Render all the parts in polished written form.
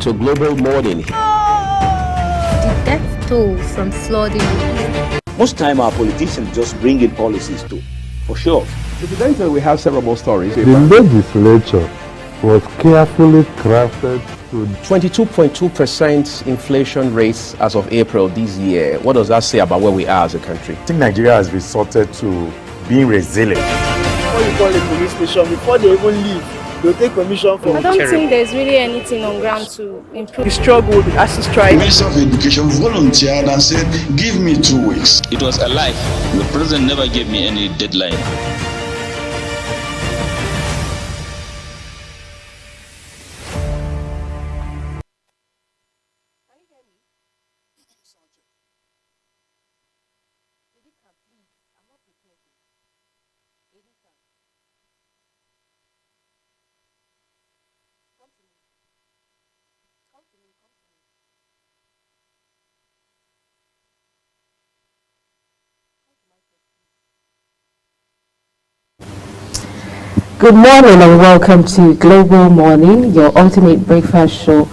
to Global Morning. The death toll from flooding. Most time our politicians just bring in policies too, for sure. Incidentally, we have several more stories. The legislature was carefully crafted to 22.2% inflation rates as of April this year. What does that say about where we are as a country? I think Nigeria has resorted to being resilient. Before you call a police station, before they even leave, they'll take permission from I don't think there's really anything on ground to improve. the struggle with ASU strike. The Minister of Education volunteered and said, give me 2 weeks. It was a lie. The president never gave me any deadline. Good morning and welcome to Global Morning, your ultimate breakfast show,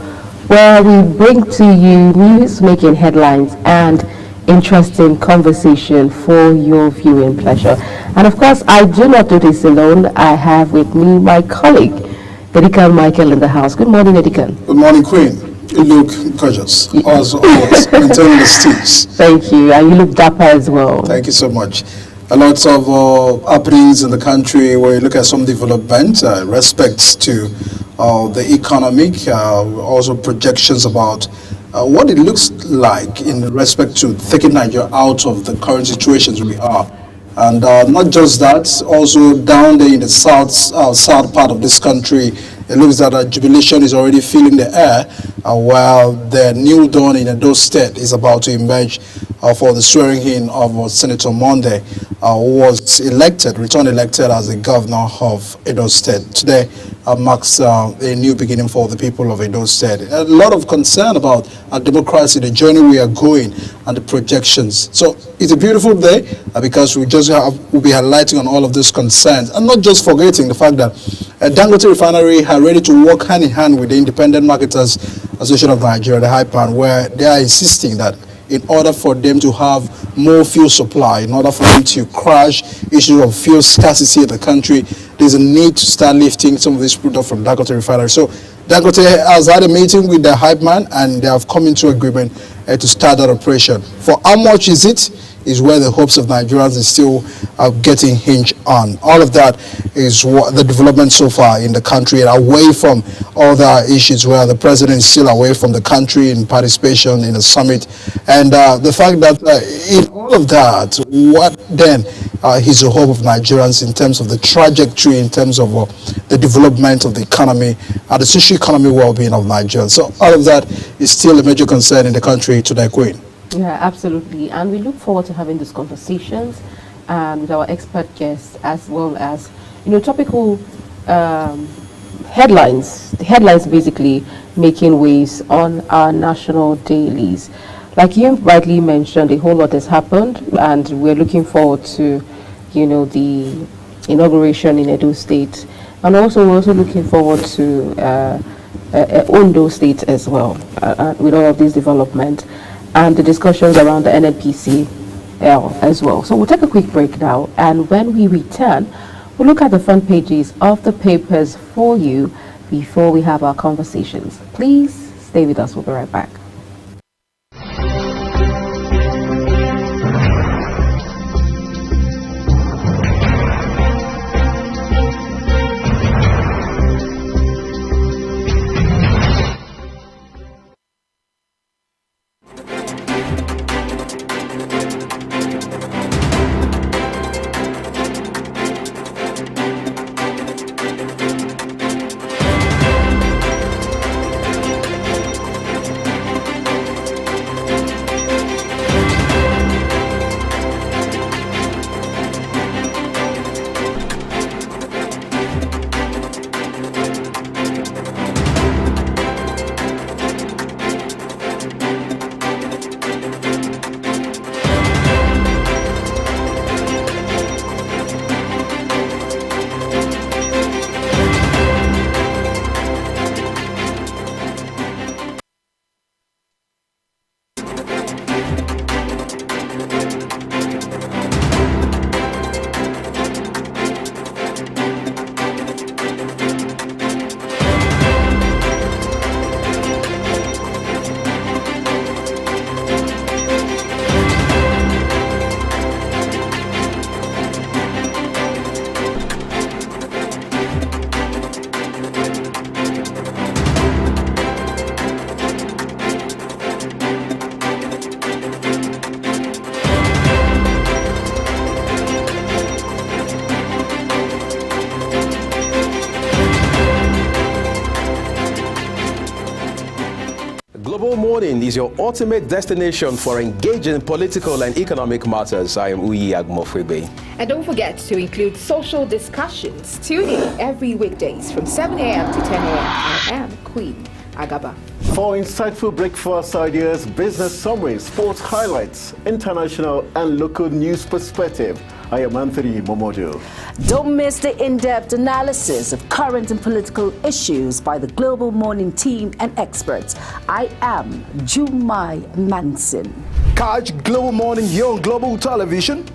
where we bring to you news making headlines and interesting conversation for your viewing pleasure. And of course, I do not do this alone. I have with me my colleague, Edikan Michael, in the house. Good morning, Edikan. Good morning, Queen. You look gorgeous, as always, maintaining the steez. Thank you, and you look dapper as well. Thank you so much. A lot of happenings in the country where you look at some development, respects to the economic, also projections about what it looks like in respect to taking Nigeria out of the current situations we are. And not just that, also down there in the south part of this country, it looks that jubilation is already filling the air, while the new dawn in Edo State is about to emerge for the swearing in of Senator Monday, who was returned elected as the governor of Edo State. Today marks a new beginning for the people of Edo State. A lot of concern about our democracy, the journey we are going, and the projections. So it's a beautiful day because we'll be highlighting on all of these concerns, and not just forgetting the fact that Dangote Refinery are ready to work hand in hand with the Independent Marketers Association of Nigeria, the HIPAN, where they are insisting that in order for them to have more fuel supply, in order for them to crash issues of fuel scarcity in the country, there's a need to start lifting some of this product from Dangote Refinery. So Dangote has had a meeting with the hype man, and they have come into agreement to start that operation. For how much is it? Is where the hopes of Nigerians is still getting hinged on. All of that is what the development so far in the country, and away from other issues where the president is still away from the country in participation in a summit. And the fact that in all of that, what then is the hope of Nigerians in terms of the trajectory, in terms of the development of the economy, and the socio-economic well-being of Nigerians. So all of that is still a major concern in the country today, Queen. Yeah, absolutely. And we look forward to having these conversations with our expert guests, as well as, topical headlines. The headlines basically making waves on our national dailies. Like you rightly mentioned, a whole lot has happened, and we're looking forward to, the inauguration in Edo State. And also, we're also looking forward to Ondo State as well, with all of these development and the discussions around the NNPCL as well. So we'll take a quick break now, and when we return, we'll look at the front pages of the papers for you before we have our conversations. Please stay with us. We'll be right back. Global Morning is your ultimate destination for engaging political and economic matters. I am Uyi Agmofwebe. And don't forget to include social discussions. Tune in every weekdays from 7 a.m. to 10 a.m. I am Queen Agaba. For insightful breakfast ideas, business summaries, sports highlights, international and local news perspective, I am Anthony Momodu. Don't miss the in-depth analysis of current and political issues by the Global Morning team and experts. I am Jumai Manson. Catch Global Morning here on Global Television.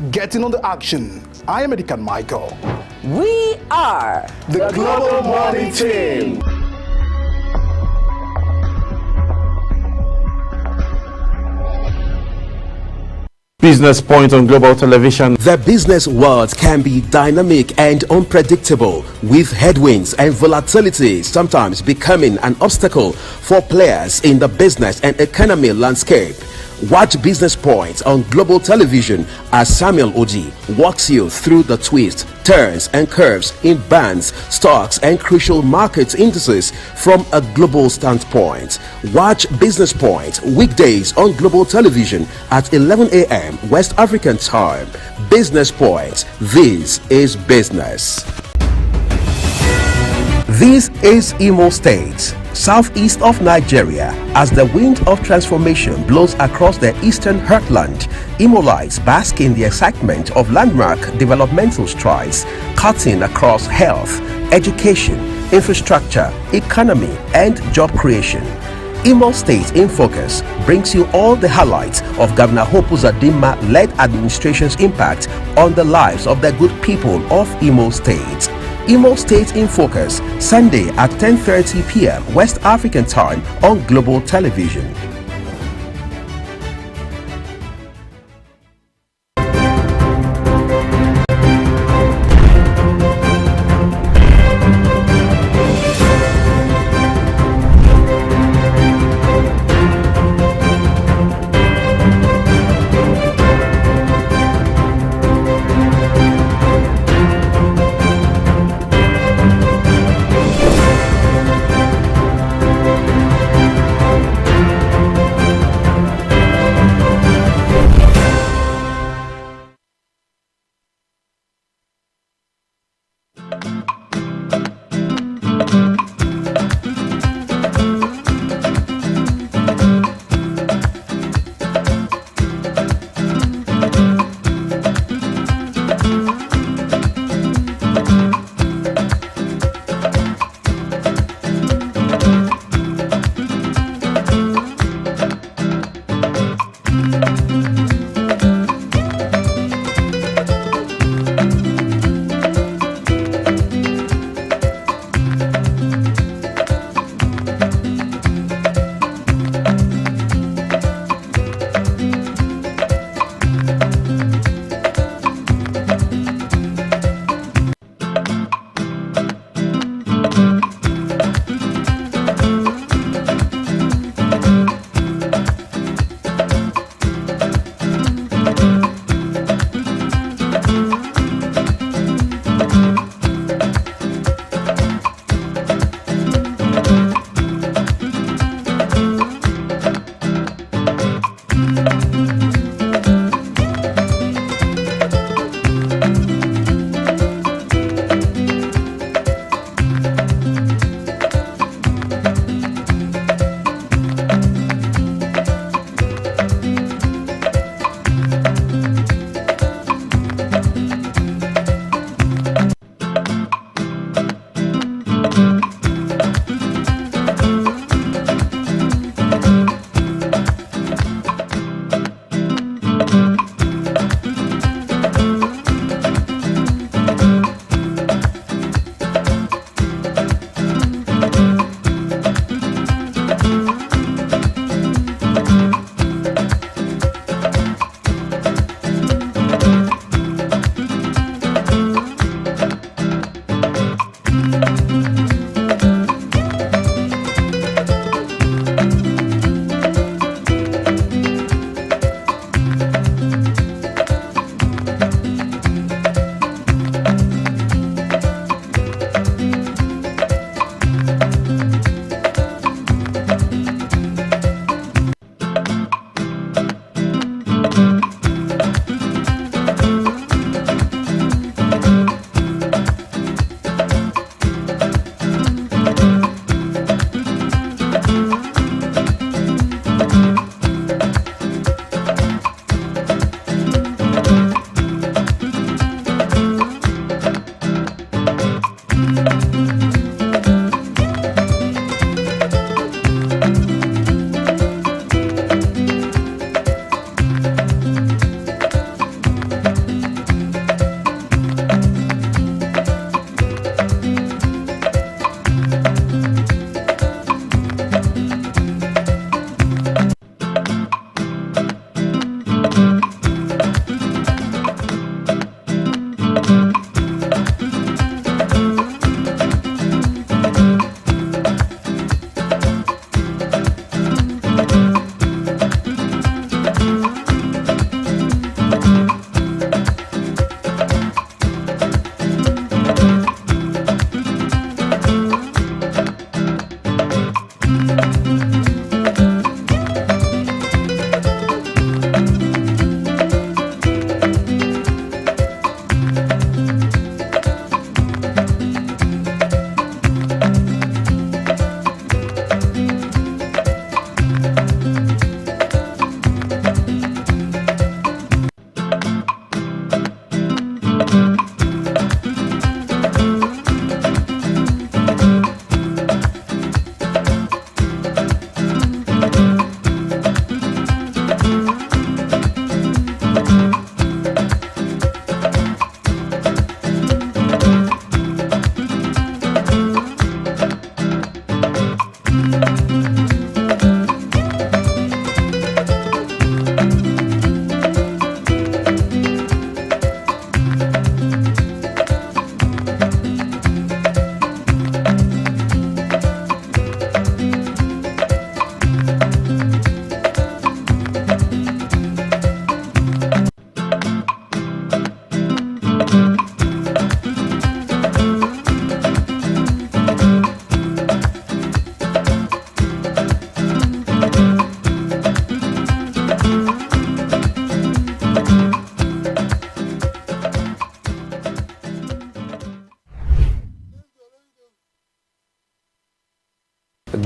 Getting on the action. I am Edikan Michael. We are the Global Morning team. Business Point on Global Television. The business world can be dynamic and unpredictable, with headwinds and volatility sometimes becoming an obstacle for players in the business and economy landscape. Watch Business Point on Global Television as Samuel Oji walks you through the twists, turns and curves in bands, stocks and crucial market indices from a global standpoint. Watch Business Point weekdays on Global Television at 11 a.m. West African time. Business Point. This is business. This is Imo State, southeast of Nigeria. As the wind of transformation blows across the eastern heartland, Imolites bask in the excitement of landmark developmental strides, cutting across health, education, infrastructure, economy, and job creation. Imo State in Focus brings you all the highlights of Governor Hope Uzodinma-led administration's impact on the lives of the good people of Imo State. Imo State in Focus, Sunday at 10:30 p.m. West African time on Global Television.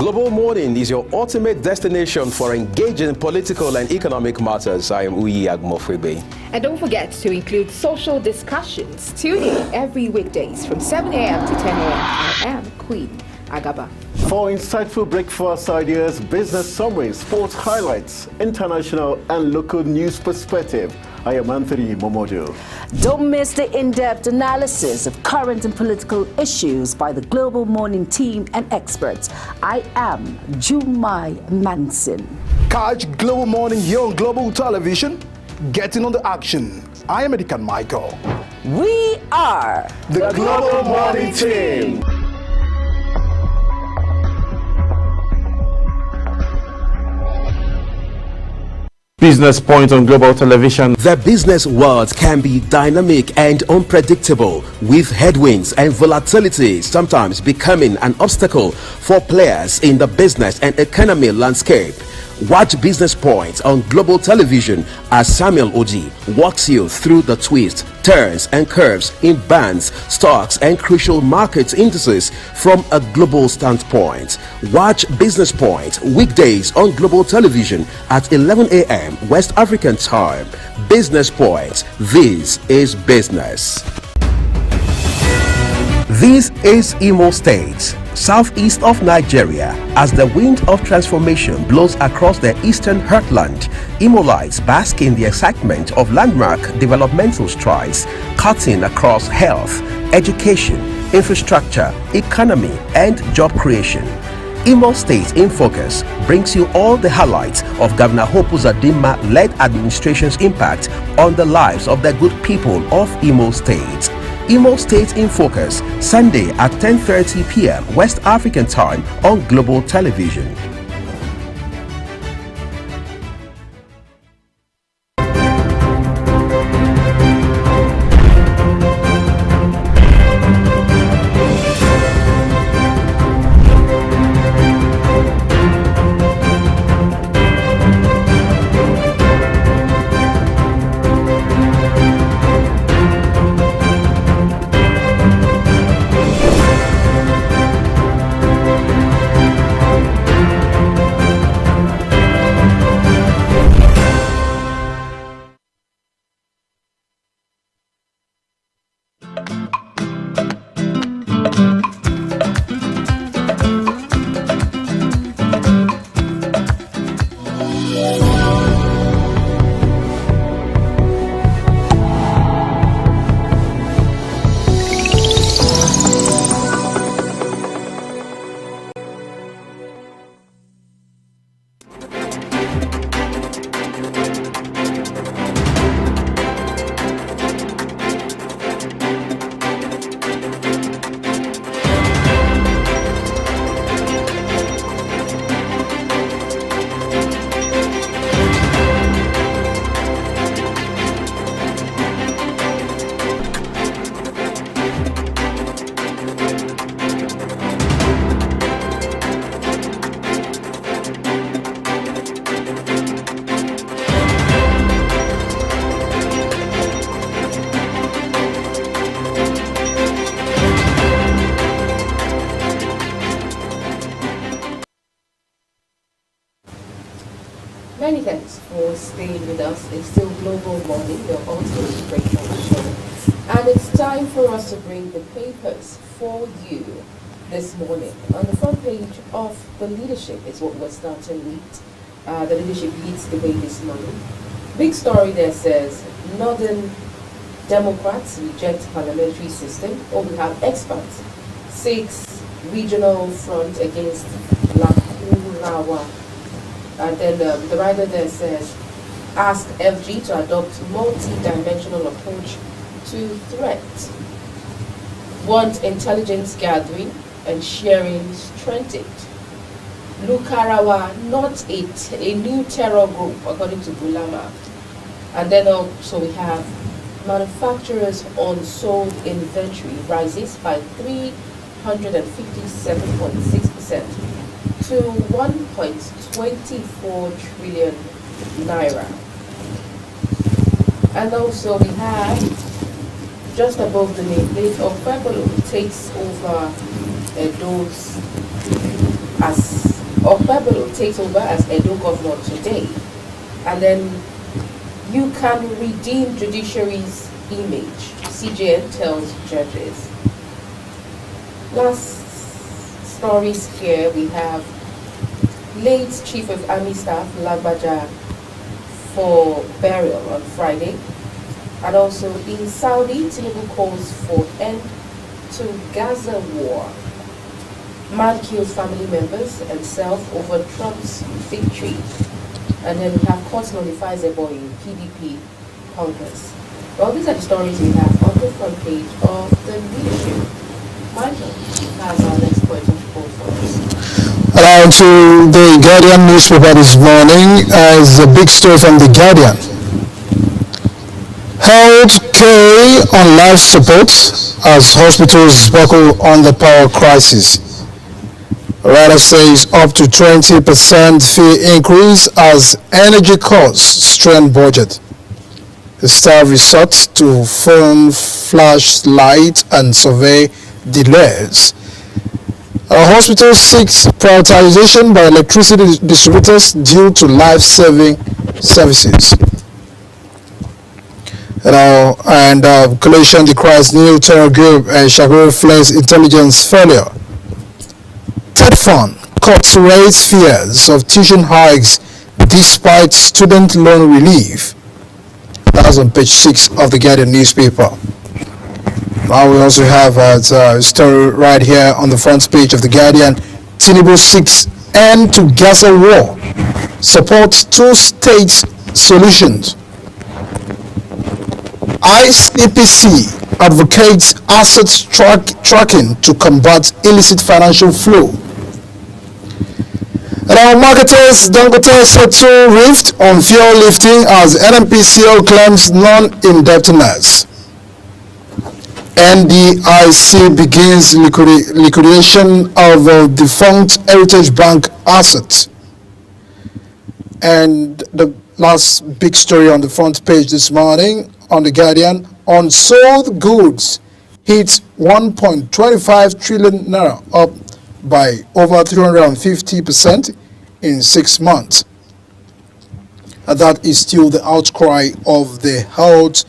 Global Morning is your ultimate destination for engaging political and economic matters. I am Uyi Agmofwebe. And don't forget to include social discussions. Tune in every weekdays from 7 a.m. to 10 a.m. I am Queen Agaba. For insightful breakfast ideas, business summaries, sports highlights, international and local news perspective, I am Anthony Momodu. Don't miss the in-depth analysis of current and political issues by the Global Morning team and experts. I am Jumai Manson. Catch Global Morning here on Global Television. Get in on the action. I am Edikan Michael. We are the Global Morning team. Business Point on Global Television. The business world can be dynamic and unpredictable, with headwinds and volatility sometimes becoming an obstacle for players in the business and economy landscape. Watch Business Point on Global Television as Samuel Oji walks you through the twists, turns and curves in bands, stocks and crucial market indices from a global standpoint. Watch Business Point weekdays on Global Television at 11 a.m. West African time. Business Point. This is business. This is Imo State, southeast of Nigeria. As the wind of transformation blows across the eastern heartland, Imolites bask in the excitement of landmark developmental strides, cutting across health, education, infrastructure, economy, and job creation. Imo State in Focus brings you all the highlights of Governor Hope Uzodinma-led administration's impact on the lives of the good people of Imo State. Imo State in Focus, Sunday at 10:30 p.m. West African time on Global Television. Many thanks for staying with us. It's still Global Morning, your ultimate breakfast show. And it's time for us to bring the papers for you this morning. On the front page of the leadership is what we're starting with. The leadership leads the way this morning. Big story there says, Northern Democrats reject parliamentary system. Or we have experts. 6 regional front against Lakurawa. And then the writer there says, ask FG to adopt multi-dimensional approach to threat. Want intelligence gathering and sharing strengthened. Lukarawa, not a new terror group, according to Bulama. And then also we have manufacturers unsold inventory rises by 357.6%. to 1.24 trillion naira. And also we have, just above the nameplate of Febolo takes over Edo's as Okpebolo takes over as Edo governor today, and then you can redeem judiciary's image, CJN tells judges. Last stories here, we have late Chief of Army Staff Lagbaja for burial on Friday. And also in Saudi, Tinubu calls for end to Gaza war. Man kills family members and self over Trump's victory. And then we have court nullifies a boy in PDP Congress. Well, these are the stories we have on the front page of the leadership. Michael has our next point of report for us. Around to the Guardian newspaper this morning as a big story from the Guardian. Health care on life support as hospitals buckle on the power crisis. Rada says up to 20% fee increase as energy costs strain budget. The staff resort to phone flashlight and survey delays. Our hospital seeks prioritization by electricity distributors due to life-saving services. Coalition decries new terror group and Shaguri flares intelligence failure. Third Fund cuts raise fears of tuition hikes despite student loan relief. That's on page 6 of the Guardian newspaper. Now we also have a story right here on the front page of the Guardian. Tinubu seeks end to Gaza war. Supports two-state solutions. ICPC advocates asset tracking to combat illicit financial flow. And our marketers Dangote settle rift on fuel lifting as NNPCL claims non-indebtedness. NDIC begins liquidation of defunct Heritage Bank assets. And the last big story on the front page this morning on the Guardian, unsold goods hit 1.25 trillion naira, up by over 350% in 6 months. And that is still the outcry of the health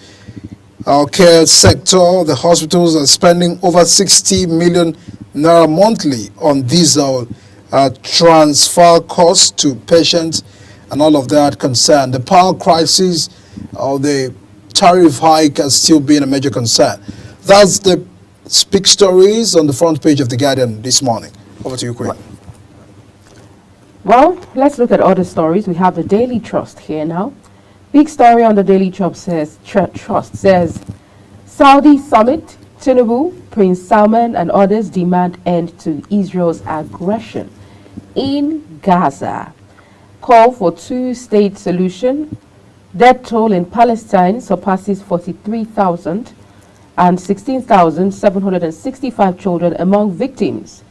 care sector. The hospitals are spending over 60 million naira monthly on diesel transfer costs to patients, and all of that concern. The power crisis or the tariff hike has still been a major concern. That's the big stories on the front page of the Guardian this morning. Over to you, Queen. Well, let's look at other stories. We have the Daily Trust here now. Big story on the Daily Trust says, Saudi summit, Tinubu, Prince Salman and others demand end to Israel's aggression in Gaza. Call for two-state solution. Death toll in Palestine surpasses 43,000 and 16,765 children among victims.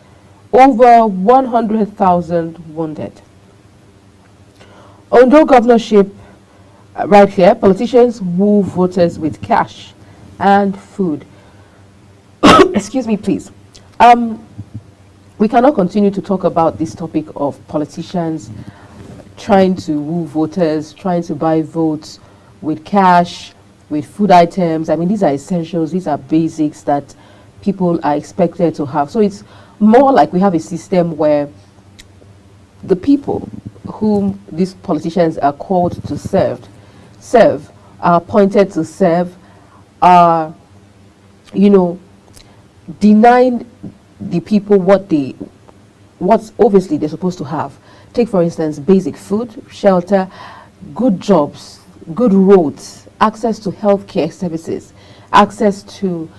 Over 100,000 wounded. Ondo governorship, right here, politicians woo voters with cash and food. Excuse me, please. We cannot continue to talk about this topic of politicians trying to woo voters, trying to buy votes with cash, with food items. I mean, these are essentials, these are basics that people are expected to have. So it's more like we have a system where the people whom these politicians are called to serve, are appointed to serve, are, denying the people what obviously they're supposed to have. Take, for instance, basic food, shelter, good jobs, good roads, access to healthcare services, access to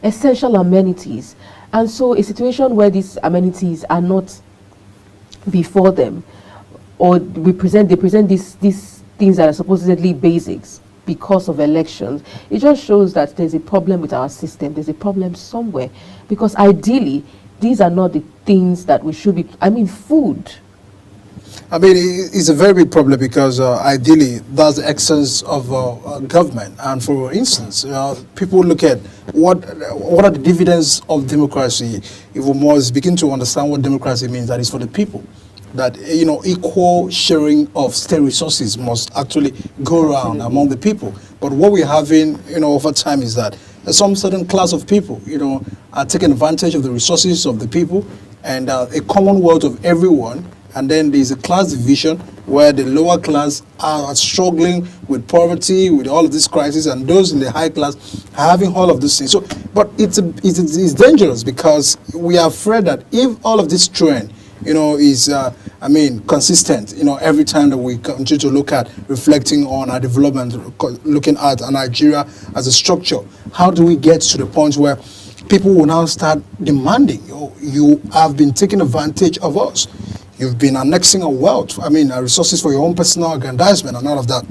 essential amenities. And so a situation where these amenities are not before them, or they present these things that are supposedly basics because of elections, it just shows that there's a problem with our system. There's a problem somewhere, because ideally these are not the things that we should be. I mean, food. I mean, it's a very big problem because ideally that's the essence of government. And for instance, people look at what are the dividends of democracy. If we must begin to understand what democracy means, that is for the people. that equal sharing of state resources must actually go around among the people. But what we're having over time is that some certain class of people are taking advantage of the resources of the people and a commonwealth of everyone. And then there's a class division where the lower class are struggling with poverty, with all of this crisis, and those in the high class are having all of these things. So, but it's dangerous because we are afraid that if all of this trend, is consistent, every time that we continue to look at reflecting on our development, looking at Nigeria as a structure, how do we get to the point where people will now start demanding, you have been taking advantage of us. You've been annexing our wealth, our resources for your own personal aggrandizement and all of that.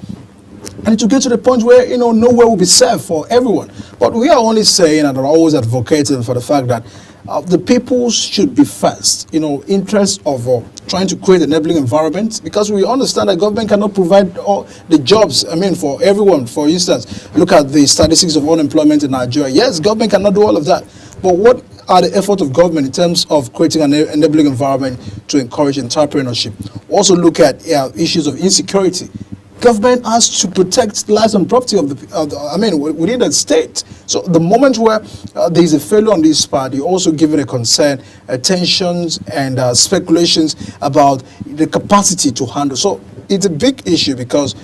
And to get to the point where, nowhere will be served for everyone. But we are only saying and are always advocating for the fact that the people should be first, interest of trying to create an enabling environment, because we understand that government cannot provide all the jobs, for everyone. For instance, look at the statistics of unemployment in Nigeria. Yes, government cannot do all of that. But what are the efforts of government in terms of creating an enabling environment to encourage entrepreneurship? Also look at issues of insecurity. Government has to protect lives and property within the state. So the moment where there is a failure on this part, you also give it a concern, tensions and speculations about the capacity to handle. So it's a big issue because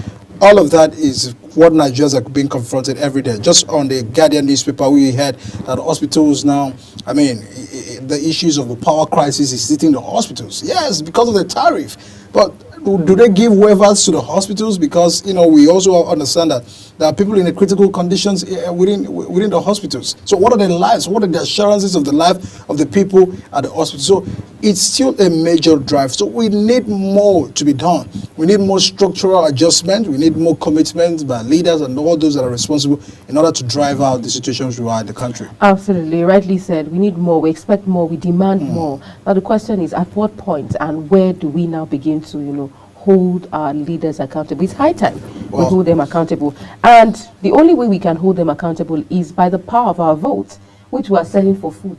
all of that is what Nigerians are being confronted every day. Just on the Guardian newspaper, we heard that hospitals now, the issues of the power crisis is hitting the hospitals. Yes, because of the tariff. But do they give waivers to the hospitals? Because, we also understand that there are people in the critical conditions within the hospitals. So what are their lives? What are the assurances of the life of the people at the hospital? So it's still a major drive. So we need more to be done. We need more structural adjustment. We need more commitment by leaders and all those that are responsible in order to drive out the situations we are in the country. Absolutely. Rightly said. We need more. We expect more. We demand more. Now the question is, at what point and where do we now begin to, hold our leaders accountable? It's high time we hold them accountable. And the only way we can hold them accountable is by the power of our vote, which we are selling for food.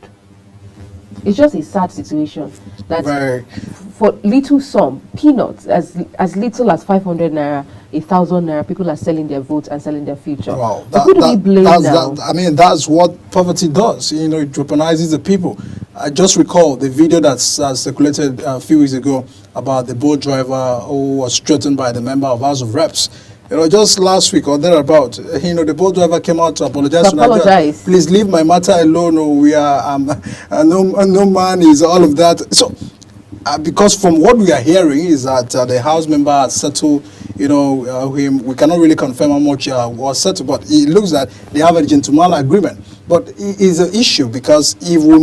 It's just a sad situation that for little sum, peanuts, as little as 500 naira, 1,000 naira, people are selling their votes and selling their future. Wow. Who do we blame now? That's what poverty does. It weaponizes the people. I just recall the video that circulated a few weeks ago about the boat driver who was threatened by the member of House of Reps. Just last week or thereabout, the boat driver came out to apologize. Please leave my matter alone. Or we are no man is all of that. So, because from what we are hearing is that the House member has settled. Him. We cannot really confirm how much was settled, but it looks that they have a gentleman agreement. But it is an issue because if when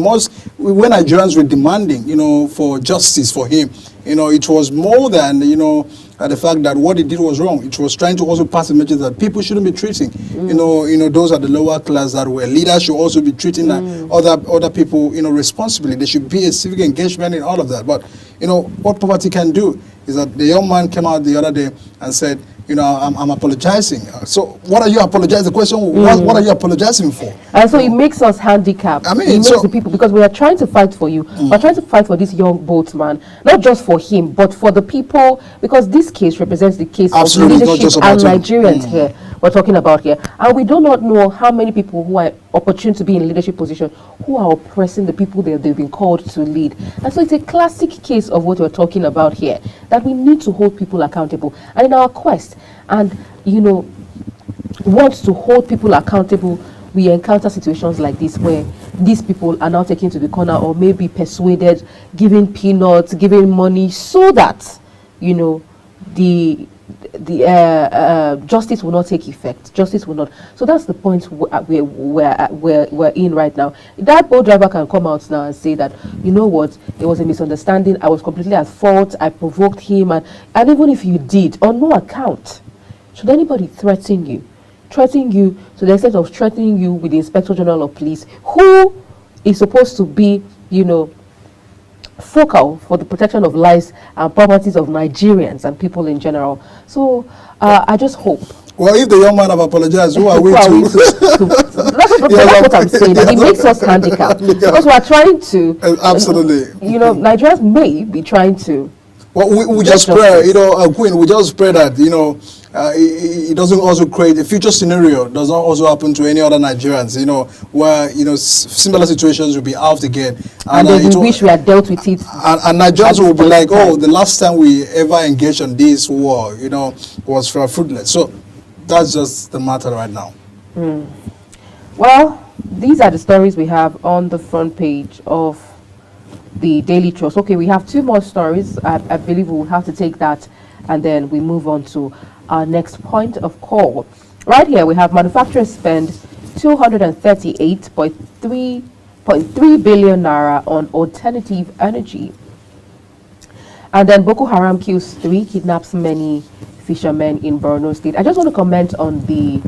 Nigerians were demanding, for justice for him, it was more than, the fact that what he did was wrong. It was trying to also pass a message that people shouldn't be treating, those are the lower class that were leaders should also be treating other people, responsibly. There should be a civic engagement in all of that. But, what poverty can do is that the young man came out the other day and said, I'm apologizing. So what are you apologizing? The question, what are you apologizing for? And so it makes us handicapped. It makes the people, because we are trying to fight for you. We're trying to fight for this young boatman, not just for him, but for the people, because this case represents the case of leadership and Nigerians here. We're talking about here. And we do not know how many people who are opportune to be in leadership position who are oppressing the people that they've been called to lead. And so it's a classic case of what we're talking about here, that we need to hold people accountable. And in our quest and, want to hold people accountable, we encounter situations like this where these people are now taken to the corner or maybe persuaded, giving peanuts, giving money so that, the justice will not take effect. Justice will not. So that's the point we're in right now. That boat driver can come out now and say that, what, it was a misunderstanding. I was completely at fault. I provoked him. And even if you did, on no account, should anybody threaten you to the extent of threatening you with the Inspector General of Police, who is supposed to be, focal for the protection of lives and properties of Nigerians and people in general. So I just hope. Well, if the young man have apologized, who are we to? That's what I'm saying. It makes us handicapped because we are trying to. Absolutely. Nigerians may be trying to Well, we just pray, Queen, we just pray that, it doesn't also create a future scenario, does not also happen to any other Nigerians, where, similar situations will be out again. And we wish we had dealt with it. And Nigerians will be like, oh, the last time we ever engaged on this war, was fruitless. So that's just the matter right now. Well, these are the stories we have on the front page of the Daily Trust. Okay, we have 2 more stories. I believe we will have to take that, and then we move on to our next point of call. Right here, we have manufacturers spend 238.3 billion naira on alternative energy. And then Boko Haram kills 3, kidnaps many fishermen in Borno State. I just want to comment on the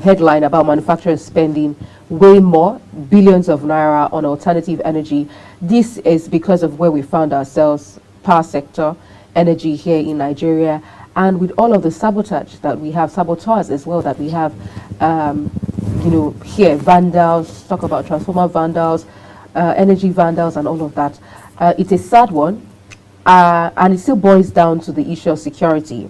headline about manufacturers spending way more, billions of naira on alternative energy. This is because of where we found ourselves, power sector, energy here in Nigeria, and with all of the sabotage that we have, saboteurs as well that we have, here, vandals, talk about transformer vandals, energy vandals and all of that. It's a sad one, and it still boils down to the issue of security.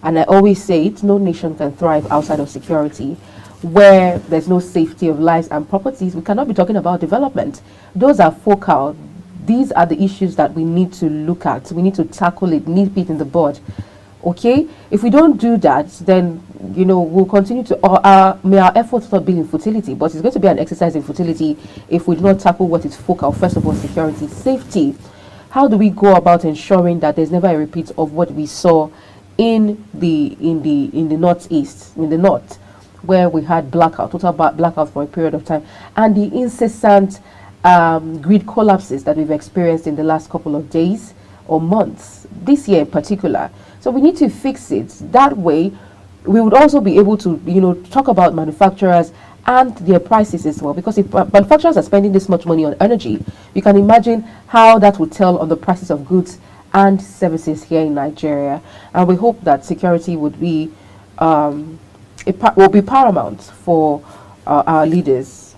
And I always say it, no nation can thrive outside of security. Where there's no safety of lives and properties, we cannot be talking about development. Those are focal. These are the issues that we need to look at. We need to tackle it, nip it in the bud. Okay? If we don't do that, then, we'll continue to, may our efforts not be in futility, but it's going to be an exercise in futility if we do not tackle what is focal. First of all, security, safety. How do we go about ensuring that there's never a repeat of what we saw in the northeast, in the north, where we had total blackout for a period of time, and the incessant grid collapses that we've experienced in the last couple of days or months, this year in particular. So we need to fix it. That way, we would also be able to, talk about manufacturers and their prices as well, because if manufacturers are spending this much money on energy, you can imagine how that would tell on the prices of goods and services here in Nigeria. And we hope that security would be will be paramount for our leaders.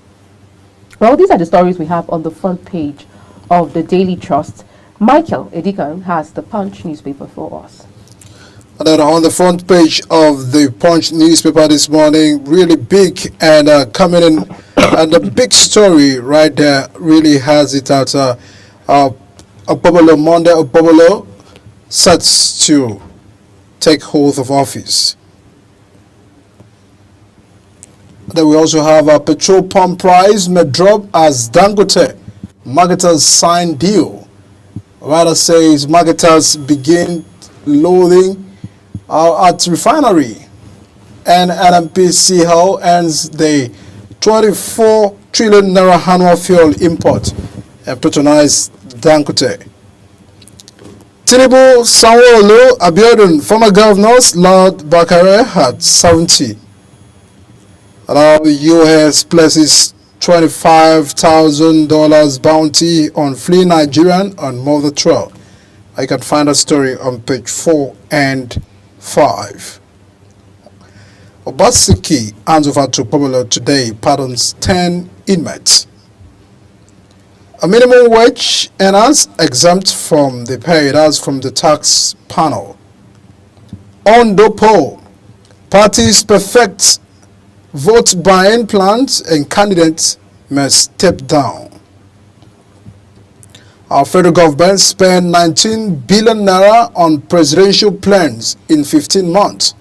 Well, these are the stories we have on the front page of the Daily Trust. Michael Edikan has the Punch newspaper for us. And then on the front page of the Punch newspaper this morning, really big and coming in, and the big story right there really has it at Opobolo Monday. Opobolo sets to take oath of office. Then we also have a petrol pump price may drop as Dangote marketers sign deal. Rather says marketers begin loading at refinery. And NNPCL ends the 24 trillion naira annual fuel import and patronize Dangote. Tinubu, Sanwo-Olu, Abiodun, former governors, Lord Bakare at 70. Now the U.S. places $25,000 bounty on fleeing Nigerian on mother trial. I can find a story on page 4 and 5. Obaseki hands over to Popular today, pardons 10 inmates. A minimum wage earners exempt from the pay, that's from the tax panel. On the poll, parties perfect vote buying plans and candidates may step down. Our federal government spent 19 billion naira on presidential plans in 15 months.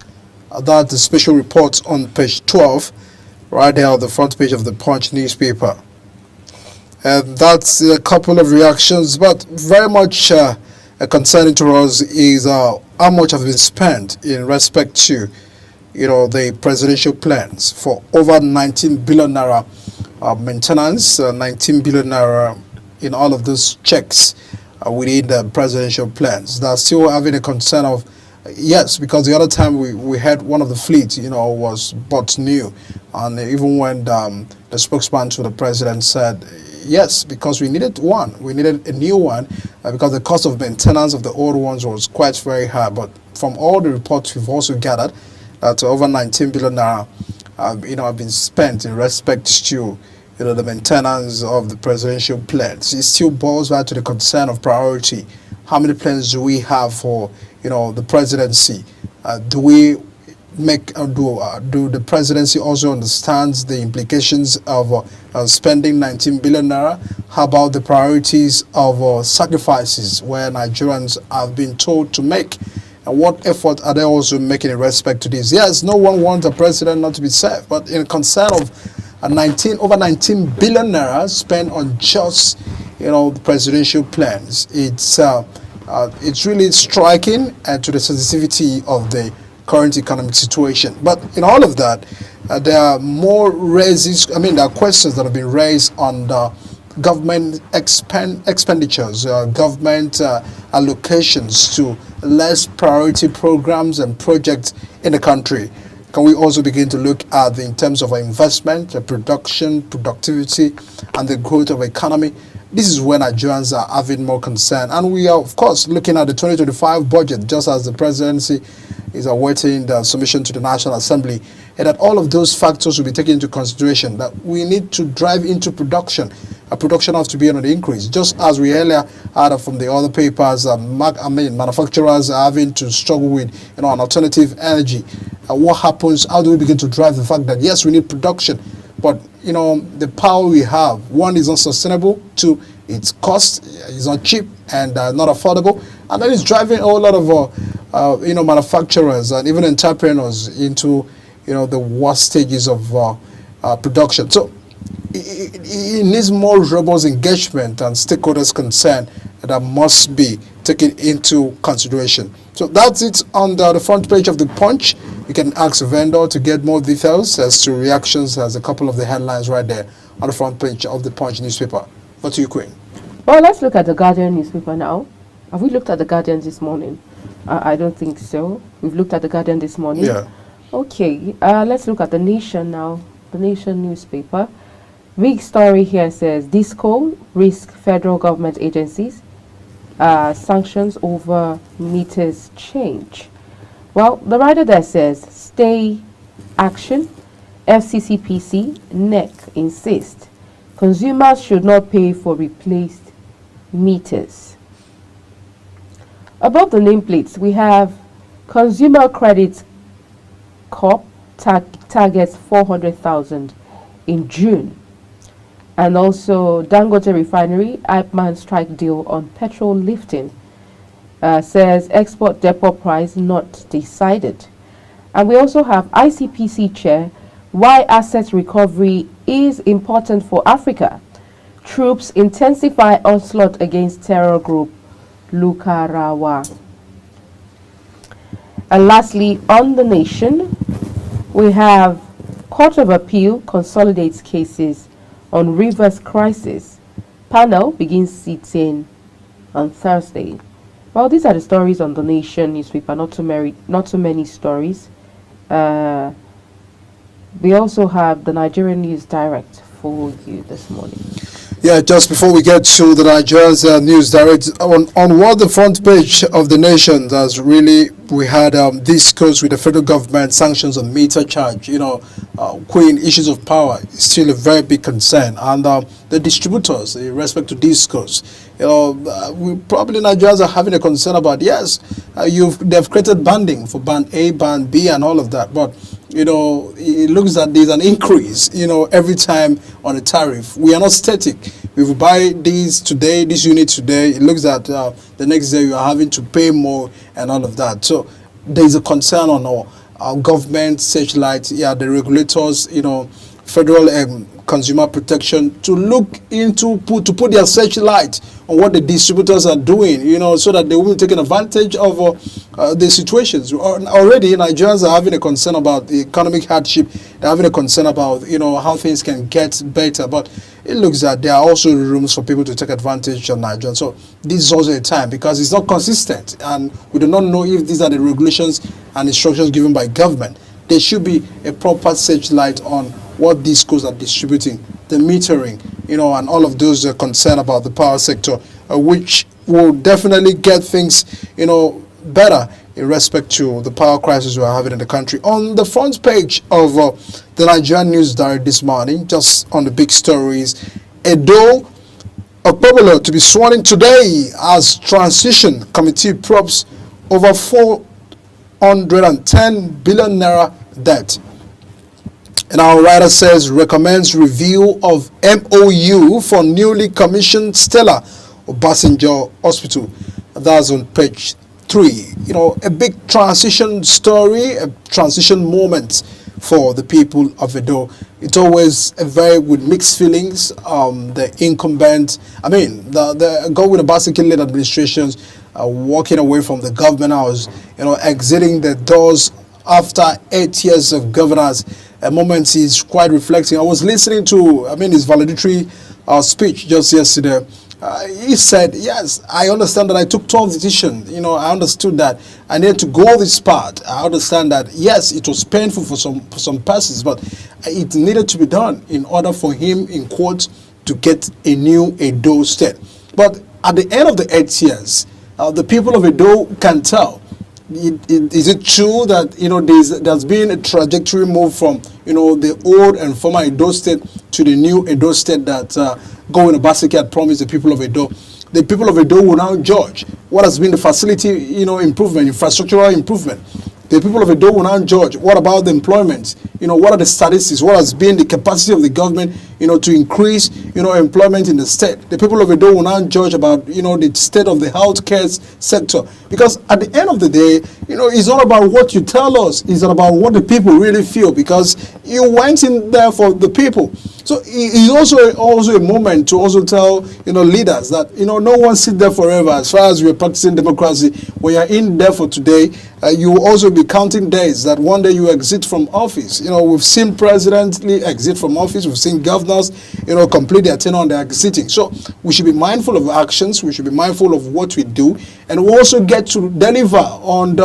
That's the special report on page 12, right there on the front page of the Punch newspaper. And that's a couple of reactions, but very much concerning to us is how much has been spent in respect to the presidential plans for over 19 billion naira maintenance, 19 billion naira in all of those checks within the presidential plans. They're still having a concern of, yes, because the other time we had one of the fleets, was bought new. And even when the spokesman to the president said, yes, because we needed one. We needed a new one because the cost of maintenance of the old ones was quite very high. But from all the reports we've also gathered, that over 19 billion naira, have been spent in respect to, the maintenance of the presidential plans. It still boils back to the concern of priority. how many plans do we have for, the presidency? Do we do the presidency also understands the implications of spending 19 billion naira? How about the priorities of sacrifices where Nigerians have been told to make? And what effort are they also making in respect to this? Yes, no one wants a president not to be served, but in concern of over 19 billion naira spent on just, the presidential plans, it's really striking and to the sensitivity of the current economic situation. But in all of that, there are more there are questions that have been raised on the government expenditures, government allocations to less priority programs and projects in the country. Can we also begin to look at in terms of investment, production, productivity, and the growth of economy? This is when Nigerians are having more concern. And we are, of course, looking at the 2025 budget, just as the presidency is awaiting the submission to the National Assembly, and that all of those factors will be taken into consideration, that we need to drive into production. Production has to be on the increase, just as we earlier heard from the other papers. Manufacturers are having to struggle with an alternative energy. What happens? How do we begin to drive the fact that yes, we need production, but the power we have, one, is not sustainable, two, its cost is not cheap and not affordable, and that is driving a whole lot of manufacturers and even entrepreneurs into the worst stages of production. So it needs more robust engagement and stakeholders' concern that must be taken into consideration. So that's it on the front page of the Punch. You can ask a vendor to get more details as to reactions. There's a couple of the headlines right there on the front page of the Punch newspaper. What to you, Queen? Well, let's look at the Guardian newspaper now. Have we looked at the Guardian this morning? I don't think so. We've looked at the Guardian this morning. Yeah. Okay, let's look at the Nation now. The Nation newspaper. Big story here says, Disco risk federal government agencies sanctions over meters change. Well, the writer there says, stay action, FCCPC, NEC insist. Consumers should not pay for replaced meters. Above the nameplates, we have Consumer Credit Corp targets 400,000 in June. And also Dangote Refinery, Ipman strike deal on petrol lifting. Says export depot price not decided. And we also have ICPC chair, why asset recovery is important for Africa. Troops intensify onslaught against terror group Lukarawa. And lastly, on the Nation, we have Court of Appeal consolidates cases on Rivers crisis. Panel begins sitting on Thursday. Well, these are the stories on the Nation newspaper. Not too many stories. We also have the Nigerian News Direct for you this morning. Yeah, just before we get to the Nigerian News Direct, on what the front page of the Nation does really, we had discourse with the federal government, sanctions on meter charge. Queen, issues of power is still a very big concern, and the distributors, in respect to discourse, we probably Nigerians are having a concern about. Yes, they've created banding for band A, band B, and all of that, but it looks that there's an increase, every time on a tariff. We are not static. If we buy this unit today, it looks that the next day you are having to pay more and all of that. So there's a concern on our government, searchlight, the regulators, federal consumer protection to put their searchlight on what the distributors are doing, so that they will be taking advantage of the situations. Already Nigerians are having a concern about the economic hardship. They're having a concern about, how things can get better. But it looks that there are also rooms for people to take advantage of Nigerians. So this is also a time, because it's not consistent, and we do not know if these are the regulations and instructions given by government. There should be a proper searchlight on what these schools are distributing, the metering, and all of those concern about the power sector, which will definitely get things, better in respect to the power crisis we are having in the country. On the front page of the Nigerian News Direct this morning, just on the big stories, Edo Okpebholo to be sworn in today as transition committee probes over 410 billion naira debt. And our writer says recommends review of MOU for newly commissioned Stella Obasanjo Hospital. That's on page 3. You know, a big transition story, a transition moment for the people of Edo. It's always a very with mixed feelings. The incumbent, the Godwin Obaseki-led administrations walking away from the government house, exiting the doors after 8 years of governance. A moment he's quite reflecting. I was listening to, his valedictory speech just yesterday. He said, yes, I understand that I took tough decisions. I understood that I need to go this path. I understand that, yes, it was painful for some persons, but it needed to be done in order for him, in quotes, to get a new Edo state. But at the end of the 8 years, the people of Edo can tell. Is it true that there's been a trajectory move from the old and former Edo state to the new Edo state that Godwin Obaseki had promised the people of Edo? The people of Edo will now judge what has been the facility improvement, infrastructural improvement. The people of Edo will now judge what about the employment, what are the statistics, what has been the capacity of the government, to increase, employment in the state. The people of Edo will now judge about, the state of the healthcare sector. Because at the end of the day, it's not about what you tell us, it's about what the people really feel, because you went in there for the people. So it's also a moment to also tell, leaders that, no one sit there forever. As far as we're practicing democracy, when you're in there for today, you will also be counting days that one day you exit from office. We've seen presidents exit from office. We've seen governors, complete their tenure and they're exiting. So we should be mindful of actions. We should be mindful of what we do. And we also get to deliver on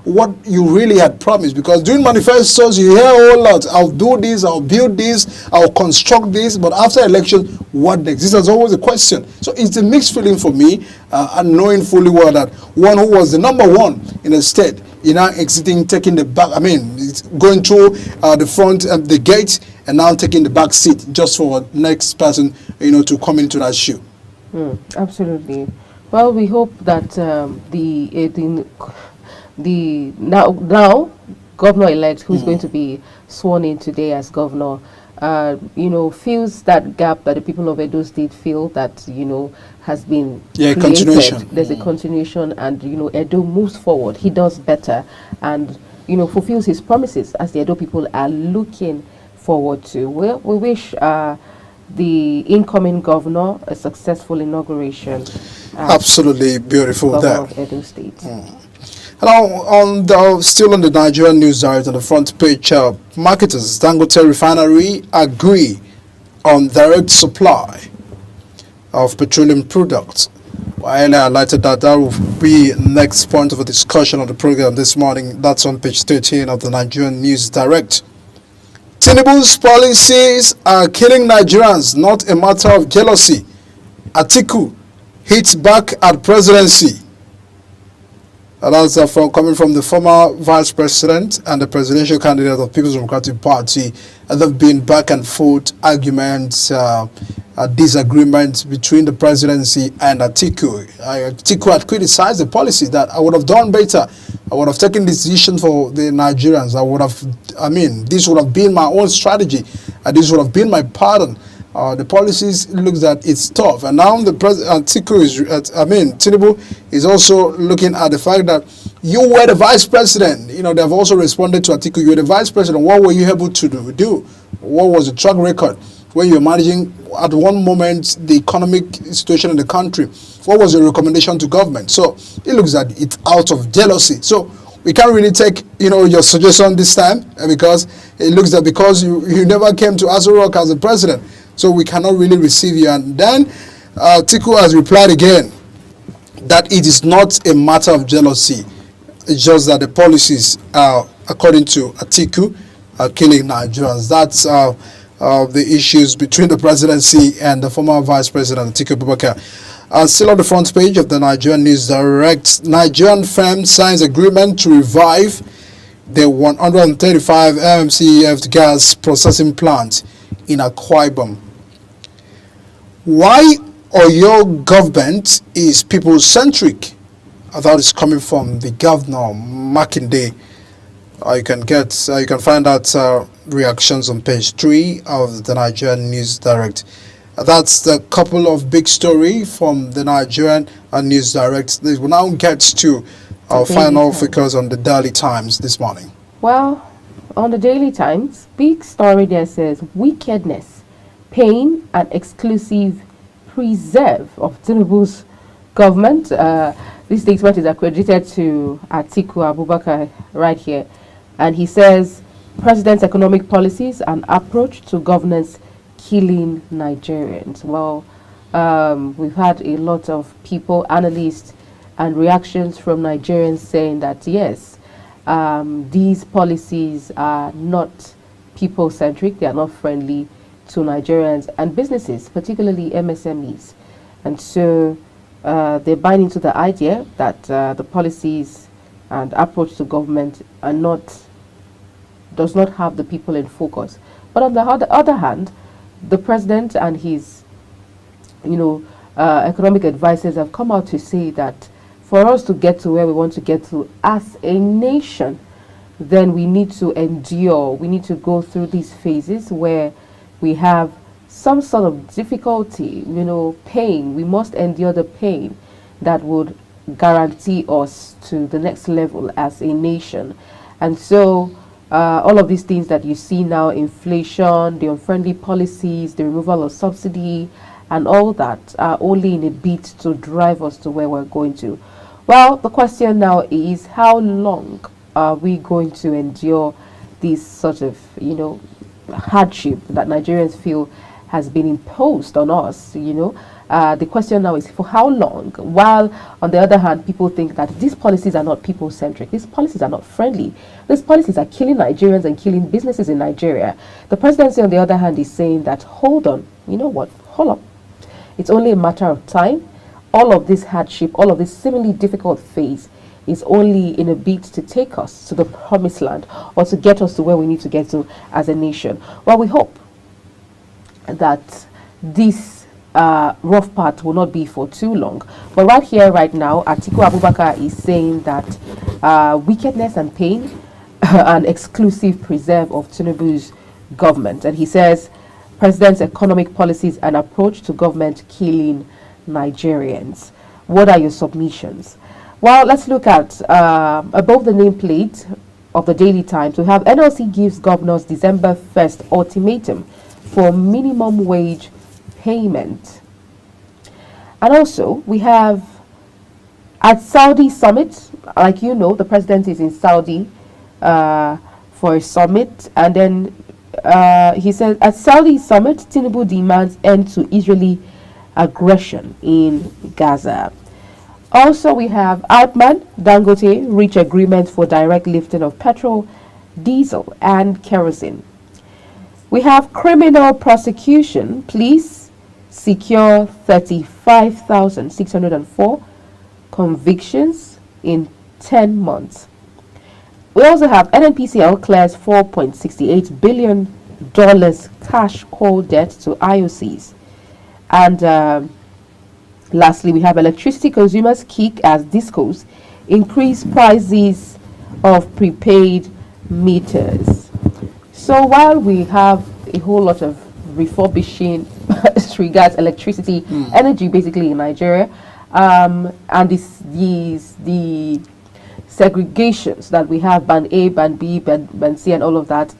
what you really had promised. Because during manifestos, you hear a whole lot. I'll do this, I'll build this, I'll construct this. But after election, what next? This is always a question. So it's a mixed feeling for me, and knowing fully well that one who was the number one in the state, now exiting, taking the back, going through the front of the gate and now taking the back seat just for next person, to come into that shoe. Absolutely. Well, we hope that the now governor-elect who's going to be sworn in today as governor, fills that gap that the people of Edo State feel that, has been created. Continuation. There's a continuation, and, Edo moves forward. He does better and, fulfills his promises, as the Edo people are looking forward to. We wish the incoming governor a successful inauguration. Absolutely beautiful there. Of Edo State. Now, still on the Nigerian News Direct on the front page, marketers, Dangote Refinery agree on direct supply of petroleum products. I highlighted that will be next point of a discussion on the program this morning. That's on page 13 of the Nigerian News Direct. Tinubu's policies are killing Nigerians, not a matter of jealousy. Atiku hits back at presidency. That's coming from the former vice president and the presidential candidate of People's Democratic Party. There have been back and forth arguments, disagreements between the presidency and Atiku. Atiku had criticized the policy that I would have done better. I would have taken this decision for the Nigerians. This would have been my own strategy. This would have been my pattern. The policies looks that it's tough, and now the Tinubu is also looking at the fact that you were the vice president. They have also responded to Atiku. You were the vice president. What were you able to do? What was the track record when you were managing at one moment the economic situation in the country? What was your recommendation to government? So it looks that it's out of jealousy. So we can't really take your suggestion this time, because it looks that because you never came to Aso Rock as a president. So we cannot really receive you. And then Atiku has replied again that it is not a matter of jealousy. It's just that the policies, according to Atiku, are killing Nigerians. That's the issues between the presidency and the former vice president, Atiku Abubakar. Still on the front page of the Nigerian News Direct, Nigerian firm signs agreement to revive the 135 MMCF gas processing plant in Akwa Ibom. Why or your government is people-centric. That is coming from the governor, Makinde. You can find out reactions on page 3 of the Nigerian News Direct. That's the couple of big story from the Nigerian News Direct. We will now get to our final figures on the Daily Times this morning. Well, on the Daily Times, big story there says wickedness, pain, and exclusive preserve of Tinubu's government. This statement is accredited to Atiku Abubakar right here, and he says president's economic policies and approach to governance killing Nigerians. Well, we've had a lot of people, analysts, and reactions from Nigerians saying that yes, these policies are not people-centric, they are not friendly to Nigerians and businesses, particularly MSMEs. And so they're buying into the idea that the policies and approach to government are does not have the people in focus. But on the other hand, the president and his, economic advisors have come out to say that for us to get to where we want to get to as a nation, then we need to endure. We need to go through these phases where we have some sort of difficulty, pain. We must endure the pain that would guarantee us to the next level as a nation. And so all of these things that you see now, inflation, the unfriendly policies, the removal of subsidy, and all that are only in a bid to drive us to where we're going to. Well, the question now is, how long are we going to endure this sort of, hardship that Nigerians feel has been imposed on us, The question now is for how long? While on the other hand, people think that these policies are not people-centric. These policies are not friendly. These policies are killing Nigerians and killing businesses in Nigeria. The presidency, on the other hand, is saying that, hold on, you know what? Hold up. It's only a matter of time. All of this hardship, all of this seemingly difficult phase is only in a bid to take us to the promised land or to get us to where we need to get to as a nation. Well, we hope that this rough part will not be for too long. But right here, right now, Atiku Abubakar is saying that wickedness and pain and exclusive preserve of Tinubu's government. And he says, president's economic policies and approach to government killing Nigerians. What are your submissions? Well, let's look at above the nameplate of the Daily Times. We have NLC gives governors December 1st ultimatum for minimum wage payment. And also, we have at Saudi summit, like the president is in Saudi for a summit, and then he says, at Saudi summit, Tinubu demands end to Israeli aggression in Gaza. Also, we have Altman, Dangote reach agreement for direct lifting of petrol, diesel, and kerosene. We have criminal prosecution. Police secure 35,604 convictions in 10 months. We also have NNPCL clears $4.68 billion cash call debt to IOCs. And lastly, we have electricity consumers kick as discos increase prices of prepaid meters. So while we have a whole lot of refurbishing as regards electricity, energy basically in Nigeria, and the segregations that we have, band A, band B, band C, and all of that,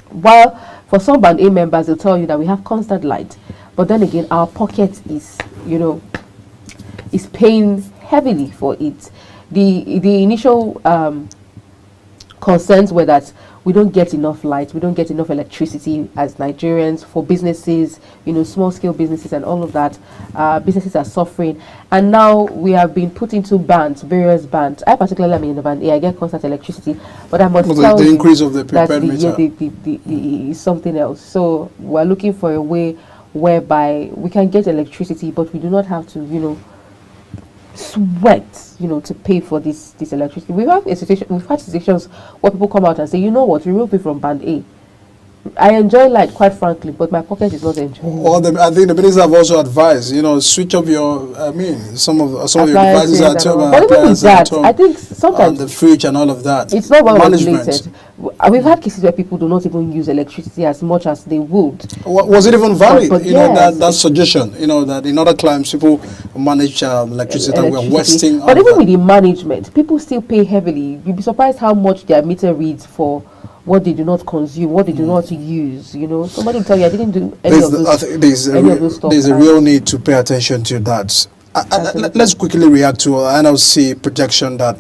while for some band A members they'll tell you that we have constant light, but then again our pocket is is paying heavily for it. The initial concerns were that we don't get enough light, we don't get enough electricity as Nigerians. For businesses, small scale businesses and all of that, businesses are suffering. And now we have been put into bands, various bands. I particularly am in the band A, I get constant electricity, but I must tell the you increase of the prepaid meter is something else. So we're looking for a way whereby we can get electricity, but we do not have to, sweat, to pay for this electricity. We've had situations where people come out and say, you know what, remove me from band A. I enjoy light, quite frankly, but my pocket is not enjoying. Well, I think the minister have also advised, switch off your, some of your devices at home. But even with that, I think sometimes the fridge and all of that. It's not well regulated. We've had cases where people do not even use electricity as much as they would. Was it even valid? But yes, that suggestion, that in other climes people manage electricity and we're wasting. But even with the management, people still pay heavily. You'd be surprised how much their meter reads for what they do not consume, what they do not use. Somebody will tell you, I didn't do any of those stuff. There's a real need to pay attention to that. Let's quickly react to NLC projection that,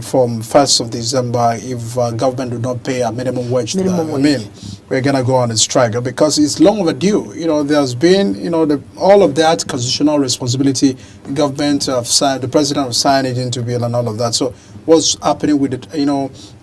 from 1st of December, if government do not pay a minimum wage, we're going to go on a strike because it's long overdue. There's been, all of that constitutional responsibility, the government have signed, the president have signed it into bill and all of that. So what's happening with it,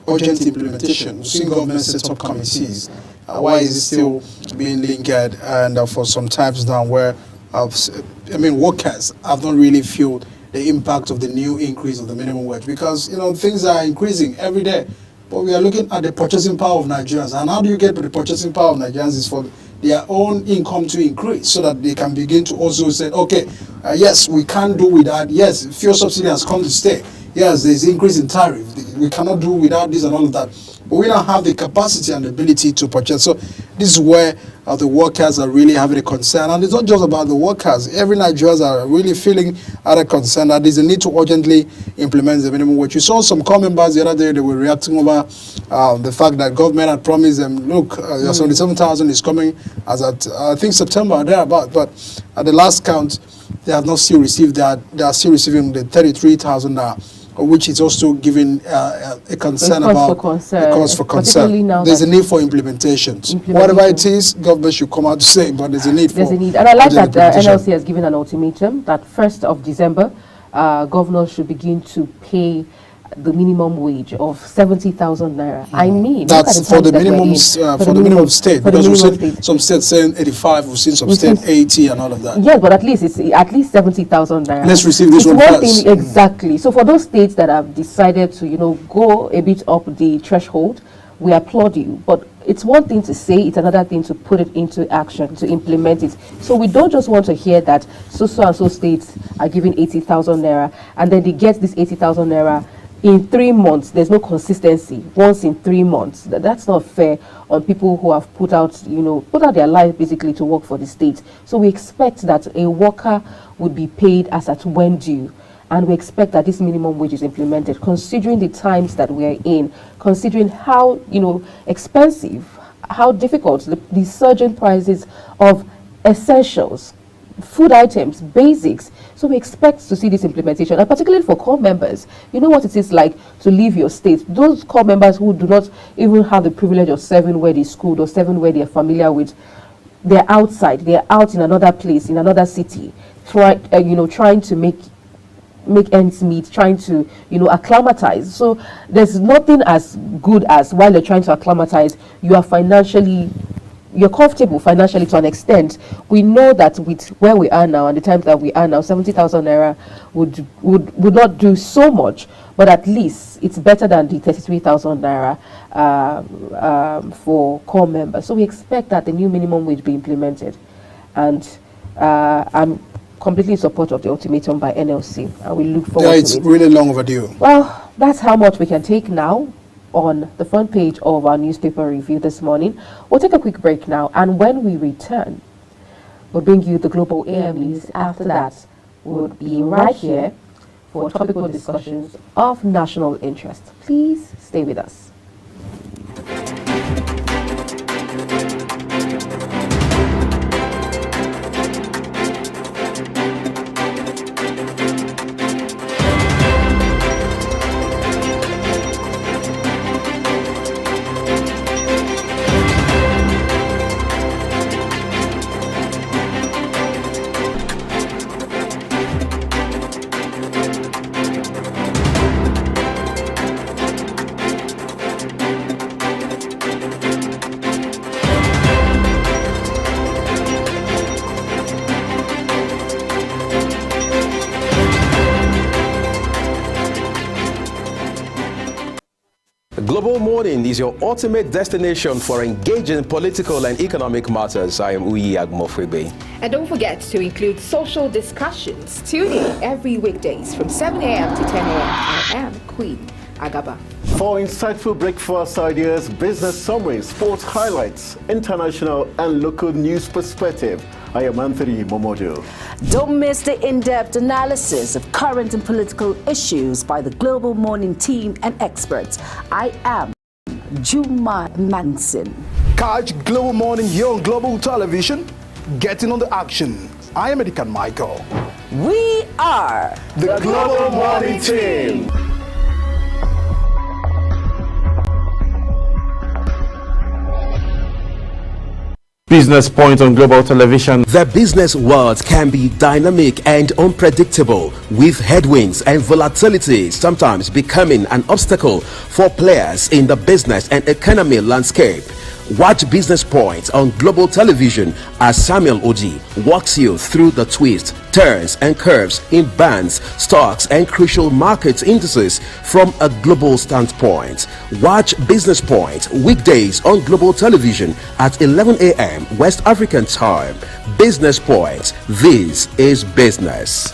urgent implementation? We've seen government set up committees. Why is it still being linked and for some times now where workers have not really feel the impact of the new increase of the minimum wage because, things are increasing every day. But we are looking at the purchasing power of Nigerians. And how do you get the purchasing power of Nigerians is for their own income to increase so that they can begin to also say, okay, yes, we can't do without, yes, fuel subsidy has come to stay. Yes, there's increase in tariff. We cannot do without this and all of that. But we don't have the capacity and the ability to purchase. So this is where the workers are really having a concern. And it's not just about the workers. Every Nigerians are really feeling a concern that there's a need to urgently implement the minimum wage. You saw some core members the other day, they were reacting over the fact that government had promised them, look, 77,000 is coming as at, I think, September or thereabout. But at the last count, they have not still received that. They are still receiving the 33,000 now, which is also giving a concern about the cause for concern. There's a need for implementations. Whatever it is, government should come out to say, but there's a need for. There's a need, and I like that NLC has given an ultimatum that 1st of December, governors should begin to pay the minimum wage of 70,000 naira. I mean, that's for the minimum state. Because we've seen some states saying 85, we've seen some states 80 and all of that. Yes, but at least it's at least 70,000 naira. Let's receive this one first. Exactly. So for those states that have decided to, go a bit up the threshold, we applaud you. But it's one thing to say, it's another thing to put it into action, to implement it. So we don't just want to hear that so and so states are giving 80,000 naira and then they get this 80,000 naira in 3 months. There's no consistency. Once in 3 months, that's not fair on people who have put out their life basically to work for the state. So we expect that a worker would be paid as at when due, and we expect that this minimum wage is implemented, considering the times that we are in, considering how expensive, how difficult the surging prices of essentials, food items, basics. So we expect to see this implementation, and particularly for core members. You know what it is like to leave your state. Those core members who do not even have the privilege of serving where they schooled or serving where they're familiar with, they're outside. They're out in another place, in another city, trying to make ends meet, trying to acclimatize. So there's nothing as good as while you're trying to acclimatize, you're comfortable financially to an extent. We know that with where we are now and the times that we are now, 70,000 naira would not do so much, but at least it's better than the 33,000 naira for core members. So we expect that the new minimum wage be implemented, and I'm completely in support of the ultimatum by NLC, and we look forward to it. It's really long overdue. Well, that's how much we can take now on the front page of our newspaper review this morning. We'll take a quick break now, and when we return, we'll bring you the global AM news. After that, we'll be right here for topical discussions of national interest. Please stay with us. Global Morning is your ultimate destination for engaging political and economic matters. I am Uyi Agmofwebe. And don't forget to include social discussions. Tune in every weekdays from 7 a.m. to 10 a.m. I am Queen Agaba. For insightful breakfast ideas, business summaries, sports highlights, international and local news perspective, I am Anthony Momodu. Don't miss the in-depth analysis of current and political issues by the Global Morning team and experts. I am Juma Manson. Catch Global Morning here on Global Television. Get in on the action. I am Edikan Michael. We are the Global Morning team. Business Point on Global Television. The business world can be dynamic and unpredictable, with headwinds and volatility sometimes becoming an obstacle for players in the business and economy landscape. Watch Business Point on Global Television as Samuel Oji walks you through the twists, turns and curves in bands, stocks and crucial market indices from a global standpoint. Watch Business Point weekdays on Global Television at 11 a.m. West African time. Business Point. This is business.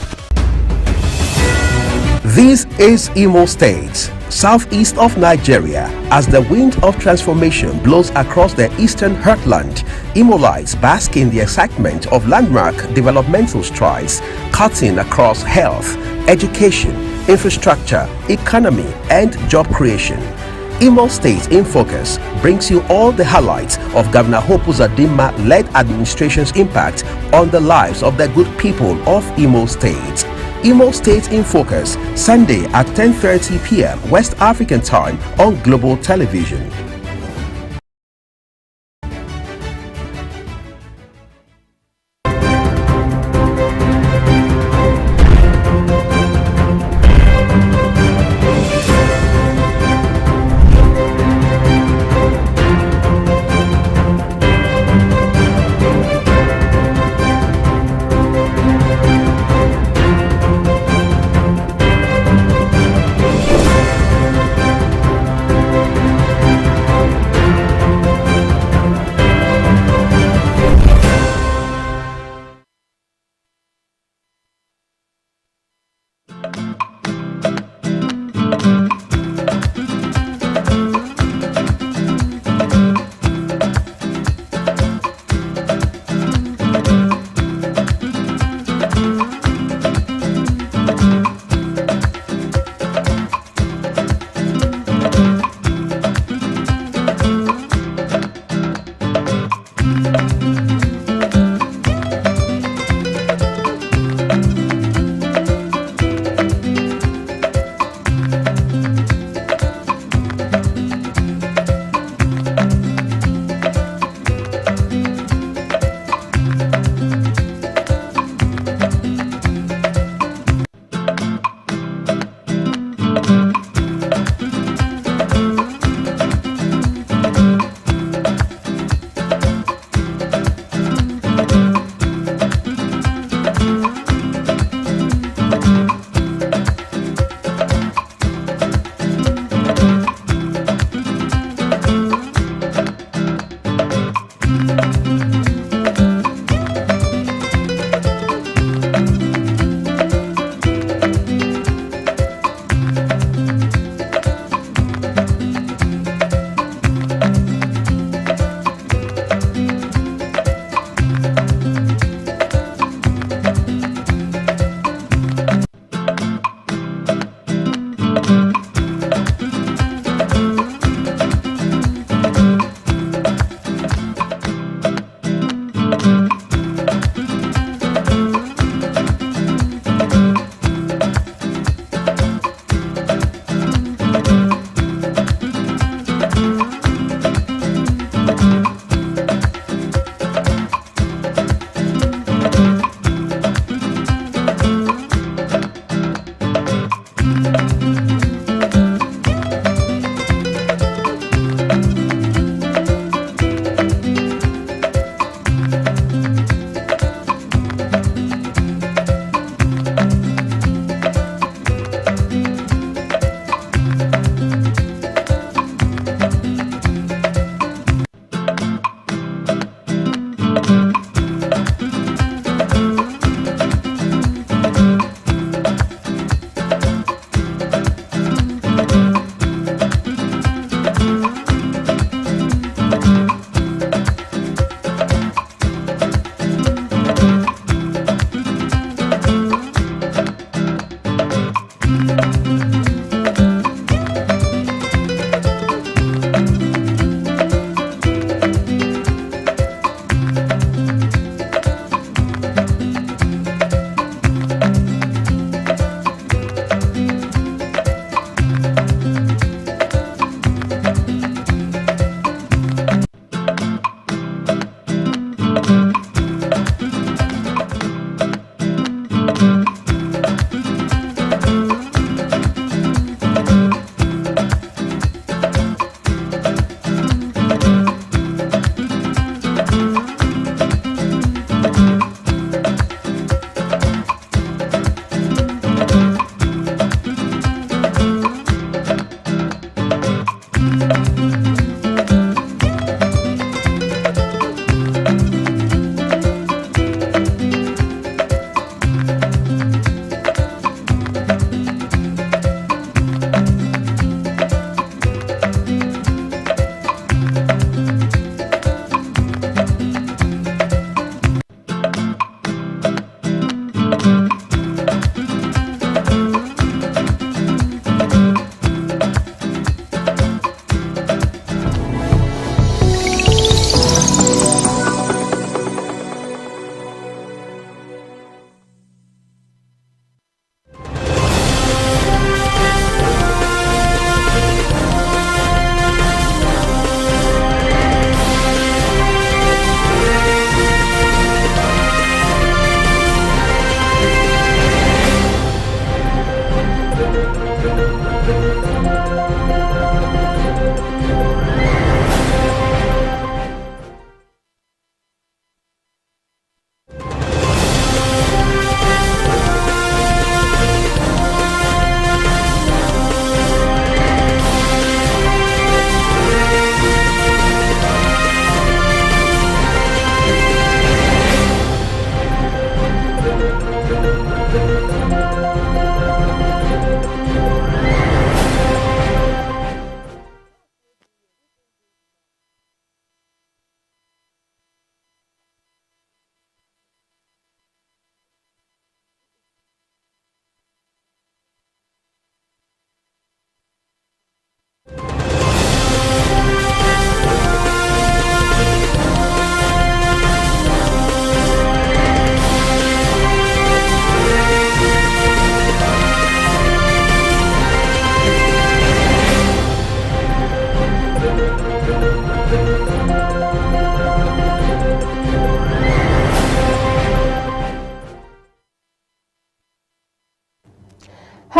This is Imo State, southeast of Nigeria. As the wind of transformation blows across the eastern heartland, Imolites bask in the excitement of landmark developmental strides, cutting across health, education, infrastructure, economy, and job creation. Imo State in Focus brings you all the highlights of Governor Hope Uzodinma-led administration's impact on the lives of the good people of Imo State. Imo State in Focus, Sunday at 10:30 p.m. West African time on Global Television.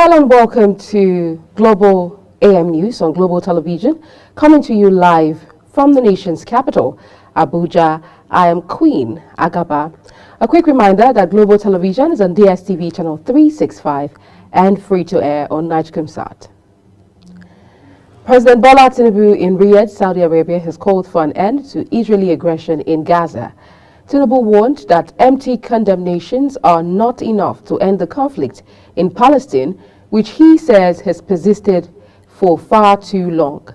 Hello and welcome to Global AM News on Global Television, coming to you live from the nation's capital, Abuja. I am Queen Agaba. A quick reminder that Global Television is on DSTV channel 365 and free to air on Nigecomsat. President Bola Tinubu in Riyadh, Saudi Arabia, has called for an end to Israeli aggression in Gaza. Tinubu warned that empty condemnations are not enough to end the conflict in Palestine, which he says has persisted for far too long.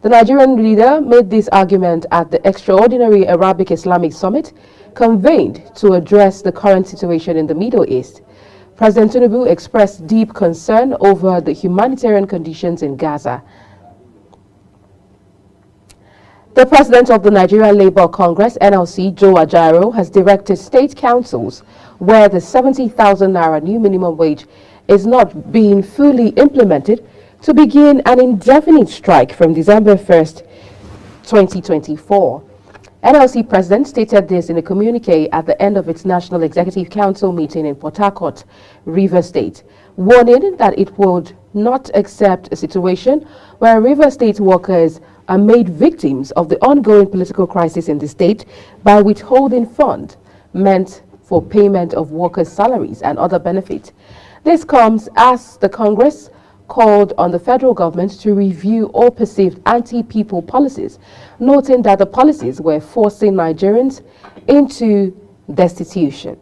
The Nigerian leader made this argument at the extraordinary Arabic Islamic Summit convened to address the current situation in the Middle East. President Tinubu expressed deep concern over the humanitarian conditions in Gaza. The president of the Nigerian Labour Congress, NLC, Joe Ajaero, has directed state councils where the 70,000 naira new minimum wage is not being fully implemented to begin an indefinite strike from December 1st, 2024. NLC president stated this in a communique at the end of its National Executive Council meeting in Port Harcourt, Rivers State, warning that it would not accept a situation where Rivers State workers are made victims of the ongoing political crisis in the state by withholding funds meant for payment of workers' salaries and other benefits. This comes as the Congress called on the federal government to review all perceived anti-people policies, noting that the policies were forcing Nigerians into destitution.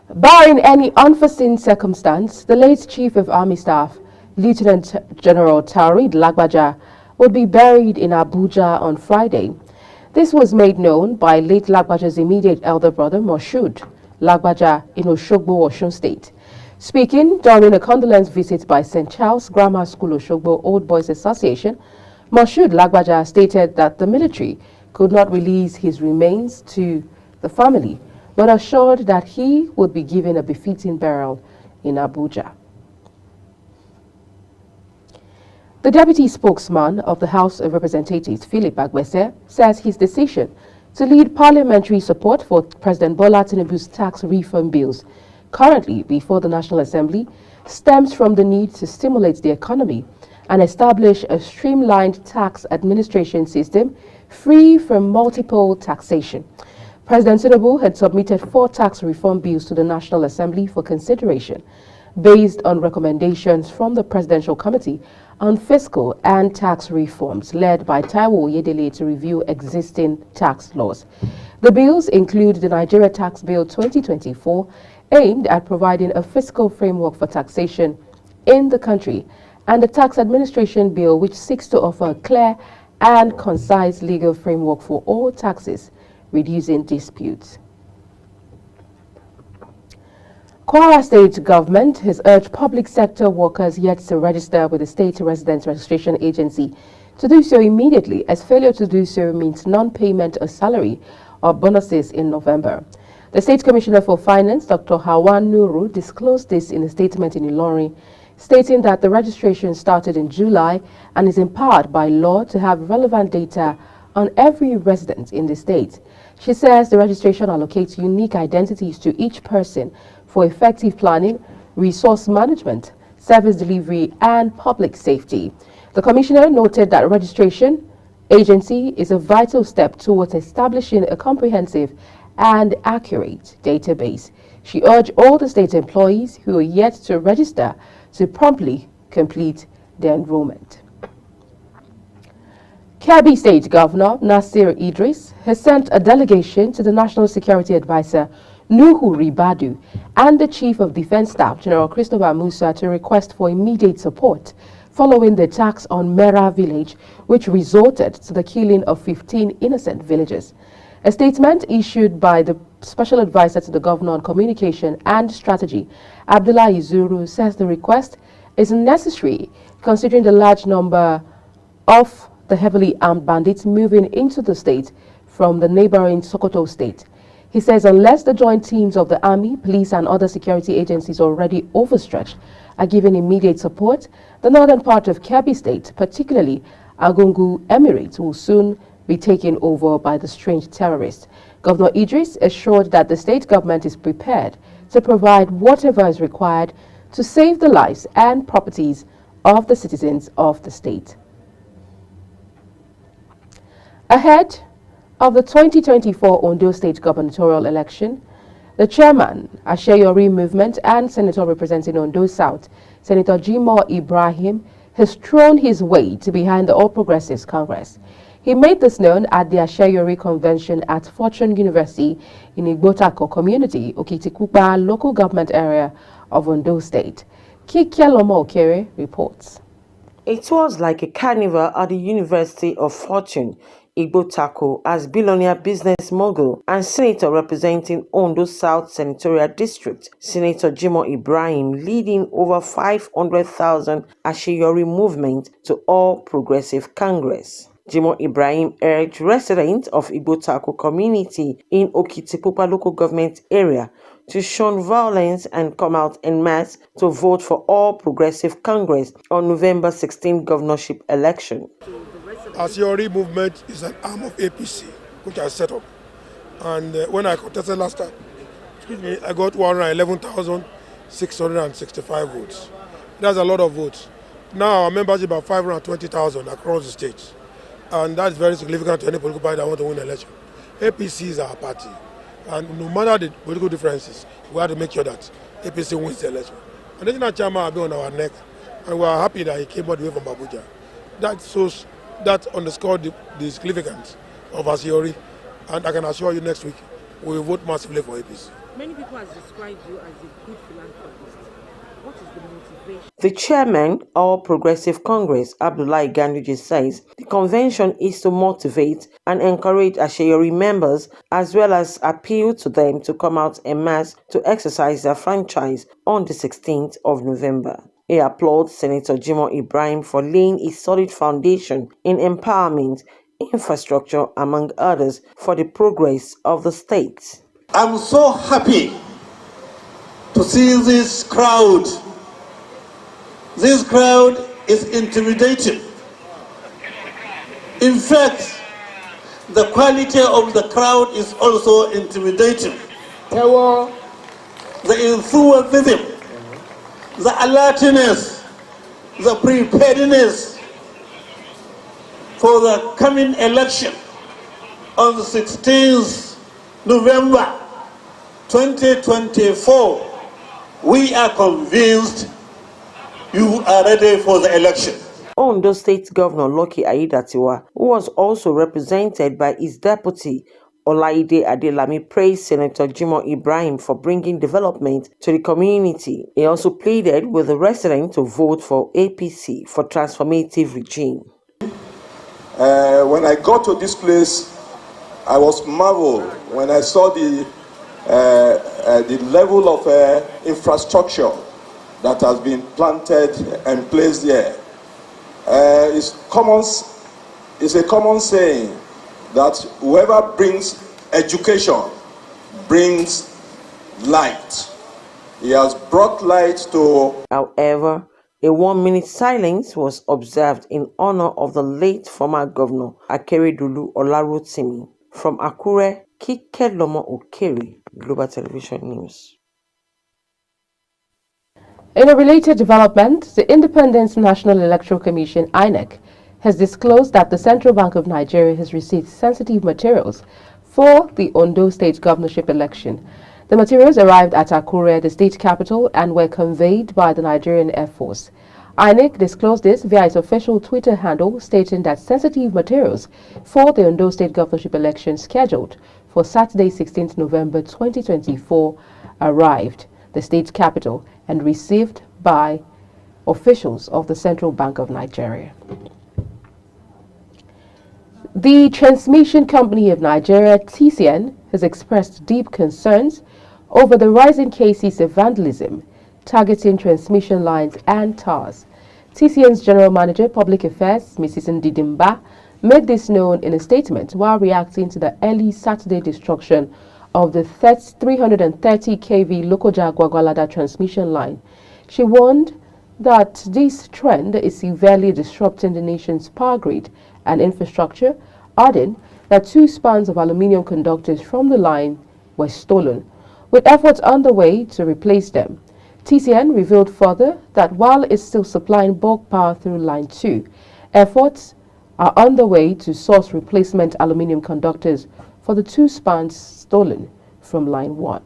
Barring any unforeseen circumstance, the late Chief of Army Staff, Lieutenant General Taoreed Lagbaja, would be buried in Abuja on Friday. This was made known by late Lagbaja's immediate elder brother, Moshood Lagbaja, in Oshogbo, Osun State. Speaking during a condolence visit by St. Charles Grammar School Oshogbo Old Boys Association, Moshood Lagbaja stated that the military could not release his remains to the family, but assured that he would be given a befitting burial in Abuja. The deputy spokesman of the House of Representatives, Philip Agbese, says his decision to lead parliamentary support for President Bola Tinubu's tax reform bills currently before the National Assembly stems from the need to stimulate the economy and establish a streamlined tax administration system free from multiple taxation. President Tinubu had submitted 4 tax reform bills to the National Assembly for consideration, based on recommendations from the Presidential Committee on Fiscal and Tax Reforms led by Taiwo Oyedele to review existing tax laws. The bills include the Nigeria Tax Bill 2024, aimed at providing a fiscal framework for taxation in the country, and the Tax Administration Bill, which seeks to offer a clear and concise legal framework for all taxes, reducing disputes. Kwara State government has urged public sector workers yet to register with the State Residence Registration Agency to do so immediately, as failure to do so means non-payment of salary or bonuses in November. The State Commissioner for Finance, Dr. Hawan Nuru, disclosed this in a statement in Ilorin, stating that the registration started in July and is empowered by law to have relevant data on every resident in the state. She says the registration allocates unique identities to each person for effective planning, resource management, service delivery, and public safety. The Commissioner noted that registration agency is a vital step towards establishing a comprehensive and accurate database. She urged all the state employees who are yet to register to promptly complete their enrollment. Kebbi State Governor Nasir Idris has sent a delegation to the National Security Advisor Nuhu Ribadu and the Chief of Defense Staff General Christopher Musa to request for immediate support following the attacks on Mera village, which resulted to the killing of 15 innocent villagers. A statement issued by the Special Advisor to the Governor on Communication and Strategy, Abdullah Izuru, says the request is necessary considering the large number of the heavily armed bandits moving into the state from the neighboring Sokoto state. He says unless the joint teams of the army, police and other security agencies already overstretched are given immediate support, the northern part of Kebbi State, particularly Argungu Emirate, will soon be taken over by the strange terrorists. Governor Idris assured that the state government is prepared to provide whatever is required to save the lives and properties of the citizens of the state. Ahead of the 2024 Ondo State gubernatorial election, the chairman, Asheyori Movement and senator representing Ondo South, Senator Jimoh Ibrahim, has thrown his weight behind the All Progressives Congress. He made this known at the Asheyori Convention at Fortune University in Igbotako community, Okitikupa local government area of Ondo State. Kikialomo Okere reports. It was like a carnival at the University of Fortune, Igbotako, as billionaire business mogul and senator representing Ondo South Senatorial District, Senator Jimoh Ibrahim, leading over 500,000 Asheyori movement to All Progressive Congress. Jimoh Ibrahim urged residents of Igbotako community in Okitipupa local government area to shun violence and come out en masse to vote for All Progressive Congress on November 16 governorship election. Asheyori movement is an arm of APC, which I set up. And when I contested last time, I got 111,665 votes. That's a lot of votes. Now our membership are 520,000 across the state. And that's very significant to any political party that want to win the election. APC is our party. And no matter the political differences, we have to make sure that APC wins the election. And the national chairman has been on our neck. And we are happy that he came all the way from Abuja. That underscored the significance of Asheyori, and I can assure you next week we will vote massively for APC. Many people have described you as a good philanthropist. What is the motivation? The chairman, All Progressive Congress, Abdullahi Ganduje, says the convention is to motivate and encourage Asheyori members as well as appeal to them to come out en masse to exercise their franchise on the 16th of November. He applauds Senator Jimoh Ibrahim for laying a solid foundation in empowerment, infrastructure, among others, for the progress of the state. I'm so happy to see this crowd. This crowd is intimidating. In fact, the quality of the crowd is also intimidating. The enthusiasm, the alertness, the preparedness for the coming election on the 16th November 2024, we are convinced you are ready for the election. Ondo State Governor Lucky Aiyedatiwa, who was also represented by his deputy Olaide Adelami, praised Senator Jimoh Ibrahim for bringing development to the community. He also pleaded with the residents to vote for APC for transformative regime. When I got to this place, I was marveled when I saw the level of infrastructure that has been planted and placed there. It's a common saying that whoever brings education brings light. He has brought light to... However, a 1-minute silence was observed in honor of the late former governor Akeredolu Olarotimi. From Akure, Kikialomo Okere, Global Television News. In a related development, the Independent National Electoral Commission, INEC, has disclosed that the Central Bank of Nigeria has received sensitive materials for the Ondo State governorship election. The materials arrived at Akure, the state capital, and were conveyed by the Nigerian Air Force. INEC disclosed this via its official Twitter handle, stating that sensitive materials for the Ondo State governorship election scheduled for Saturday, 16th November 2024 arrived the state capital and received by officials of the Central Bank of Nigeria. The Transmission Company of Nigeria, TCN, has expressed deep concerns over the rising cases of vandalism targeting transmission lines and towers. TCN's General Manager, Public Affairs, Mrs. Ndidimba, made this known in a statement while reacting to the early Saturday destruction of the 330 kV Lokoja Gwagwalada transmission line. She warned that this trend is severely disrupting the nation's power grid and infrastructure, adding that 2 spans of aluminium conductors from the line were stolen. with efforts underway to replace them. TCN revealed further that while it's still supplying bulk power through Line 2, efforts are underway to source replacement aluminium conductors for the 2 spans stolen from Line 1.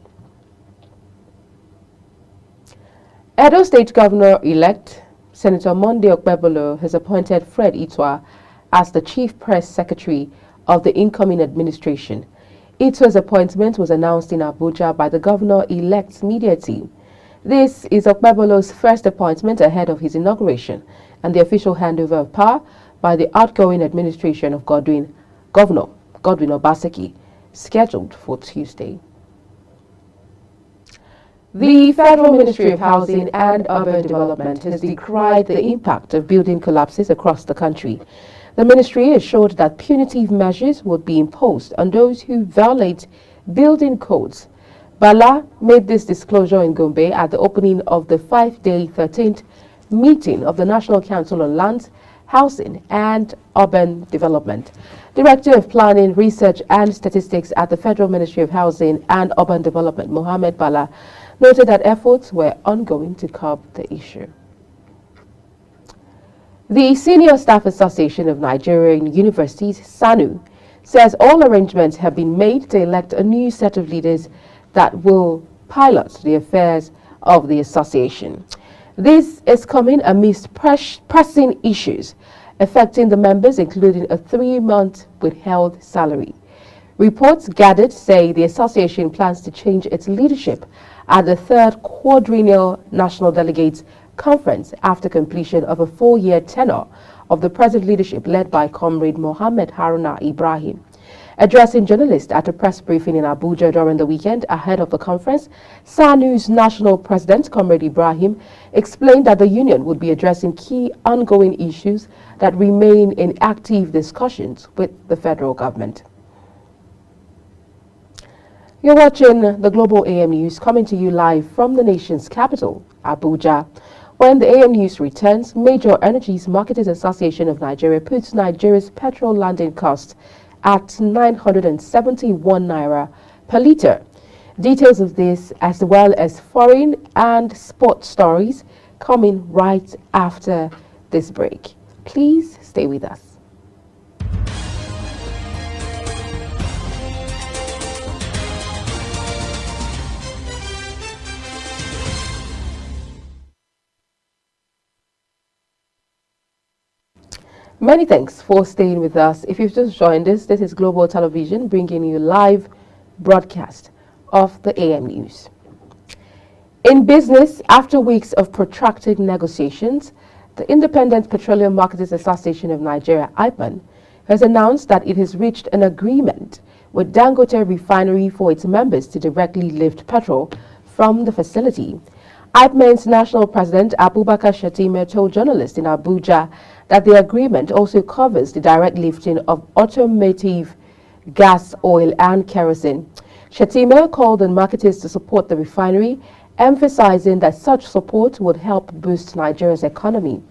Edo State Governor-elect Senator Monday Okpebolo has appointed Fred Itwa as the Chief Press Secretary of the incoming administration. Itwa's appointment was announced in Abuja by the Governor-elect's media team. This is Okpebolo's first appointment ahead of his inauguration and the official handover of power by the outgoing administration of Governor Godwin Obaseki, scheduled for Tuesday. The Federal Ministry of Housing and Urban Development has decried the impact of building collapses across the country. The ministry assured that punitive measures would be imposed on those who violate building codes. Bala made this disclosure in Gombe at the opening of the 5-day 13th meeting of the National Council on Lands, Housing and Urban Development. Director of Planning, Research and Statistics at the Federal Ministry of Housing and Urban Development, Mohammed Bala, noted that efforts were ongoing to curb the issue. The Senior Staff Association of Nigerian Universities, SANU, says all arrangements have been made to elect a new set of leaders that will pilot the affairs of the association. This is coming amidst pressing issues affecting the members, including a 3-month withheld salary. Reports gathered say the association plans to change its leadership at the 3rd Quadrennial National Delegates Conference after completion of a 4-year tenure of the present leadership led by Comrade Mohammed Haruna Ibrahim. Addressing journalists at a press briefing in Abuja during the weekend ahead of the conference, SANU's national president, Comrade Ibrahim, explained that the union would be addressing key ongoing issues that remain in active discussions with the federal government. You're watching the Global AM News, coming to you live from the nation's capital, Abuja. When the AM News returns, Major Energies Marketers Association of Nigeria puts Nigeria's petrol landing cost at 971 naira per litre. Details of this, as well as foreign and sport stories, coming right after this break. Please stay with us. Many thanks for staying with us. If you've just joined us, this is Global Television bringing you live broadcast of the AM News. In business, after weeks of protracted negotiations, the Independent Petroleum Marketers Association of Nigeria, IPMAN, has announced that it has reached an agreement with Dangote Refinery for its members to directly lift petrol from the facility. IPMAN's national president, Abubakar Shatima, told journalists in Abuja that the agreement also covers the direct lifting of automotive gas, oil and kerosene. Shatima called on marketers to support the refinery, emphasizing that such support would help boost Nigeria's economy.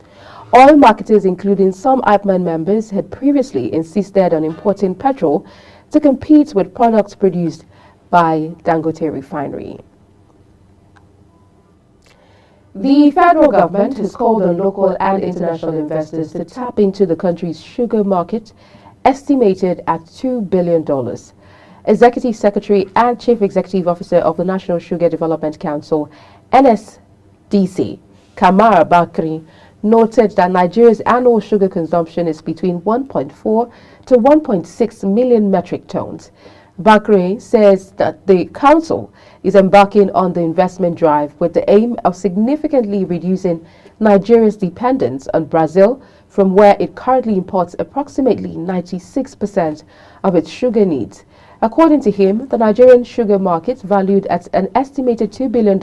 Oil marketers, including some IPMAN members, had previously insisted on importing petrol to compete with products produced by Dangote Refinery. The federal government has called on local and international investors to tap into the country's sugar market, estimated at $2 billion. Executive Secretary and Chief Executive Officer of the National Sugar Development Council, NSDC, Kamara Bakri, noted that Nigeria's annual sugar consumption is between 1.4 to 1.6 million metric tons. Bakri says that the council is embarking on the investment drive with the aim of significantly reducing Nigeria's dependence on Brazil, from where it currently imports approximately 96% of its sugar needs. According to him, the Nigerian sugar market, valued at an estimated $2 billion,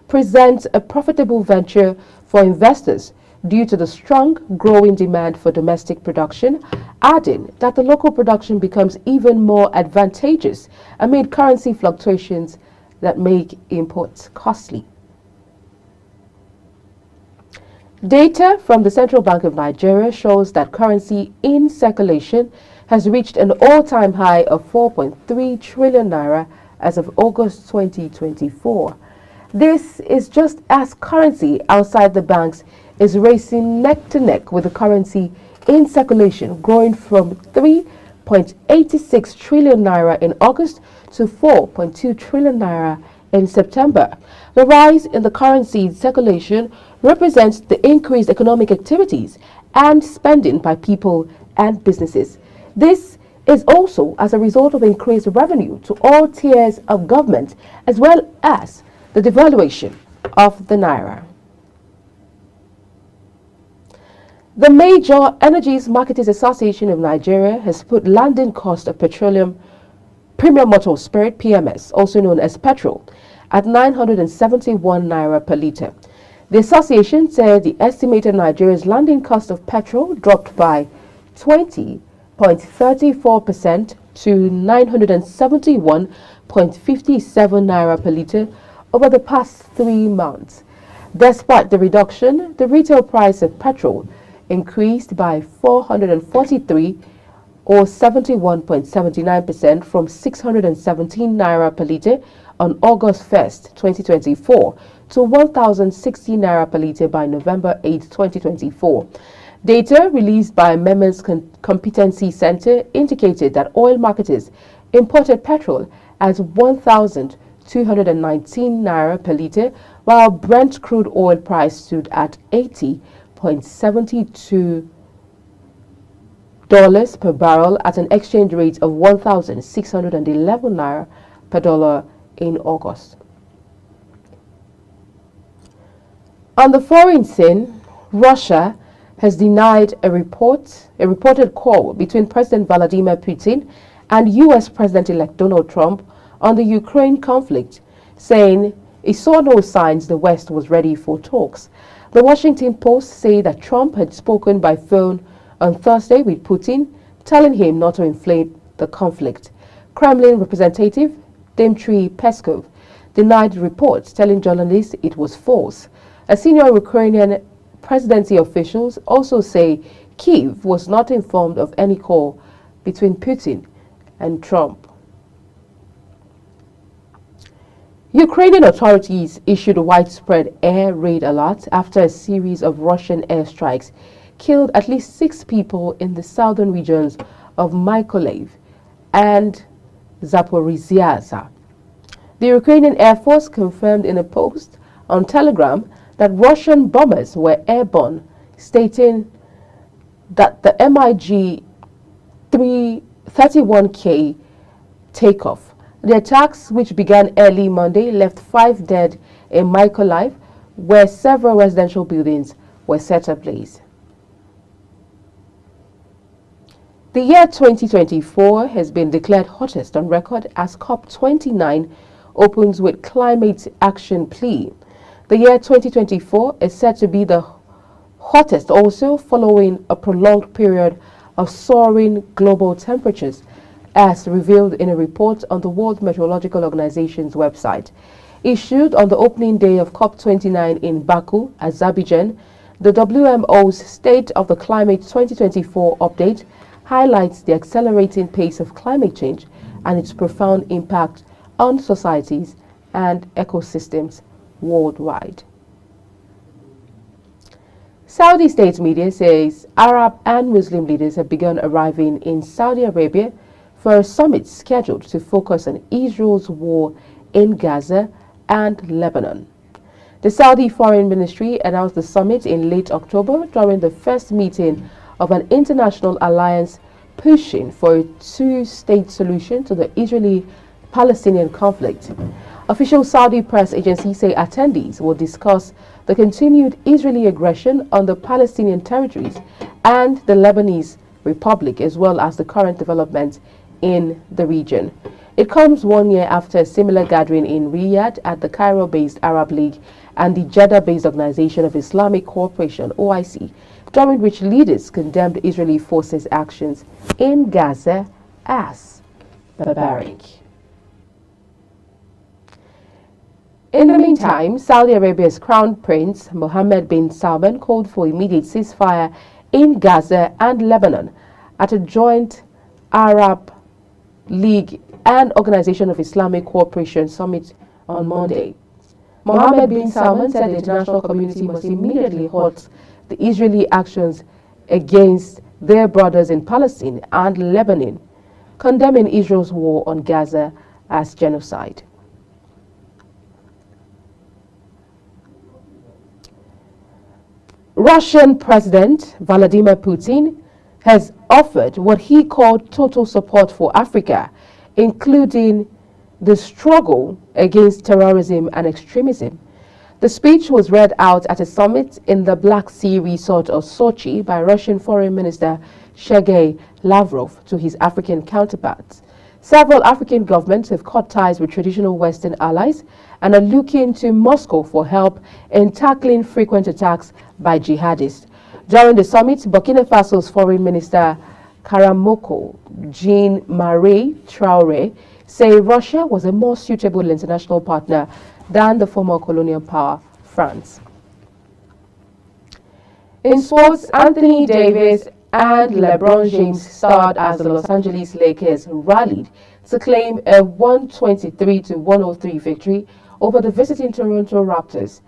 presents a profitable venture for investors due to the strong growing demand for domestic production, adding that the local production becomes even more advantageous amid currency fluctuations that make imports costly. Data from the Central Bank of Nigeria shows that currency in circulation has reached an all-time high of 4.3 trillion naira as of August 2024. This is just as currency outside the banks is racing neck to neck with the currency in circulation, growing from 3.86 trillion naira in August to 4.2 trillion naira in September. The rise in the currency circulation represents the increased economic activities and spending by people and businesses. This is also as a result of increased revenue to all tiers of government, as well as the devaluation of the naira. The Major Energies Marketers Association of Nigeria has put landing cost of petroleum premium motor spirit PMS, also known as petrol, at 971 naira per litre. The association said the estimated Nigeria's landing cost of petrol dropped by 20.34% to 971.57 naira per litre over the past 3 months. Despite the reduction, the retail price of petrol increased by 443 or 71.79% from 617 naira per litre on August 1st, 2024 to 1,060 naira per litre by November 8, 2024. Data released by Memens Competency Center indicated that oil marketers imported petrol at 1,219 naira per litre, while Brent crude oil price stood at $80.72 per barrel at an exchange rate of 1,611 naira per dollar in August. On the foreign scene, Russia has denied a reported call between President Vladimir Putin and U.S. President-elect Donald Trump on the Ukraine conflict, saying it saw no signs the West was ready for talks. The Washington Post say that Trump had spoken by phone on Thursday with Putin, telling him not to inflame the conflict. Kremlin representative Dmitry Peskov denied reports, telling journalists it was false. A senior Ukrainian presidency officials also say Kyiv was not informed of any call between Putin and Trump. Ukrainian authorities issued a widespread air raid alert after a series of Russian airstrikes killed at least 6 people in the southern regions of Mykolaiv and Zaporizhzhia. The Ukrainian Air Force confirmed in a post on Telegram that Russian bombers were airborne, stating that the MiG-31K takeoff. The attacks, which began early Monday, left 5 dead in Mykolaiv, where several residential buildings were set ablaze. The year 2024 has been declared hottest on record as COP29 opens with climate action plea. The year 2024 is said to be the hottest also following a prolonged period of soaring global temperatures, as revealed in a report on the World Meteorological Organization's website. Issued on the opening day of COP29 in Baku, Azerbaijan, the WMO's State of the Climate 2024 update highlights the accelerating pace of climate change and its profound impact on societies and ecosystems worldwide. Saudi state media says Arab and Muslim leaders have begun arriving in Saudi Arabia for a summit scheduled to focus on Israel's war in Gaza and Lebanon. The Saudi Foreign Ministry announced the summit in late October during the first meeting of an international alliance pushing for a two-state solution to the Israeli-Palestinian conflict. Official Saudi press agencies say attendees will discuss the continued Israeli aggression on the Palestinian territories and the Lebanese Republic, as well as the current developments in the region. It comes 1 year after a similar gathering in Riyadh at the Cairo-based Arab League and the Jeddah-based Organization of Islamic Cooperation, OIC, during which leaders condemned Israeli forces' actions in Gaza as barbaric. In the meantime, Saudi Arabia's Crown Prince Mohammed bin Salman called for immediate ceasefire in Gaza and Lebanon at a joint Arab League and Organization of Islamic Cooperation Summit on Monday. Mohammed bin Salman said the international community must immediately halt the Israeli actions against their brothers in Palestine and Lebanon, condemning Israel's war on Gaza as genocide. Russian President Vladimir Putin has offered what he called total support for Africa, including the struggle against terrorism and extremism. The speech was read out at a summit in the Black Sea resort of Sochi by Russian Foreign Minister Sergei Lavrov to his African counterparts. Several African governments have cut ties with traditional Western allies and are looking to Moscow for help in tackling frequent attacks by jihadists. During the summit, Burkina Faso's Foreign Minister Karamoko Jean-Marie Traoré said Russia was a more suitable international partner than the former colonial power, France. In sports, Anthony Davis and LeBron James starred as the Los Angeles Lakers rallied to claim a 123-103 victory over the visiting Toronto Raptors.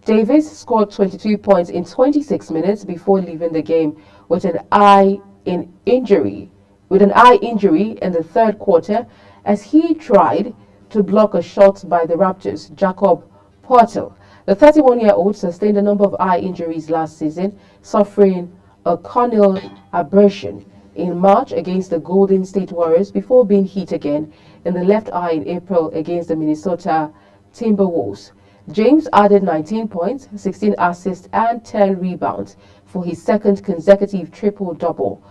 Davis scored 22 points in 26 minutes before leaving the game with an eye injury in the third quarter as he tried to block a shot by the Raptors' Jakob Poeltl. The 31-year-old sustained a number of eye injuries last season, suffering a corneal abrasion in March against the Golden State Warriors before being hit again in the left eye in April against the Minnesota Timberwolves. James added 19 points, 16 assists and 10 rebounds for his second consecutive triple-double,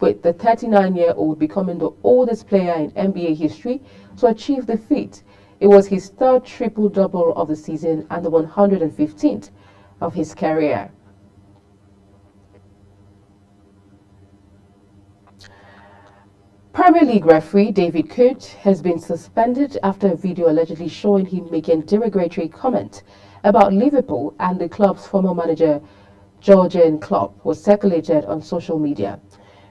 with the 39-year-old becoming the oldest player in NBA history to achieve the feat. It was his third triple-double of the season and the 115th of his career. Premier League referee David Coote has been suspended after a video allegedly showing him making derogatory comment about Liverpool and the club's former manager Jurgen Klopp was circulated on social media.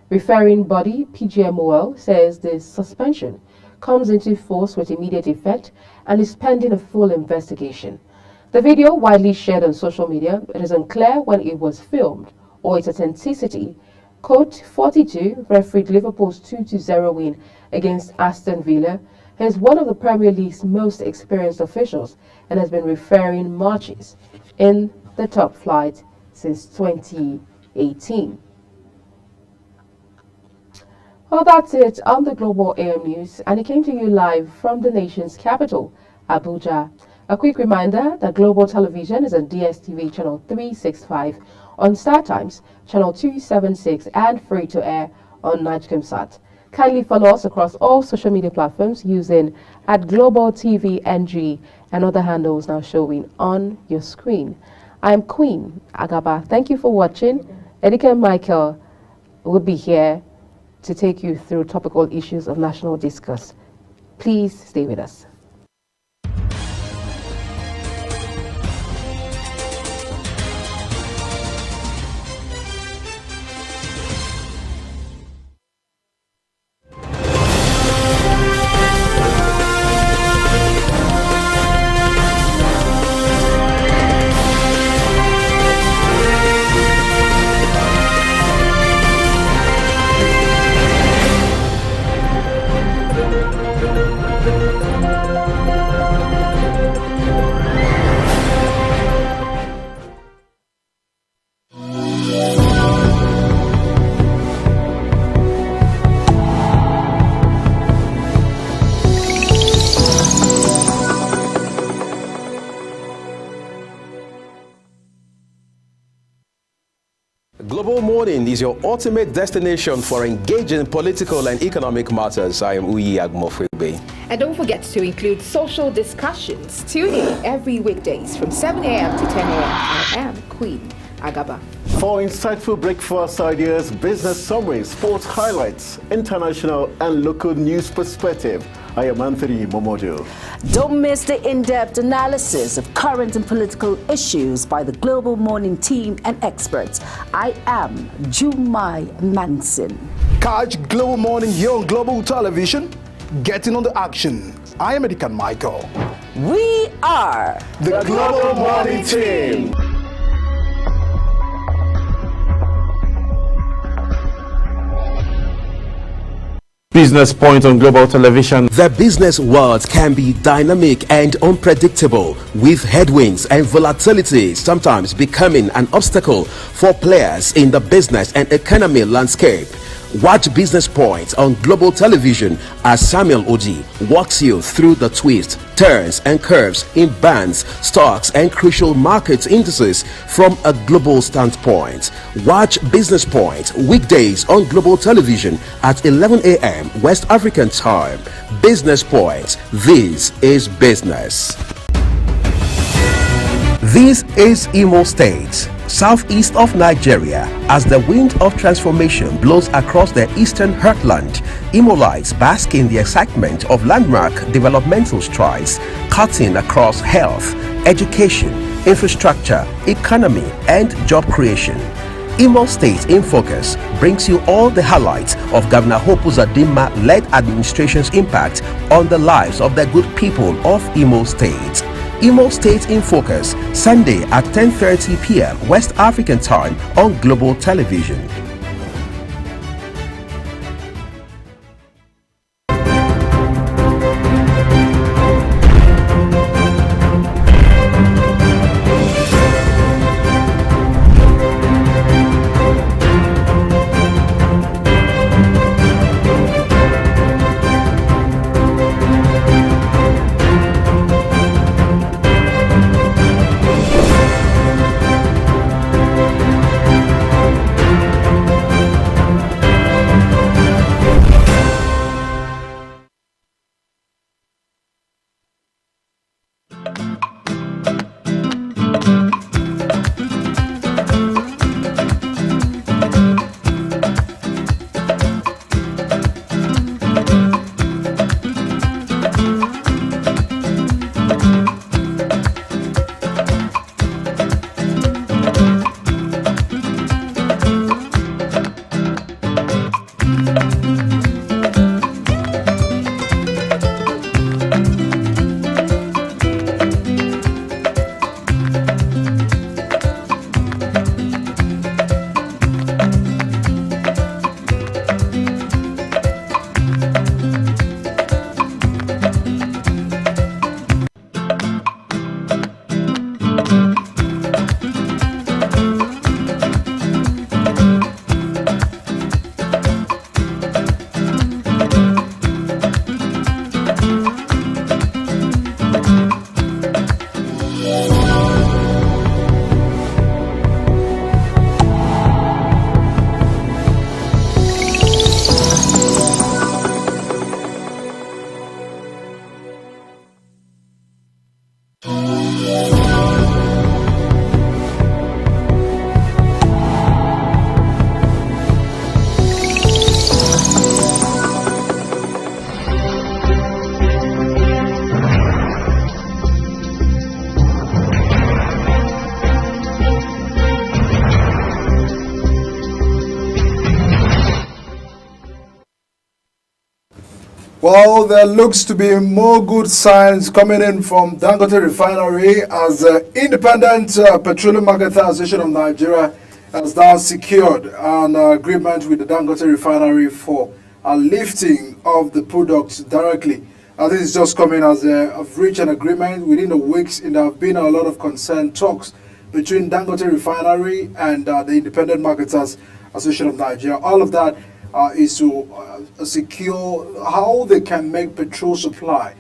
Referring body PGMOL says the suspension comes into force with immediate effect and is pending a full investigation. The video, widely shared on social media, it is unclear when it was filmed or its authenticity. Coote, 42, refereed Liverpool's 2-0 win against Aston Villa. He is one of the Premier League's most experienced officials and has been refereeing matches in the top flight since 2018. Well, that's it on the Global AM News, and it came to you live from the nation's capital, Abuja. A quick reminder that Global Television is on DSTV channel 365, on StarTimes channel 276, and free to air on NIGECOMSAT. Kindly follow us across all social media platforms using @GlobalTVNG and other handles now showing on your screen. I'm Queen Agaba. Thank you for watching. Edika Michael will be here to take you through topical issues of national discourse. Please stay with us. Global Morning is your ultimate destination for engaging political and economic matters. I am Uyi Agmofwebe. And don't forget to include social discussions. Tune in every weekdays from 7 a.m. to 10 a.m. I am Queen Agaba. For insightful breakfast ideas, business summaries, sports highlights, international and local news perspective, I am Anthony Momodu. Don't miss the in-depth analysis of current and political issues by the Global Morning team and experts. I am Jumai Manson. Catch Global Morning here on Global Television. getting on the action. I am Edikan Michael. We are the Global Morning Team. Business Point on Global Television. The business world can be dynamic and unpredictable, with headwinds and volatility sometimes becoming an obstacle for players in the business and economy landscape. Watch Business Point on Global Television as Samuel Oji walks you through the twists, turns and curves in bands, stocks and crucial market indices from a global standpoint. Watch Business Point weekdays on Global Television at 11 a.m. West African time. Business Point. This is business. This is Imo State, southeast of Nigeria. As the wind of transformation blows across the eastern heartland, Imolites bask in the excitement of landmark developmental strides, cutting across health, education, infrastructure, economy, and job creation. Imo State in Focus brings you all the highlights of Governor Hope Uzodinma-led administration's impact on the lives of the good people of Imo State. Imo State in Focus, Sunday at 10:30 p.m. West African time on Global Television. Well, there looks to be more good signs coming in from Dangote Refinery as the Independent Petroleum Marketing Association of Nigeria has now secured an agreement with the Dangote Refinery for a lifting of the products directly. This is just coming as they have reached an agreement within the weeks, and there have been a lot of concerned talks between Dangote Refinery and the Independent Marketers Association of Nigeria. All of that is to secure how they can make petrol supply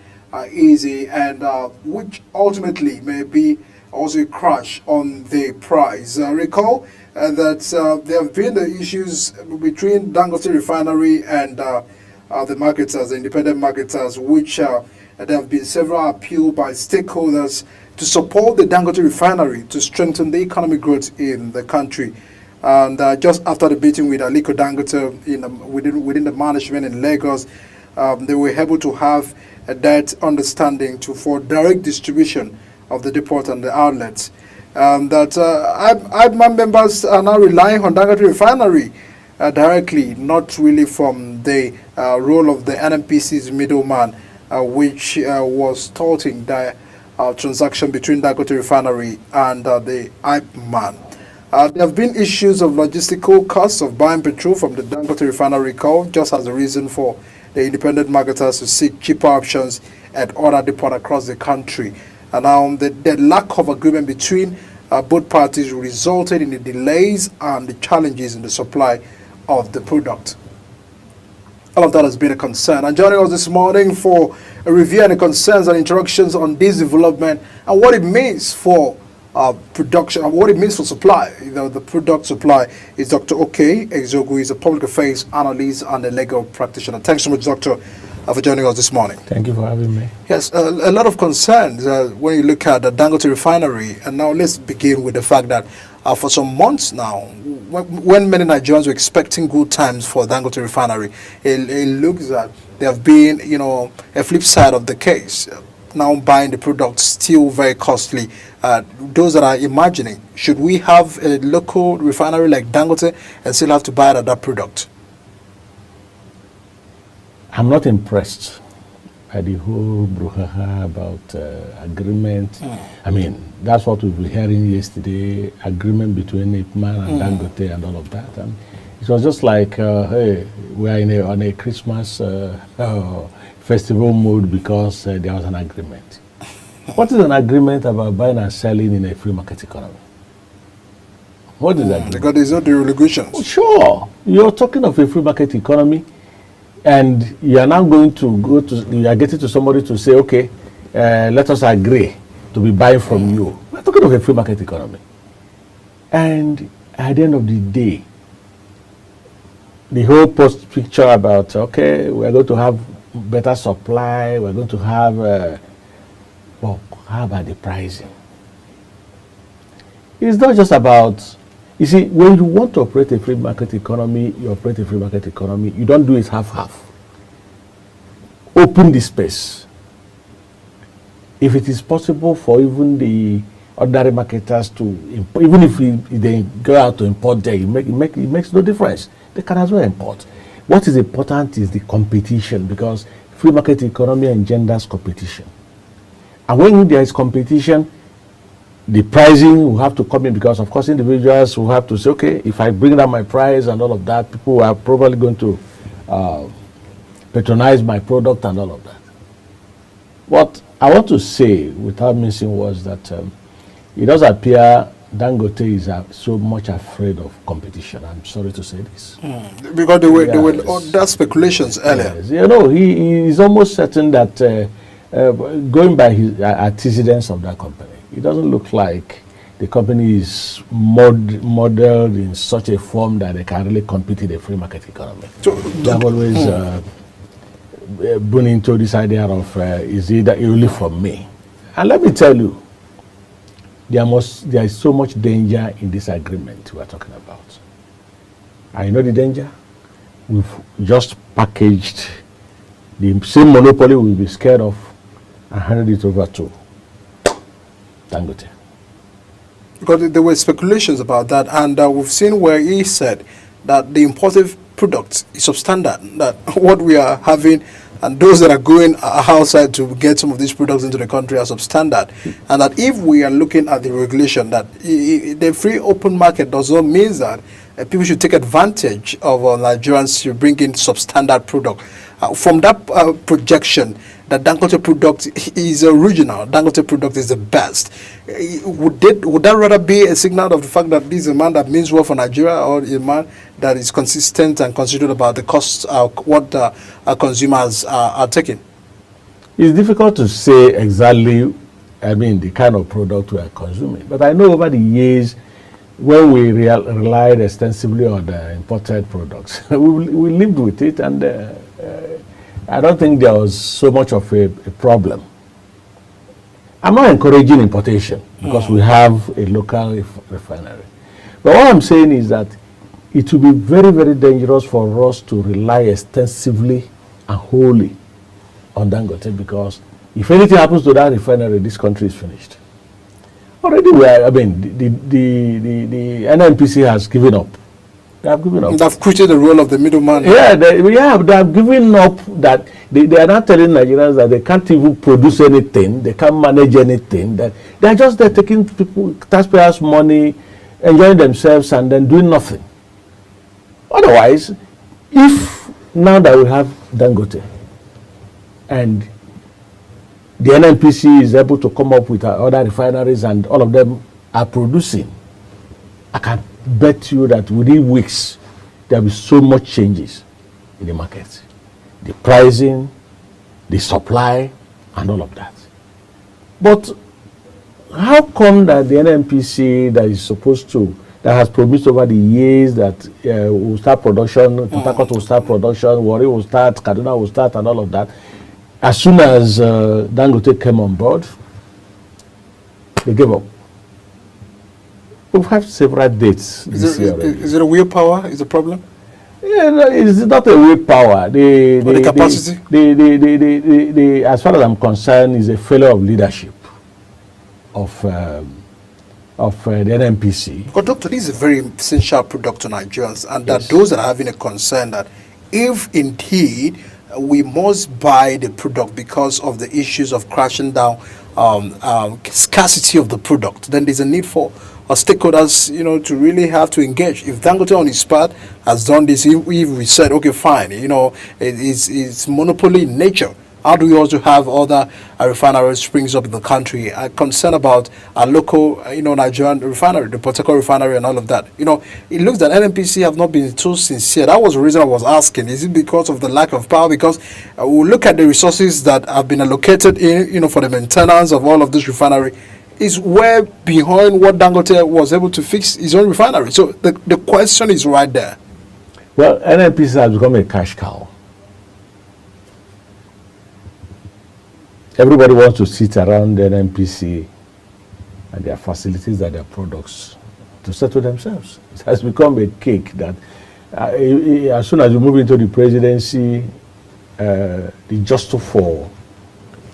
easy, and which ultimately may be also a crash on the price. Recall that there have been the issues between Dangote Refinery and the marketers, the independent marketers, which there have been several appeals by stakeholders to support the Dangote Refinery to strengthen the economic growth in the country. And just after the meeting with Aliko Dangote within the management in Lagos, they were able to have that understanding for direct distribution of the depot and the outlets. My members are now relying on Dangote Refinery directly, not really from the role of the NNPC's middleman, which was thwarting the transaction between Dangote Refinery and the IPMAN. There have been issues of logistical costs of buying petrol from the Dangote Refinery Gulf, just as a reason for the independent marketers to seek cheaper options at other depots across the country. And the lack of agreement between both parties resulted in the delays and the challenges in the supply of the product. All of that has been a concern. And joining us this morning for a review and the concerns and interactions on this development and what it means for production and what it means for supply, the product supply, is Dr. Oke Ezeogu. He's a public affairs analyst and a legal practitioner. Thanks so much, Doctor, for joining us this morning. Thank you for having me. Yes, a lot of concerns when you look at the Dangote Refinery. And now let's begin with the fact that for some months now, when many Nigerians were expecting good times for Dangote Refinery, it looks that there have been, a flip side of the case. Now buying the product still very costly. Those that are imagining, should we have a local refinery like Dangote and still have to buy that product? I'm not impressed by the whole brouhaha about agreement. I mean, that's what we were hearing yesterday, agreement between IPMAN and Dangote and all of that. And it was just like, hey, we are on a Christmas festival mood because there was an agreement. What is an agreement about buying and selling in a free market economy? What is that? Because there's no deregulation. Oh, sure. You're talking of a free market economy, and you are now going to you are getting to somebody to say, okay, let us agree to be buying from you. We're talking of a free market economy. And at the end of the day, the whole post picture about, okay, we're going to have better supply, we're going to have, well, how about the pricing? It's not just about, you see, when you want to operate a free market economy, you operate a free market economy, you don't do it half-half. Open the space. If it is possible for even the ordinary marketers to, even if they go out to import there, it makes no difference. They can as well import. What is important is the competition, because free market economy engenders competition. And when there is competition, the pricing will have to come in, because of course individuals will have to say, okay, if I bring down my price and all of that, people are probably going to patronize my product and all of that. What I want to say without missing was that it does appear Dangote is so much afraid of competition. I'm sorry to say this. Because there were other speculations earlier. Yes. He is almost certain that going by his antecedents of that company, it doesn't look like the company is modeled in such a form that they can really compete in a free market economy. So, they have always been into this idea of is either only for me. And let me tell you, there is so much danger in this agreement we are talking about. I know the danger. We've just packaged the same monopoly we'll be scared of and handed it over to Dangote. Because there were speculations about that, and we've seen where he said that the imported product is substandard, that what we are having and those that are going outside to get some of these products into the country are substandard, and that if we are looking at the regulation, that the free open market does not mean that people should take advantage of Nigerians to bring in substandard product. From that projection, that Dangote product is original, Dangote product is the best. Would that rather be a signal of the fact that this is a man that means well for Nigeria, or a man that is consistent and considerate about the costs, what our consumers are taking? It's difficult to say exactly, the kind of product we are consuming. But I know over the years, when we relied extensively on imported products, we lived with it, and I don't think there was so much of a problem. I'm not encouraging importation because we have a local refinery. But what I'm saying is that it will be very, very dangerous for us to rely extensively and wholly on Dangote, because if anything happens to that refinery, this country is finished. Already, the NNPC has given up. They have given up. They've created the role of the middleman. Yeah, they have given up that they are not telling Nigerians that they can't even produce anything, they can't manage anything, that they are just there taking people, taxpayers' money, enjoying themselves and then doing nothing. Otherwise, if now that we have Dangote and the NNPC is able to come up with other refineries and all of them are producing, I can bet you that within weeks there will be so much changes in the market. The pricing, the supply, and all of that. But how come that the NNPC that has promised over the years that will start production, Port Harcourt will start production, Warri will start, Kaduna will start, and all of that, as soon as Dangote came on board, they gave up. We've had several dates this year. Is it a willpower? Is the problem? Yeah, no, it's not a willpower. The capacity? As far as I'm concerned, is a failure of leadership of the NNPC. Because, Doctor, this is a very essential product to Nigerians, and that those that are having a concern that if indeed we must buy the product because of the issues of crashing down scarcity of the product, then there's a need for stakeholders, to really have to engage. If Dangote on his part has done this, if we said, okay, fine, it's monopoly in nature, how do we also have other refineries springs up in the country? I'm concerned about a local, Nigerian refinery, the Port Harcourt refinery and all of that. It looks that NNPC have not been too sincere. That was the reason I was asking. Is it because of the lack of power? Because we look at the resources that have been allocated in, for the maintenance of all of this refinery, is way behind what Dangote was able to fix his own refinery. So the question is right there. Well, NNPC has become a cash cow. Everybody wants to sit around the NNPC and their facilities and their products to settle themselves. It has become a cake that as soon as you move into the presidency, the just for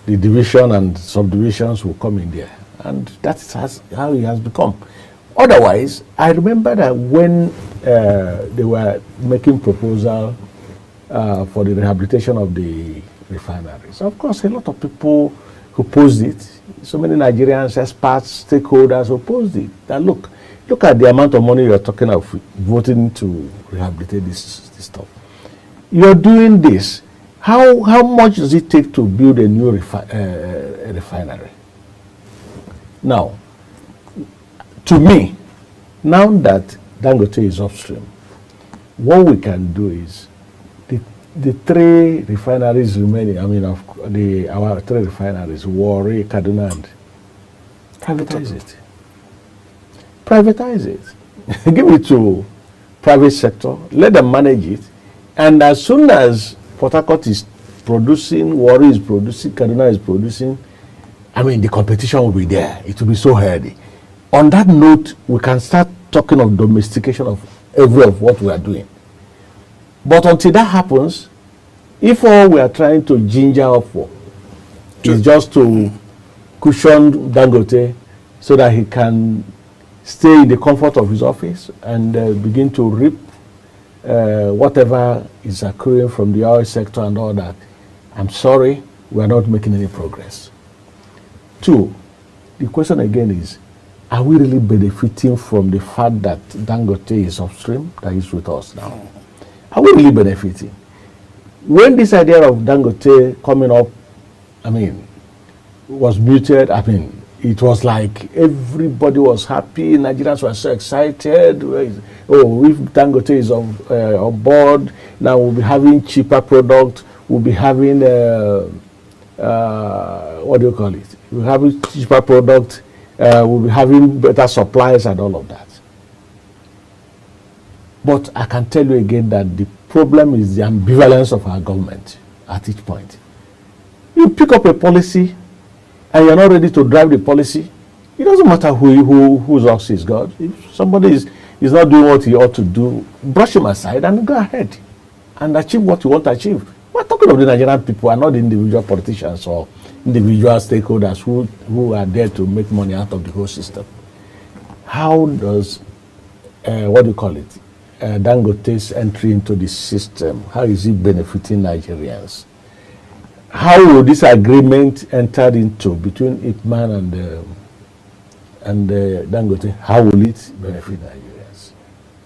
the division and subdivisions will come in there. And that's how it has become. Otherwise, I remember that when they were making proposal for the rehabilitation of the refineries, of course, a lot of people opposed it. So many Nigerians, experts, stakeholders opposed it. That look at the amount of money you're talking of voting to rehabilitate this stuff. You're doing this. How much does it take to build a new refinery? Now, to me, now that Dangote is upstream, what we can do is the three refineries remaining, our three refineries, Warri, Kaduna, and privatize it. Privatize it. Give it to private sector, let them manage it, and as soon as Port Harcourt is producing, Warri is producing, Kaduna is producing, the competition will be there. It will be so healthy. On that note, we can start talking of domestication of every of what we are doing. But until that happens, if all we are trying to ginger up for is just to cushion Dangote so that he can stay in the comfort of his office and begin to reap whatever is accruing from the oil sector and all that, I'm sorry, we are not making any progress. Two, the question again is, are we really benefiting from the fact that Dangote is upstream, that is with us now? Are we really benefiting? When this idea of Dangote coming up, was muted, it was like everybody was happy, Nigerians were so excited. Oh, if Dangote is on board, now we'll be having cheaper product, we'll be having, we'll have cheaper product, we'll be having better supplies and all of that. But I can tell you again that the problem is the ambivalence of our government at each point. You pick up a policy and you're not ready to drive the policy. It doesn't matter whose ox is God. If somebody is not doing what he ought to do, brush him aside and go ahead and achieve what you want to achieve. We're talking of the Nigerian people and not the individual politicians or individual stakeholders who are there to make money out of the whole system. How does, Dangote's entry into the system, how is it benefiting Nigerians? How will this agreement entered into between Ipman and Dangote, how will it benefit Nigerians?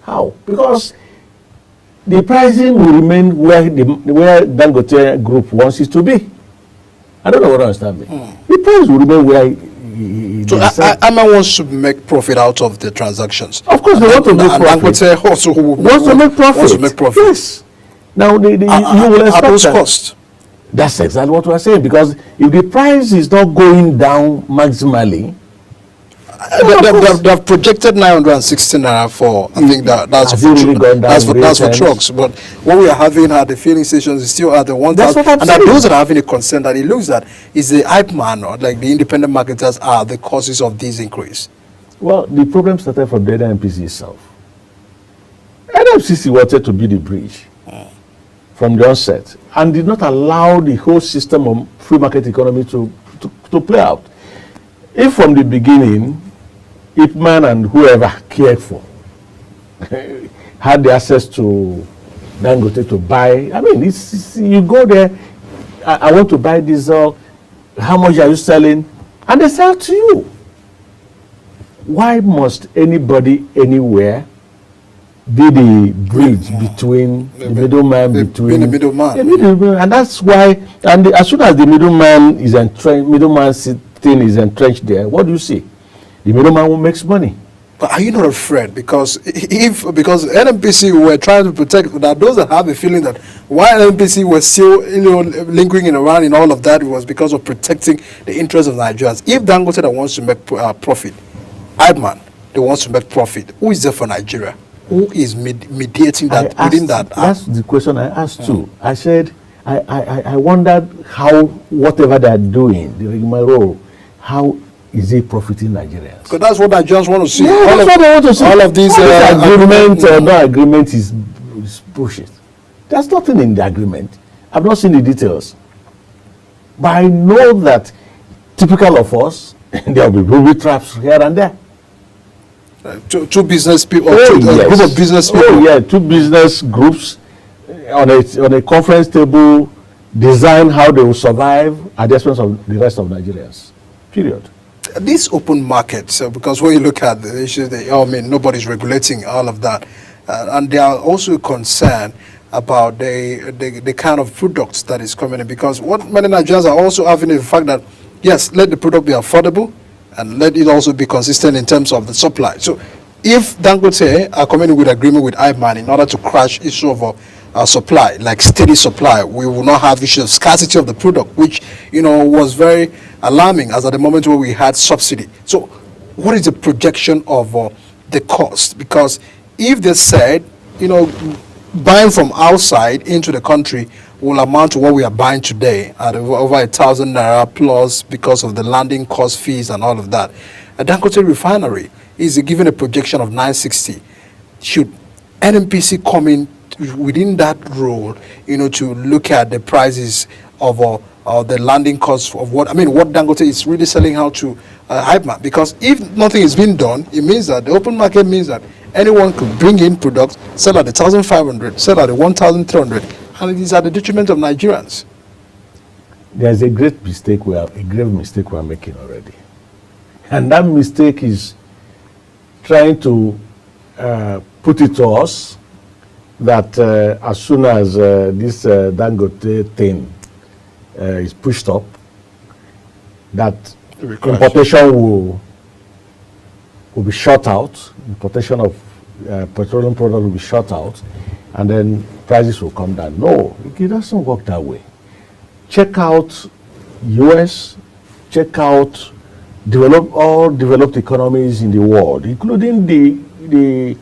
How? Because the pricing will remain where Dangote Group wants it to be. I don't know what I understand me. The price will remain where so Ipman wants to make profit out of the transactions. Of course, they want to make profit. Dangote also wants to make profit. Wants to make profit. Yes. Now, you will expect at those costs. That's exactly what we are saying. Because if the price is not going down maximally, they have projected 960 naira for. I think that's for trucks. But what we are having at the filling stations is still at the 1,000. And that those that are having a concern that it looks that is the Ipman or like the independent marketers are the causes of this increase. Well, the problem started from the NNPC itself. NNPC wanted to build the bridge from the onset and did not allow the whole system of free market economy to play out. If from the beginning, Ipman and whoever cared for had the access to Dangote to buy, I mean, you go there, I want to buy diesel, how much are you selling? And they sell to you. Why must anybody anywhere be the bridge between the middleman and that's why, and as soon as the middleman is entrenched, is entrenched there, what do you see? The middleman who makes money. But are you not afraid? Because because NNPC were trying to protect that those that have a feeling that why NNPC was still lingering around in all of that was because of protecting the interests of Nigerians. If Dangote that wants to make profit, Ipman that wants to make profit, who is there for Nigeria? Who is mediating that within that? That's the question I asked too. I said I wondered how whatever they are doing, the rigmarole, how is it profiting Nigerians? Because that's what Nigerians want to see. Yeah, that's what they want to see. All of these agreement or no agreement is bullshit. There's nothing in the agreement. I've not seen the details. But I know that typical of us, there will be booby traps here and there. Two business people, group of business people. Oh yeah, two business groups on a conference table design how they will survive at the expense of the rest of Nigerians. Period. This open market, because when you look at the issues, nobody's regulating all of that, and they are also concerned about the kind of products that is coming in. Because what many Nigerians are also having is the fact that yes, let the product be affordable, and let it also be consistent in terms of the supply. So, if Dangote are coming in with agreement with Ipman in order to crash issue of supply, like steady supply, we will not have issue of scarcity of the product, which was very alarming as at the moment where we had subsidy. So what is the projection of the cost? Because if they said buying from outside into the country will amount to what we are buying today at over 1,000 naira plus because of the landing cost fees and all of that, a Dangote refinery is given a projection of 960. Should NNPC come in within that role, to look at the prices of the landing costs of what Dangote is really selling out to Ipman? Because if nothing is being done, it means that the open market means that anyone could bring in products, sell at 1,500, sell at 1,300, and it is at the detriment of Nigerians. There's a grave mistake we are making already, and that mistake is trying to put it to us that as soon as this Dangote thing is pushed up, that importation will be shut out, importation of petroleum products will be shut out, and then prices will come down. No, it doesn't work that way. Check out US, check out all developed economies in the world, including the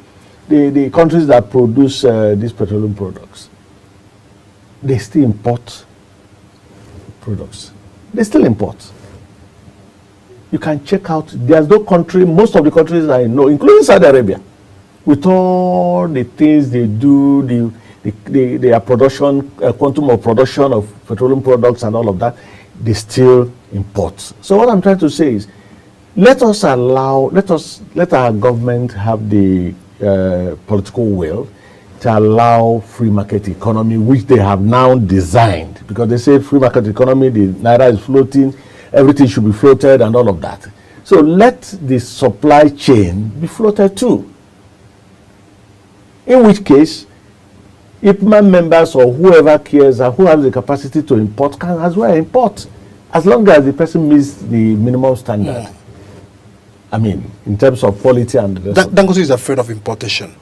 countries that produce these petroleum products. They still import products. They still import. You can check out, there's no country, most of the countries I know, including Saudi Arabia, with all the things they do, their production, quantum of production of petroleum products and all of that, they still import. So what I'm trying to say is, let our government have the political will to allow free market economy, which they have now designed, because they say free market economy, the naira is floating, everything should be floated and all of that. So let the supply chain be floated too. In which case, IPMAN members or whoever cares and who has the capacity to import can as well import, as long as the person meets the minimum standard. I mean, in terms of quality and the rest. Dangote is afraid of importation.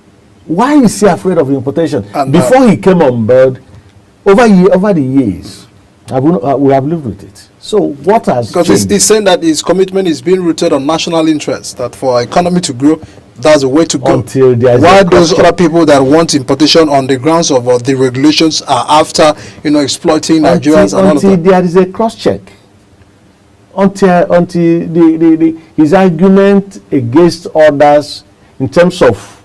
Why is he afraid of importation? And, before he came on board, over the years, we have lived with it. So what has Because changed? he's saying that his commitment is being rooted on national interest, that for our economy to grow, that's the way to go. Until there is Why a those question. other people that want importation on the grounds of the regulations are after, exploiting Nigerians and all of until that? there is a cross-check. Until his argument against others in terms of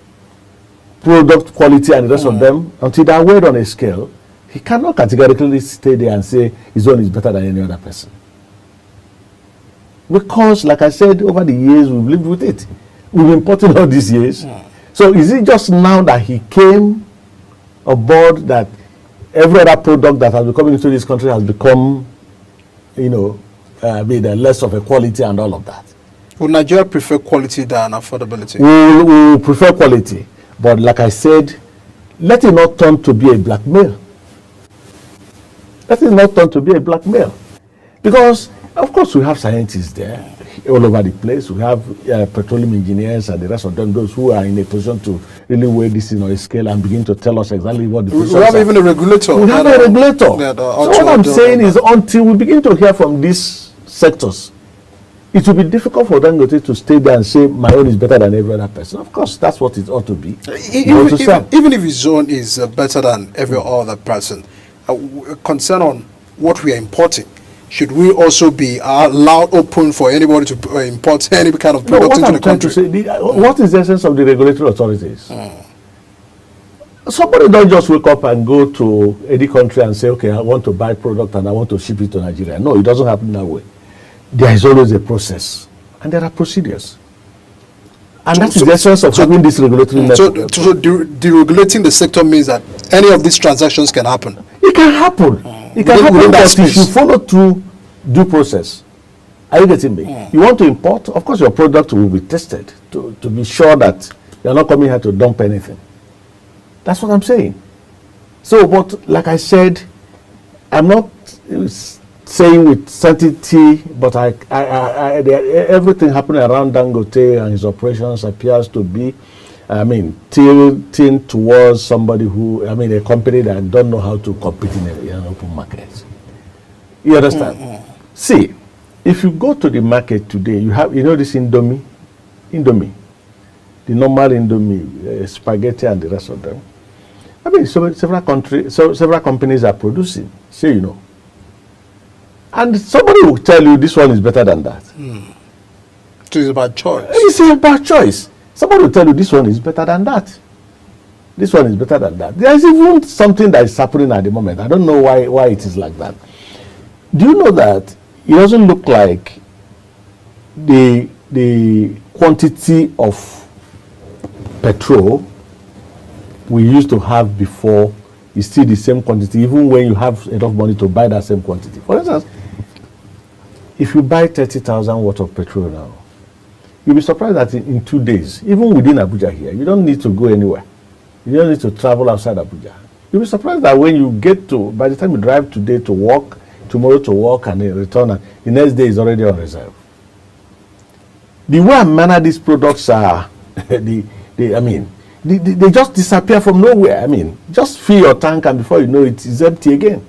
product quality and the rest of them, until they are weighed on a scale, he cannot categorically stay there and say his own is better than any other person. Because, like I said, over the years, we've lived with it. We've been importing all these years. So is it just now that he came aboard that every other product that has been coming into this country has become, less of a quality and all of that? Would Nigeria prefer quality than affordability? We will prefer quality. But like I said, let it not turn to be a blackmail. Let it not turn to be a blackmail. Because, of course, we have scientists there all over the place. We have petroleum engineers and the rest of them, those who are in a position to really weigh this on a scale and begin to tell us exactly what the positions We have are. even a regulator. We have a regulator. So what I'm saying is, until we begin to hear from these sectors, it will be difficult for Dangote to stay there and say my own is better than every other person. Of course, that's what it ought to be. Even if his own is better than every other person, concern on what we are importing, should we also be allowed open for anybody to import any kind of product into the country? What is the essence of the regulatory authorities? Somebody don't just wake up and go to any country and say, okay, I want to buy product and I want to ship it to Nigeria. No, it doesn't happen that way. There is always a process and there are procedures. And that is the essence of having this regulatory network. So deregulating the sector means that any of these transactions can happen? It can happen. It can happen, but if you follow through due process. Are you getting me? You want to import, of course your product will be tested to be sure that you're not coming here to dump anything. That's what I'm saying. So, but like I said, I'm not saying with certainty, but everything happening around Dangote and his operations appears to be, tilting towards somebody who, a company that don't know how to compete in an open market. You understand? See, if you go to the market today, you have, this Indomie, the normal Indomie, spaghetti and the rest of them. Several companies are producing, and somebody will tell you this one is better than that. So it's about choice. It's about choice. Somebody will tell you this one is better than that. This one is better than that. There is even something that is happening at the moment. I don't know why it is like that. Do you know that it doesn't look like the quantity of petrol we used to have before is still the same quantity, even when you have enough money to buy that same quantity? For instance, if you buy 30,000 worth of petrol now, you'll be surprised that in 2 days, even within Abuja here, you don't need to go anywhere. You don't need to travel outside Abuja. You'll be surprised that when you get to, by the time you drive today to work, tomorrow to work, and then return, and the next day is already on reserve. The way I manage these products are, they just disappear from nowhere. Just fill your tank and before you know it is empty again.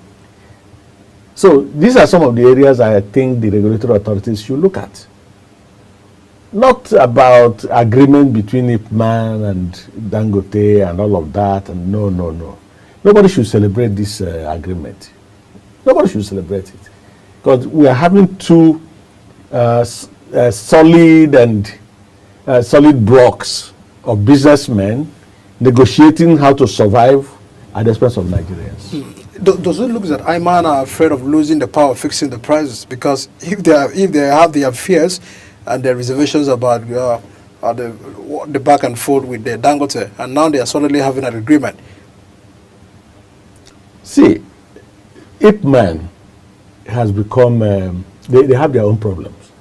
So these are some of the areas I think the regulatory authorities should look at. Not about agreement between IPMAN and Dangote and all of that. And no. Nobody should celebrate this agreement. Nobody should celebrate it. Because we are having two solid blocks of businessmen negotiating how to survive at the expense of Nigerians. Does it look that IMAN are afraid of losing the power of fixing the prices? Because if they have their fears and their reservations about the back and forth with the Dangote, and now they are suddenly having an agreement. See, Ipman has become, they have their own problems.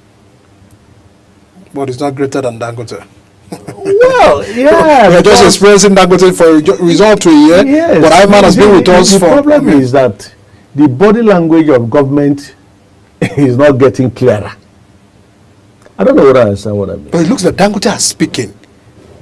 But it's not greater than Dangote. Well, yeah. We're just experiencing Dangote for a result to a year. Yes. But Iman has been with us for... The problem is that the body language of government is not getting clearer. I don't know what I understand what I mean. But it looks like Dangote is speaking.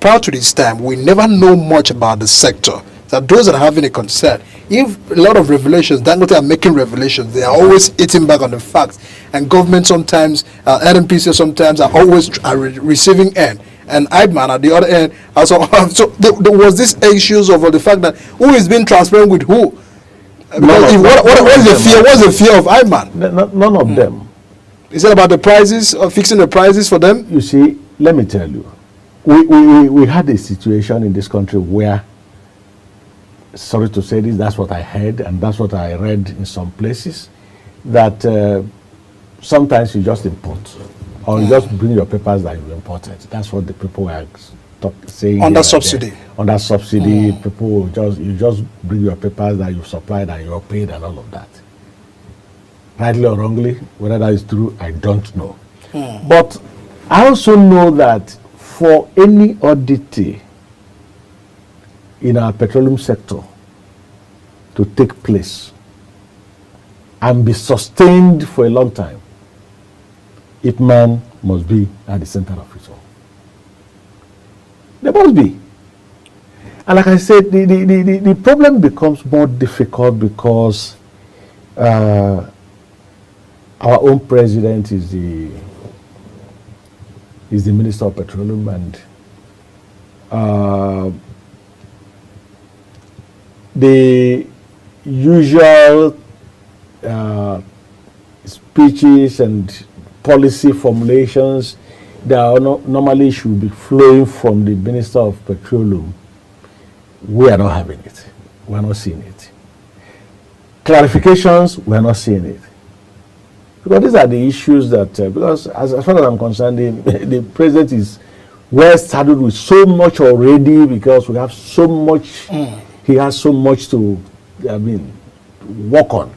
Prior to this time, we never know much about the sector. That those that are having a concern, if a lot of revelations, Dangote are making revelations, they are always hitting back on the facts. And government sometimes, NNPC sometimes are always receiving end. And Iman at the other end, also, so there was this issues over the fact that who is being transparent with who. Because what is the fear? What's the fear of Iman? None of them. Is it about the prices, or fixing the prices for them? You see, let me tell you, we had a situation in this country where, sorry to say this, that's what I heard and that's what I read in some places, that sometimes you just import or you just bring your papers that you imported. That's what the people were saying. Under subsidy. Under subsidy, people you just bring your papers that you supplied and you're paid and all of that. Rightly or wrongly, whether that is true, I don't know. But I also know that for any oddity in our petroleum sector to take place and be sustained for a long time, Ipman must be at the center of it all. There must be. And like I said, the problem becomes more difficult because our own president is the Minister of Petroleum, and the usual speeches and policy formulations that are normally should be flowing from the Minister of Petroleum, we are not having it. We are not seeing it. Clarifications, we are not seeing it. Because these are the issues that, because as far as I'm concerned, the president is well started with so much already, because we have so much, he has so much to, work on.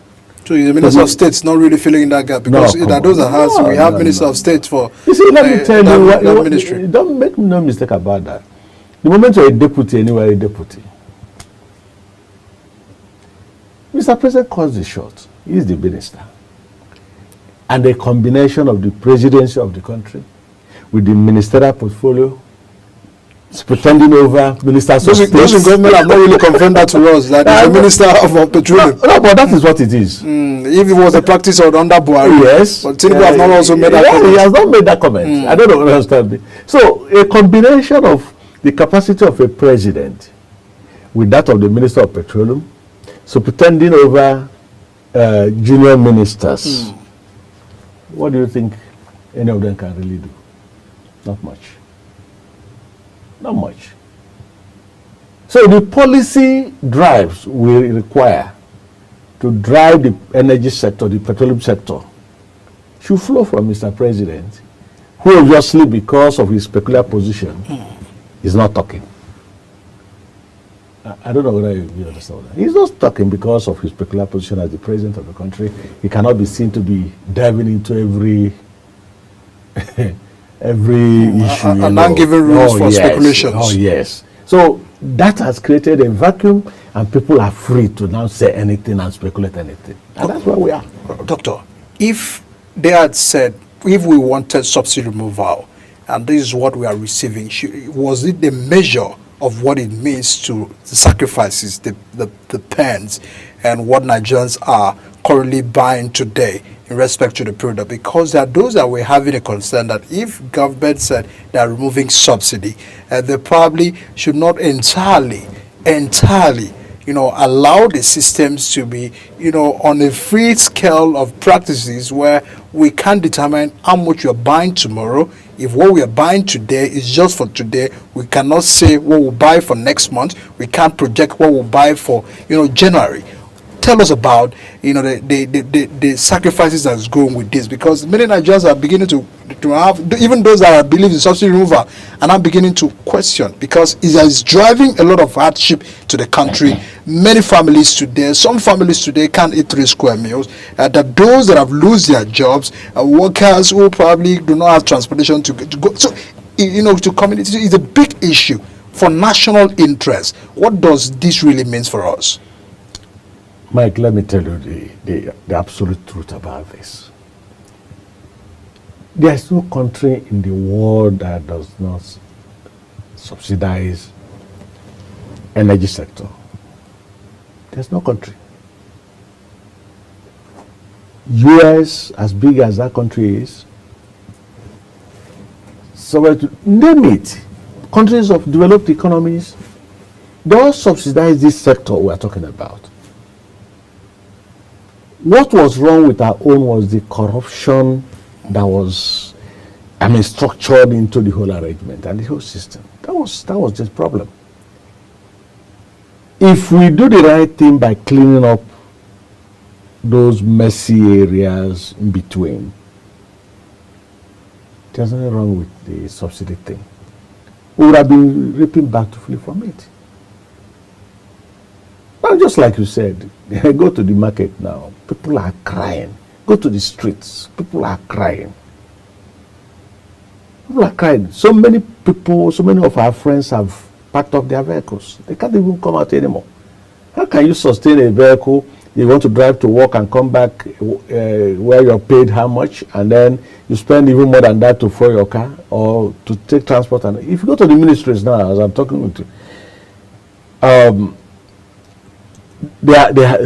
So the Minister of State's not really filling in that gap, because those that has, we have Minister of State for you see, let me tell you, that ministry. Don't make no mistake about that. The moment you're a deputy, anywhere a deputy, Mr. President calls the shot. He is the minister. And the combination of the presidency of the country with the ministerial portfolio, pretending over ministers of state. Those in government have not really confirmed that to us, that he's a minister of petroleum. No, but that is what it is. If it was a practice under Buhari, yes. But Tinubu has not also made that comment. He has not made that comment. I don't know what else to be. So, a combination of the capacity of a president with that of the Minister of Petroleum, so pretending over junior ministers. What do you think any of them can really do? Not much. Not much. So the policy drives will require to drive the energy sector, the petroleum sector, should flow from Mr. President, who obviously, because of his peculiar position, is not talking. I don't know whether you understand that. He's not talking because of his peculiar position as the president of the country. He cannot be seen to be diving into every issue. And not giving rules for speculations. Oh, yes. So that has created a vacuum, and people are free to now say anything and speculate anything. And that's where we are. Doctor, if they had said, if we wanted subsidy removal, and this is what we are receiving, was it the measure of what it means to the sacrifices, the pains, and what Nigerians are currently buying today in respect to the product? Because there are those that were having a concern that if government said they are removing subsidy, they probably should not entirely, allow the systems to be, on a free scale of practices where we can determine how much you're buying tomorrow. If what we are buying today is just for today, we cannot say what we'll buy for next month. We can't project what we'll buy for, January. tell us about, the sacrifices that's going with this, because many Nigerians are beginning to have, even those that believe in subsidy removal, and I'm beginning to question, because it is driving a lot of hardship to the country. Many families today, some families today can't eat 3 square meals. That those that have lost their jobs, workers who probably do not have transportation to go. So, to community, it's a big issue for national interest. What does this really mean for us? Mike, let me tell you the absolute truth about this. There is no country in the world that does not subsidize energy sector. There's no country. US, as big as that country is, so to name it, countries of developed economies, they all subsidize this sector we're talking about. What was wrong with our own was the corruption that was, structured into the whole arrangement and the whole system. That was the problem. If we do the right thing by cleaning up those messy areas in between, there's nothing wrong with the subsidy thing. We would have been reaping bountifully from it. But just like you said, go to the market now, people are crying. Go to the streets, people are crying. People are crying. So many people, so many of our friends have packed up their vehicles. They can't even come out anymore. How can you sustain a vehicle? You want to drive to work and come back where you're paid how much, and then you spend even more than that to fuel your car or to take transport. And if you go to the ministries now, as I'm talking with you,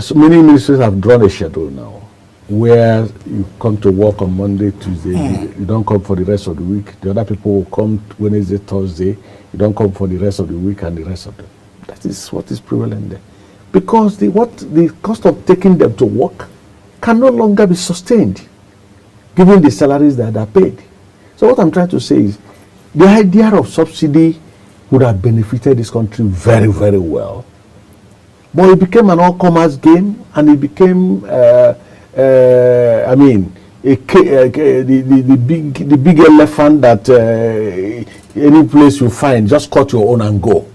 so many ministries have drawn a schedule now where you come to work on Monday, Tuesday, you don't come for the rest of the week. The other people will come Wednesday, Thursday, you don't come for the rest of the week and the rest of them. That is what is prevalent there. Because the cost of taking them to work can no longer be sustained, given the salaries that are paid. So what I'm trying to say is, the idea of subsidy would have benefited this country very, very well. But it became an all-commerce game, and it became, the big elephant that any place you find, just cut your own and go.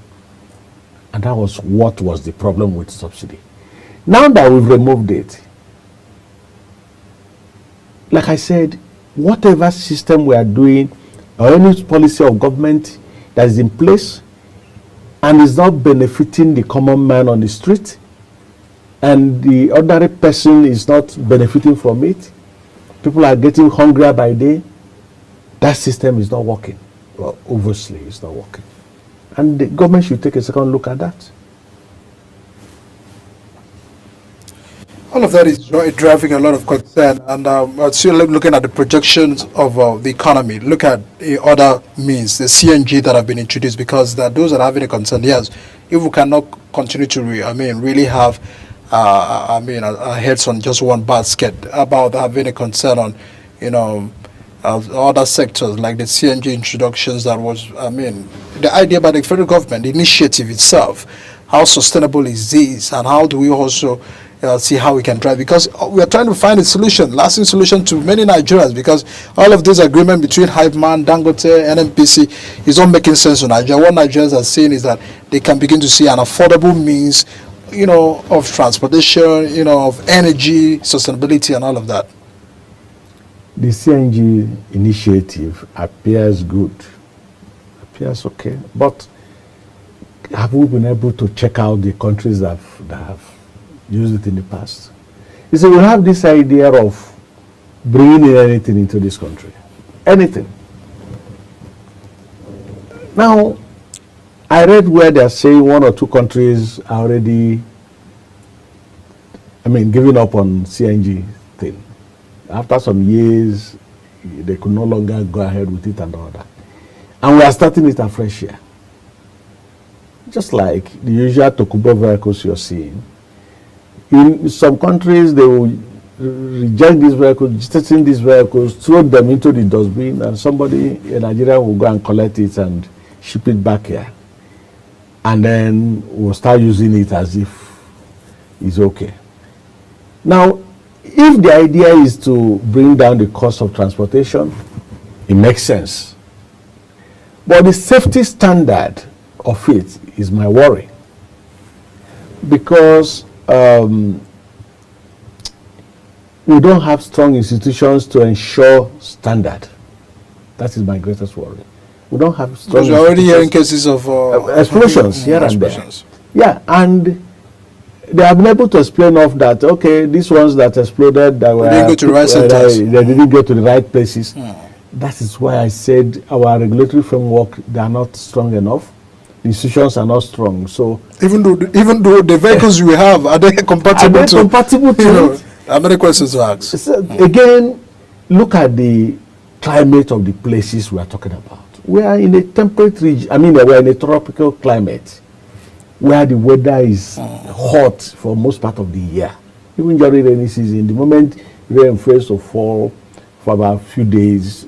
And that was what was the problem with subsidy. Now that we've removed it, like I said, whatever system we are doing, or any policy of government that is in place and is not benefiting the common man on the street, and the ordinary person is not benefiting from it, people are getting hungrier by day, that system is not working. Well, obviously it's not working. And the government should take a second look at that. All of that is driving a lot of concern, and still looking at the projections of the economy. Look at the other means, the CNG that have been introduced, because those that are having a concern. Yes, if we cannot continue to really have our heads on just one basket about having a concern on other sectors like the CNG introductions, that was the idea by the federal government, the initiative itself. How sustainable is this, and how do we also see how we can drive, because we are trying to find a solution, lasting solution to many Nigerians, because all of this agreement between Hypeman, Dangote, NNPC is not making sense to Nigeria. What Nigerians are saying is that they can begin to see an affordable means, of transportation, of energy, sustainability, and all of that. The CNG initiative appears good, appears okay, but have we been able to check out the countries that have used it in the past? You see, we have this idea of bringing in anything into this country. Anything. Now, I read where they are saying 1 or 2 countries are already, giving up on CNG thing. After some years, they could no longer go ahead with it and all that. And we are starting it afresh here. Just like the usual Tokubo vehicles you're seeing. In some countries, they will reject these vehicles, testing these vehicles, throw them into the dustbin, and somebody in Nigeria will go and collect it and ship it back here. And then we'll start using it as if it's okay. Now, if the idea is to bring down the cost of transportation, it makes sense. But the safety standard of it is my worry. Because we don't have strong institutions to ensure standard. That is my greatest worry. We don't have strong. Because we're already hearing cases of explosions here and there. Yeah, and they have been able to explain off that, okay, these ones that exploded, that were, didn't go to the right centers. They didn't go to the right places. That is why I said our regulatory framework, they are not strong enough. The institutions are not strong. So even though the vehicles we have, are they compatible to it? How many questions to ask? So, again, look at the climate of the places we are talking about. We are in a temperate region. I mean, we're in a tropical climate where the weather is hot for most part of the year. Even during rainy season, the moment rain fails to fall for about a few days,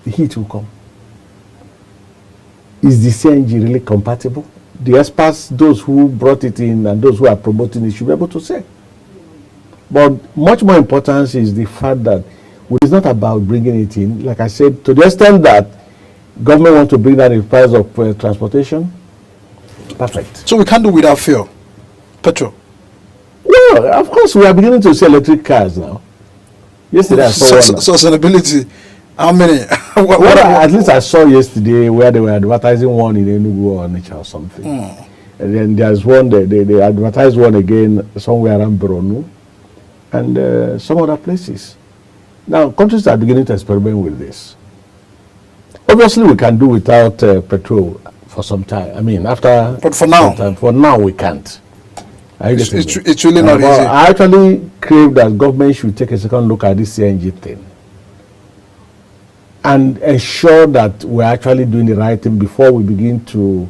the heat will come. Is the CNG really compatible? The experts, those who brought it in and those who are promoting it, should be able to say. But much more important is the fact that it's not about bringing it in. Like I said, to the extent that government wants to bring down the price of transportation, perfect. So we can't do without fuel, petrol. Well, of course, we are beginning to see electric cars now. Yesterday I saw one. Sustainability. How many? At least I saw yesterday where they were advertising one in Enugu or Nature or something. And then there's one, they advertised one again somewhere around Borno and some other places. Now, countries are beginning to experiment with this. Obviously, we can do without petrol for some time. I mean, after... But for now? For now, we can't. It's really not easy. I actually crave that government should take a second look at this CNG thing and ensure that we're actually doing the right thing before we begin to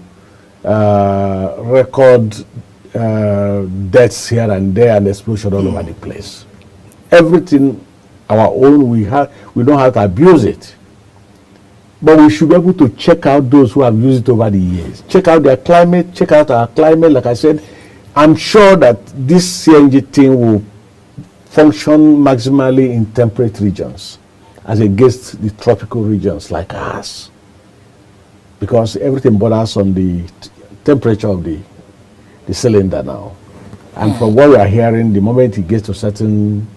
record deaths here and there and explosion all over the place. Everything our own, we don't have to abuse it. But we should be able to check out those who have used it over the years. Check out their climate, check out our climate. Like I said, I'm sure that this CNG thing will function maximally in temperate regions as against the tropical regions like ours. Because everything borders on the temperature of the cylinder now. And from what we are hearing, the moment it gets to certain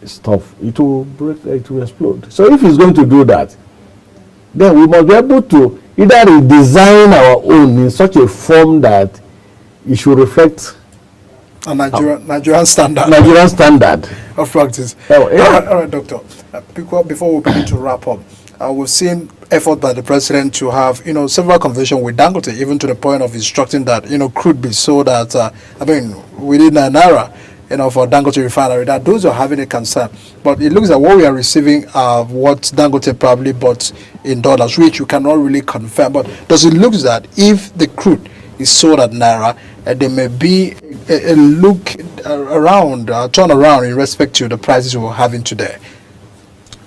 stuff, it will break, it will explode. So if it's going to do that, then we must be able to either redesign our own in such a form that it should reflect a Nigerian standard. Nigerian standard of practice. Oh, yeah. All right, Doctor. Before we begin to wrap up, we've seen effort by the president to have, several conversations with Dangote, even to the point of instructing that, crude be sold at, within Naira, for Dangote refinery, that those are having a concern. But it looks like what we are receiving are what Dangote probably bought in dollars, which you cannot really confirm. But does it look that if the crude is sold at Naira, there may be a look around, turn around in respect to the prices we're having today?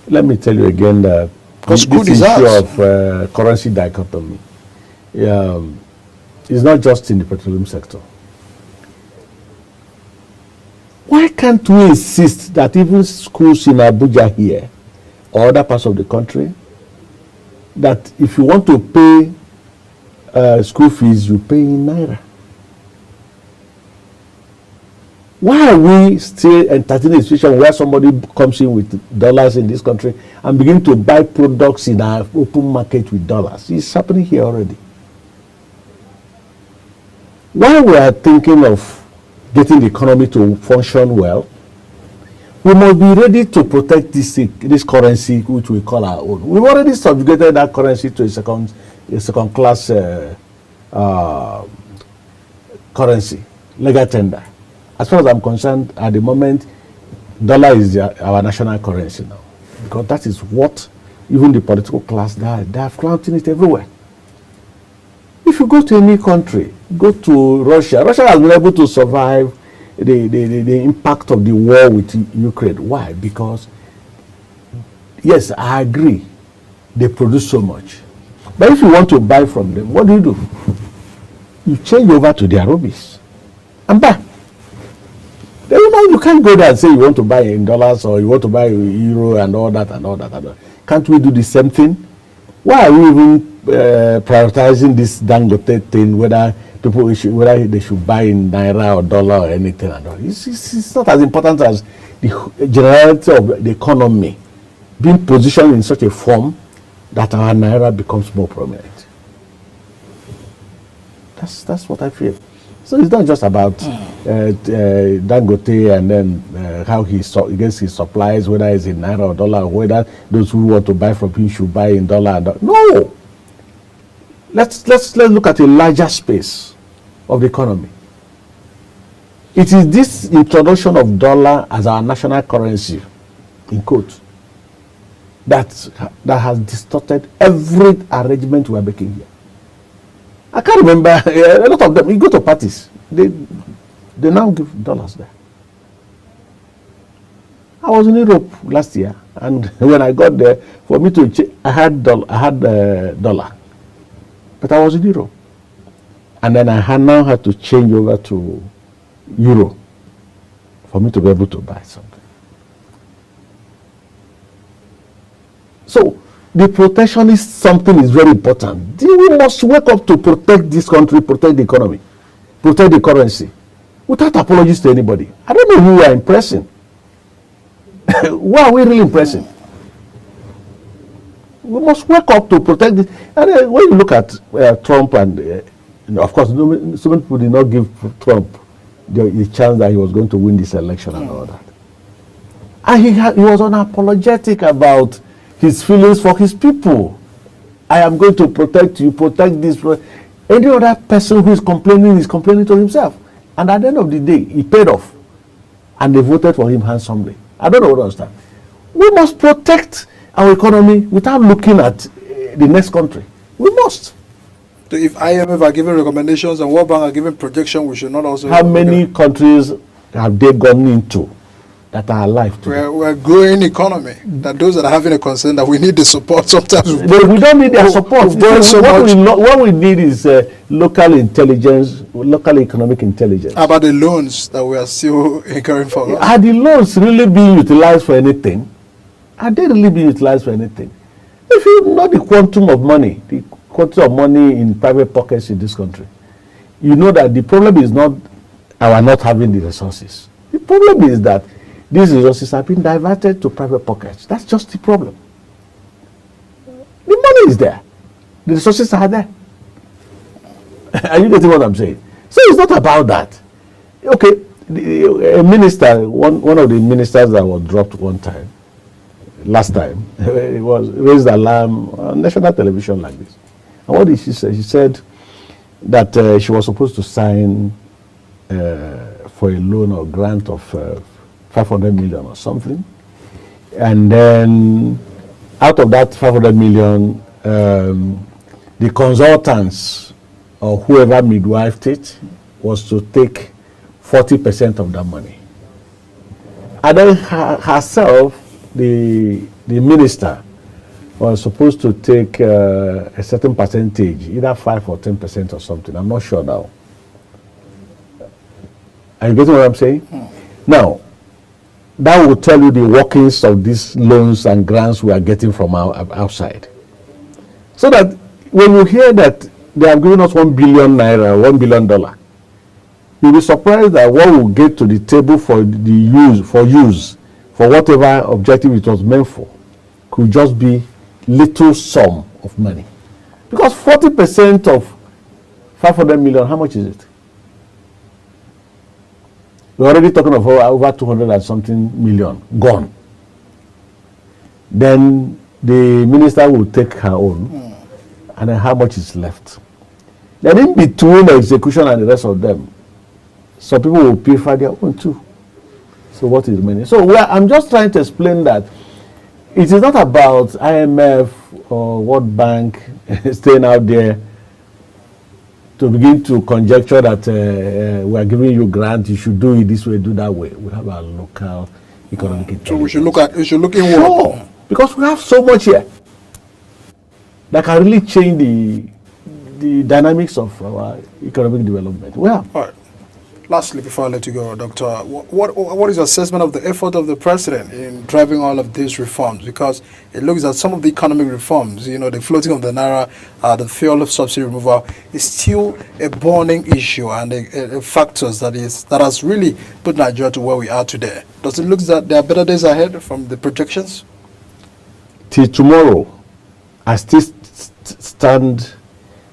Let me tell you again that this issue of currency dichotomy is not just in the petroleum sector. Why can't we insist that even schools in Abuja here or other parts of the country, that if you want to pay school fees, you pay in Naira? Why are we still entertaining a situation where somebody comes in with dollars in this country and begin to buy products in our open market with dollars? It's happening here already. While we are thinking of getting the economy to function well, we must be ready to protect this currency, which we call our own. We've already subjugated that currency to a second class currency, legal tender. As far as I'm concerned, at the moment, dollar is our national currency now, because that is what even the political class, they have flaunting it everywhere. If you go to any country, go to Russia. Russia has been able to survive the impact of the war with Ukraine. Why? Because, yes, I agree, they produce so much. But if you want to buy from them, what do? You change over to their rupees and buy. Then you can't go there and say you want to buy in dollars or you want to buy euro and all that and all that. And all. Can't we do the same thing? Why are we even prioritizing this Dangote thing, whether they should buy in naira or dollar or anything? And all? It's not as important as the generality of the economy being positioned in such a form that our naira becomes more prominent. That's what I feel. So it's not just about Dangote and then how he gets his supplies, whether it's in naira or dollar, or whether those who want to buy from him should buy in dollar. No. Let's look at a larger space of the economy. It is this introduction of dollar as our national currency, in quotes, that has distorted every arrangement we are making here. I can't remember, a lot of them, you go to parties, they now give dollars there. I was in Europe last year, and when I got there, for me to I had dollar, but I was in Europe. And then I now had to change over to euro for me to be able to buy something. So, the protectionist something is very important. We must wake up to protect this country, protect the economy, protect the currency, without apologies to anybody. I don't know who we are impressing. Who are we really impressing? We must wake up to protect this. And when you look at Trump and, of course, so many people did not give Trump the chance that he was going to win this election and all that. And he was unapologetic about his feelings for his people. I am going to protect you, protect this. Any other person who is complaining to himself. And at the end of the day, he paid off. And they voted for him handsomely. I don't know what to understand. We must protect our economy without looking at the next country. We must. So if IMF are giving recommendations and World Bank are giving projection, we should not also... How many countries have they gone into that are alive today? We're a growing economy. That those that are having a concern that we need the support sometimes. We don't need their support. What we need is local intelligence, local economic intelligence. How about the loans that we are still incurring for? Are the loans really being utilized for anything? Are they really being utilized for anything? If you know the quantum of money in private pockets in this country, you know that the problem is not our not having the resources. The problem is that these resources have been diverted to private pockets. That's just the problem. The money is there. The resources are there. Are you getting what I'm saying? So it's not about that. Okay, a minister, one of the ministers that was dropped last time, it was raised alarm on national television like this. And what did she say? She said that she was supposed to sign for a loan or grant of 500 million or something. And then out of that 500 million, the consultants or whoever midwifed it was to take 40% of that money. And then herself, the minister, was supposed to take a certain percentage, either 5 or 10% or something. I'm not sure now. Are you getting what I'm saying? Now, that will tell you the workings of these loans and grants we are getting from outside. So that when you hear that they have given us 1 billion naira, $1 billion, you'll be surprised that what will get to the table for whatever objective it was meant for, could just be little sum of money. Because 40% of 500 million, how much is it? We're already talking of over 200 and something million gone. Then the minister will take her own, and then how much is left? Then in between the execution and the rest of them, some people will pay for their own too. So what is remaining? So I'm just trying to explain that it is not about IMF or World Bank staying out there to begin to conjecture that we are giving you grant, you should do it this way, do that way. We have our local economic intelligence. So we should look inward. Sure, because we have so much here that can really change the dynamics of our economic development. Well, all right. Lastly, before I let you go, Doctor, what is your assessment of the effort of the president in driving all of these reforms? Because it looks at some of the economic reforms, the floating of the naira, the fuel subsidy removal is still a burning issue and a factors that has really put Nigeria to where we are today. Does it look that there are better days ahead from the projections? Till tomorrow, I still stand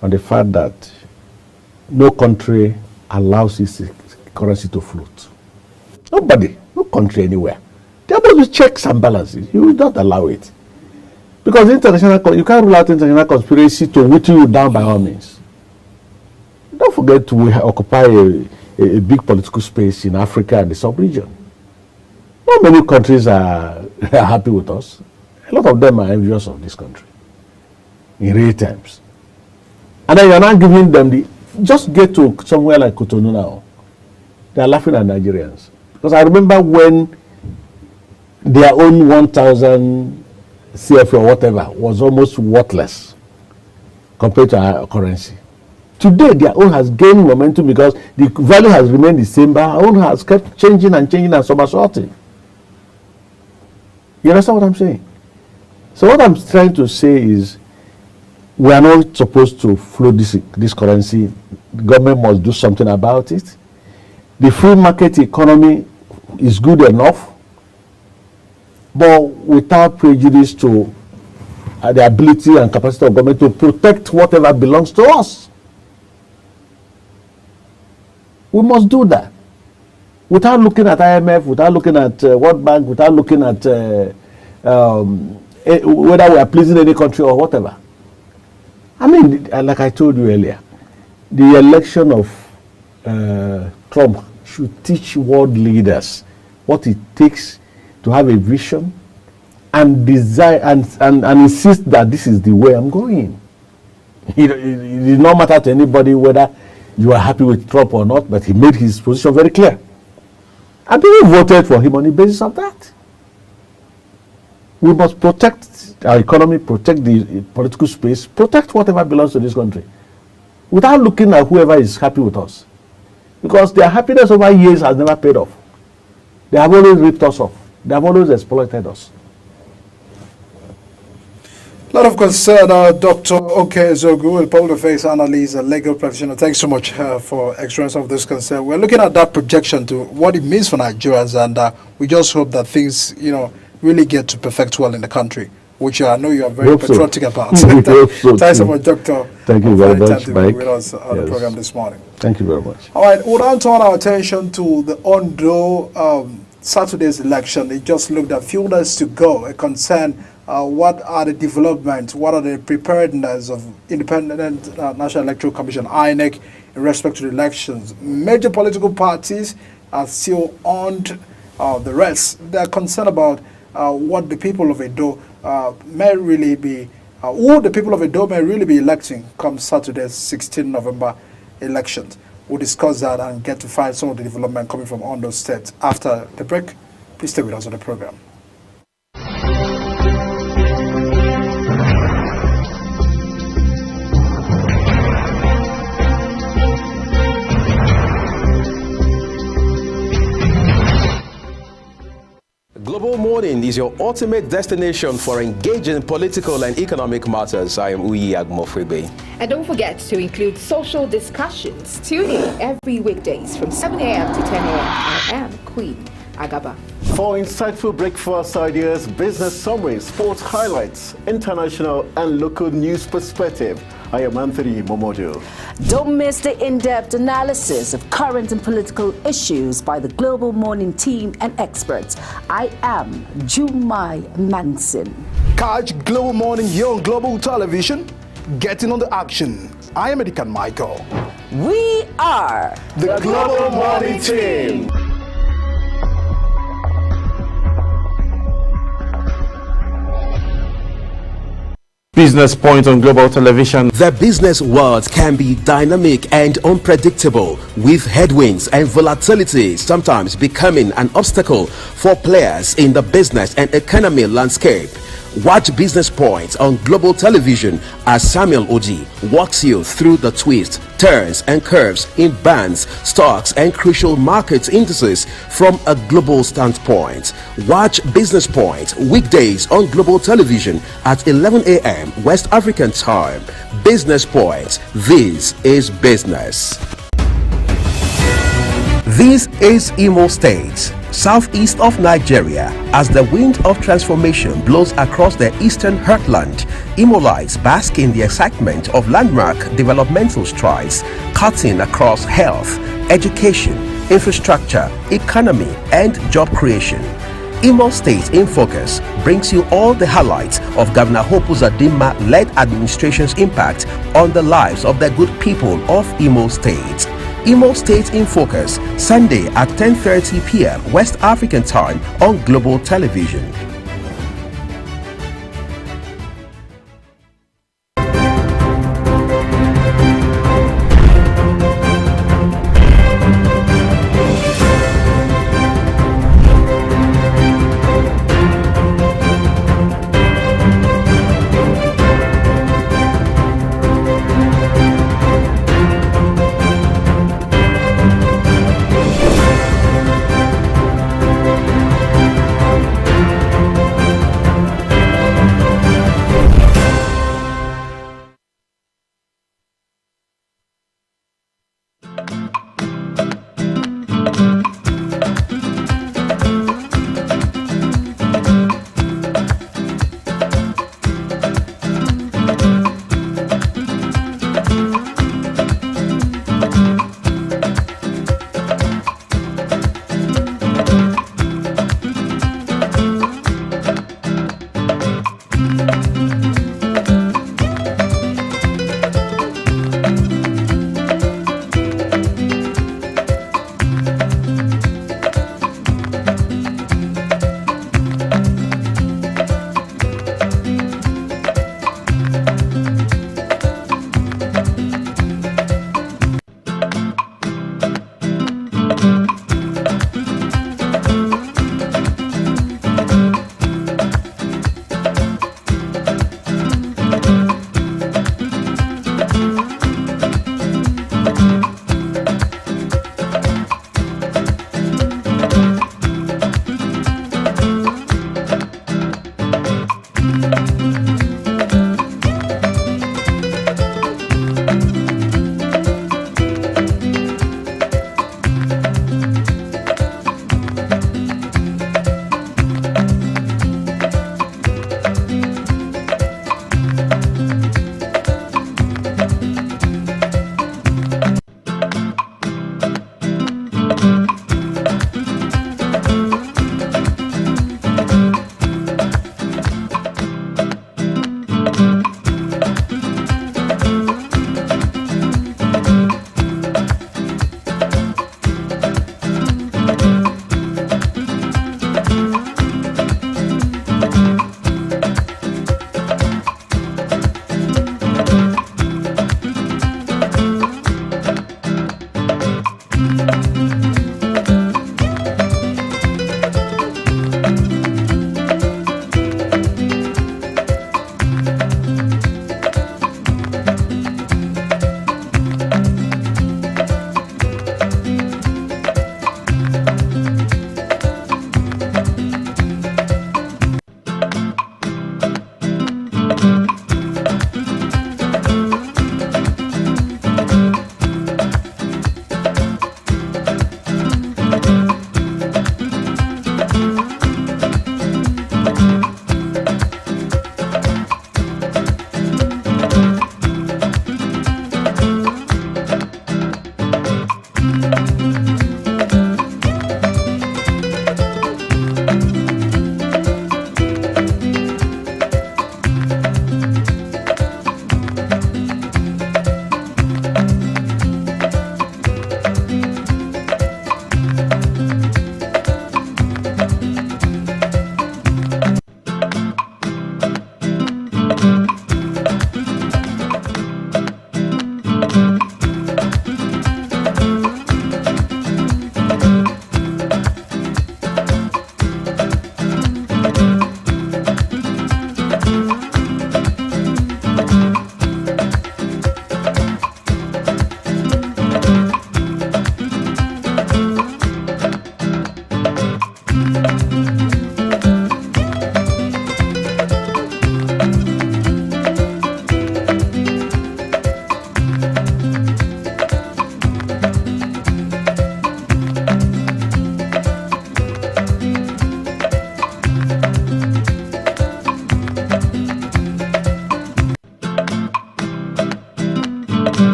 on the fact that no country allows its currency to float. Nobody, no country anywhere. There must be checks and balances. You will not allow it. Because you can't rule out international conspiracy to whittle you down by all means. Don't forget we occupy a big political space in Africa and the sub-region. Not many countries are happy with us. A lot of them are envious of this country in real terms. And then you're not giving them just get to somewhere like Cotonou now. They are laughing at Nigerians. Because I remember when their own 1,000 CFA or whatever was almost worthless compared to our currency. Today, their own has gained momentum because the value has remained the same, but our own has kept changing and somersaulting. You understand what I'm saying? So what I'm trying to say is, we are not supposed to float this currency. The government must do something about it. The free market economy is good enough, but without prejudice to the ability and capacity of government to protect whatever belongs to us. We must do that. Without looking at IMF, without looking at World Bank, without looking at whether we are pleasing any country or whatever. I mean, like I told you earlier, the election of Trump should teach world leaders what it takes to have a vision and desire and insist that this is the way I'm going. It did not matter to anybody whether you are happy with Trump or not, but he made his position very clear. And people voted for him on the basis of that. We must protect our economy, protect the political space, protect whatever belongs to this country, without looking at whoever is happy with us. Because their happiness over years has never paid off. They have always ripped us off. They have always exploited us. A lot of concern, Dr. Oke Ezeogu, a public affairs analyst, a legal practitioner. Thanks so much for experience of this concern. We're looking at that projection to what it means for Nigerians, and we just hope that things, really get to perfect well in the country, which I know you are very patriotic about. Thanks so much, Doctor. Thank you very much, Mike. With us on the program this morning. Thank you very much. All right, we'll now turn our attention to the Ondo Saturday's election. It just looked at few days to go. A concern, what are the developments, what are the preparedness of Independent National Electoral Commission, INEC, in respect to the elections? Major political parties are still on the rest. They're concerned about what the people of Edo may really be, who the people of Edo may really be electing come Saturday's 16 November elections. We'll discuss that and get to find some of the development coming from Ondo State after the break. Please stay with us on the program. Global Morning is your ultimate destination for engaging political and economic matters. I am Uyi Agmofrebe. And don't forget to include social discussions. Tune in every weekdays from 7 a.m. to 10 a.m. I am Queen Agaba. For insightful breakfast ideas, business summaries, sports highlights, international and local news perspective, I am Anthony Momodu. Don't miss the in-depth analysis of current and political issues by the Global Morning team and experts. I am Jumai Manson. Catch Global Morning here on Global Television. Getting on the action. I am Edikan Michael. We are the Global Morning team. Business Point on Global Television. The business world can be dynamic and unpredictable, with headwinds and volatility sometimes becoming an obstacle for players in the business and economy landscape. Watch Business Point on Global Television as Samuel Oji walks you through the twists, turns and curves in bands, stocks and crucial market indices from a global standpoint. Watch Business Point weekdays on Global Television at 11 a.m. West African time. Business Point. This is business. This is Imo State, southeast of Nigeria. As the wind of transformation blows across the eastern heartland, Imolites bask in the excitement of landmark developmental strides, cutting across health, education, infrastructure, economy, and job creation. Imo State in Focus brings you all the highlights of Governor Hope Uzodinma-led administration's impact on the lives of the good people of Imo State. Imo State in Focus, Sunday at 10:30 p.m. West African time on Global Television.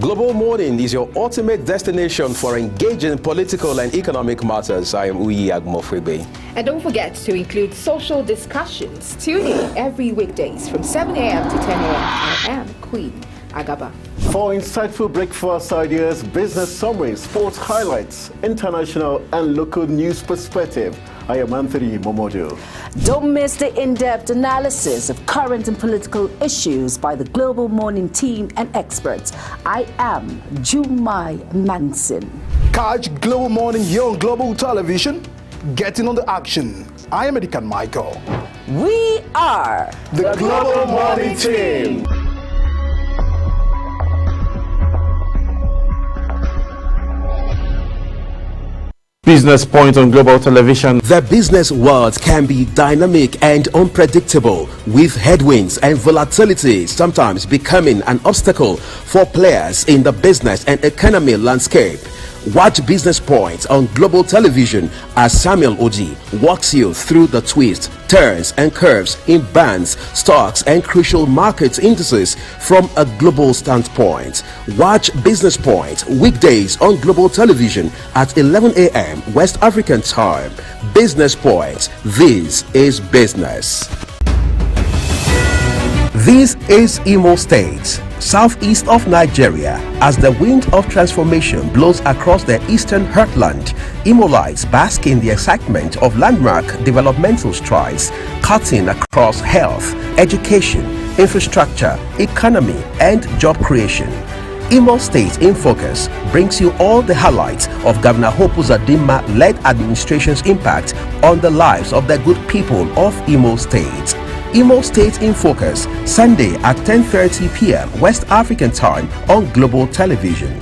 Global Morning is your ultimate destination for engaging political and economic matters. I am Uyi Agmofwebe. And don't forget to include social discussions. Tune in every weekdays from 7 a.m. to 10 a.m. I am Queen Agaba. For insightful breakfast ideas, business summaries, sports highlights, international and local news perspective, I am Anthony Momodu. Don't miss the in-depth analysis of current and political issues by the Global Morning team and experts. I am Jumai Manson. Catch Global Morning here on Global Television. Getting on the action. I am Edikan Michael. We are the Global Morning team. Business Point on Global Television. The business world can be dynamic and unpredictable, with headwinds and volatility sometimes becoming an obstacle for players in the business and economy landscape. Watch Business Point on Global Television as Samuel Oji walks you through the twists, turns and curves in bands, stocks and crucial market indices from a global standpoint. Watch Business Point weekdays on Global Television at 11 a.m. West African time. Business Point. This is business. This is Imo State, southeast of Nigeria. As the wind of transformation blows across the eastern heartland, Imolites bask in the excitement of landmark developmental strides, cutting across health, education, infrastructure, economy, and job creation. Imo State in Focus brings you all the highlights of Governor Hope Uzodinma-led administration's impact on the lives of the good people of Imo State. Imo State in Focus, Sunday at 10:30 p.m. West African time on Global Television.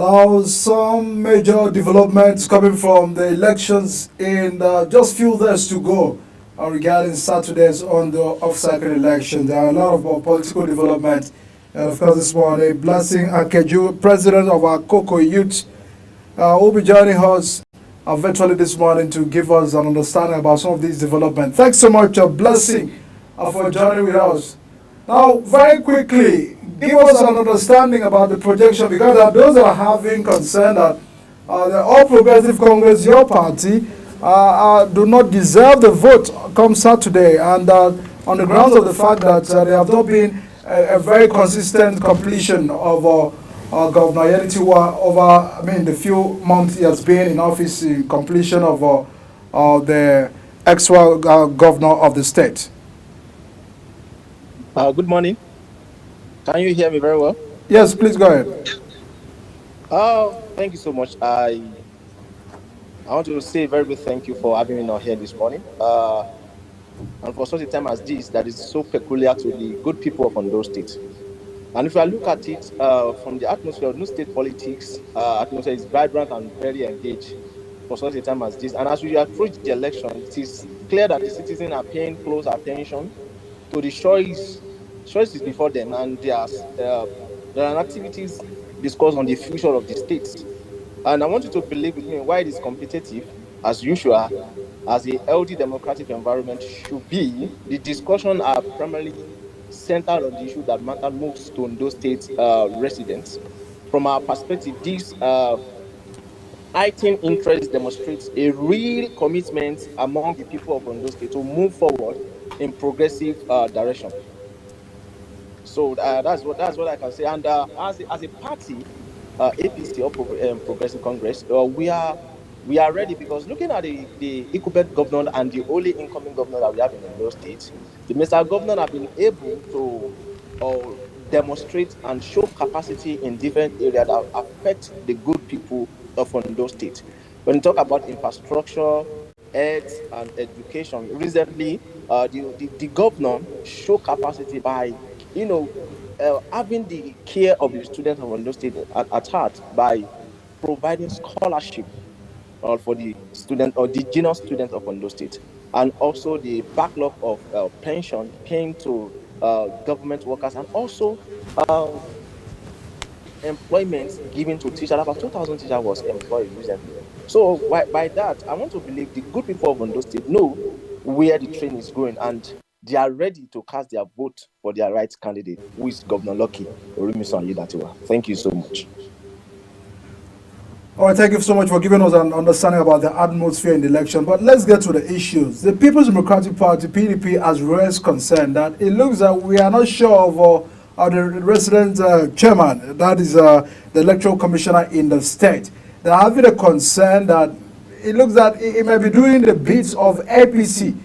Now, some major developments coming from the elections in just few days to go regarding Saturday's on the off-cycle election. There are a lot of political developments. And of course, this morning, Blessing Akeju, president of our Cocoa Youth, will be joining us virtually this morning to give us an understanding about some of these developments. Thanks so much, Blessing, for joining with us. Now, very quickly, give us an understanding about the projection, because there are those that are having concern that the All Progressive Congress, your party, do not deserve the vote come Saturday, and on the grounds of the fact that there have not been a very consistent completion of Governor Yeditiwa over, the few months he has been in office, in completion of the ex-governor of the state. Good morning. Can you hear me very well? Yes, please go ahead. Thank you so much. I want to say a very big thank you for having me here this morning. And for such a time as this, that is so peculiar to the good people of Ondo State. And if I look at it from the atmosphere of Ondo State politics, atmosphere is vibrant and very engaged for such a time as this. And as we approach the election, it is clear that the citizens are paying close attention to the choices before them, and there are activities discussed on the future of the state. And I want you to believe with me why it is competitive, as usual, as a healthy democratic environment should be. The discussion are primarily centered on the issue that matter most to Ondo State residents. From our perspective, this heightened interest demonstrates a real commitment among the people of Ondo State to move forward in progressive direction. So that's what I can say. And as a party, APC or Progressive Congress, we are ready, because looking at the incumbent governor and the only incoming governor that we have in Ondo State, the Mr. Governor have been able to demonstrate and show capacity in different areas that affect the good people of Ondo State. When you talk about infrastructure, health, and education, recently the governor show capacity by having the care of the students of Ondo State at heart by providing scholarship for the student or the junior students of Ondo State, and also the backlog of pension paying to government workers, and also employment given to teachers. About 2,000 teachers was employed recently. So by that, I want to believe the good people of Ondo State know where the train is going, and they are ready to cast their vote for their right candidate, who is Governor Lucky Orimisan Yedatiwa. Thank you so much. All right, thank you so much for giving us an understanding about the atmosphere in the election. But let's get to the issues. The People's Democratic Party, PDP, has raised concern that it looks that we are not sure of the resident chairman, that is the electoral commissioner in the state. They're having a concern that it looks that it may be doing the bits of APC.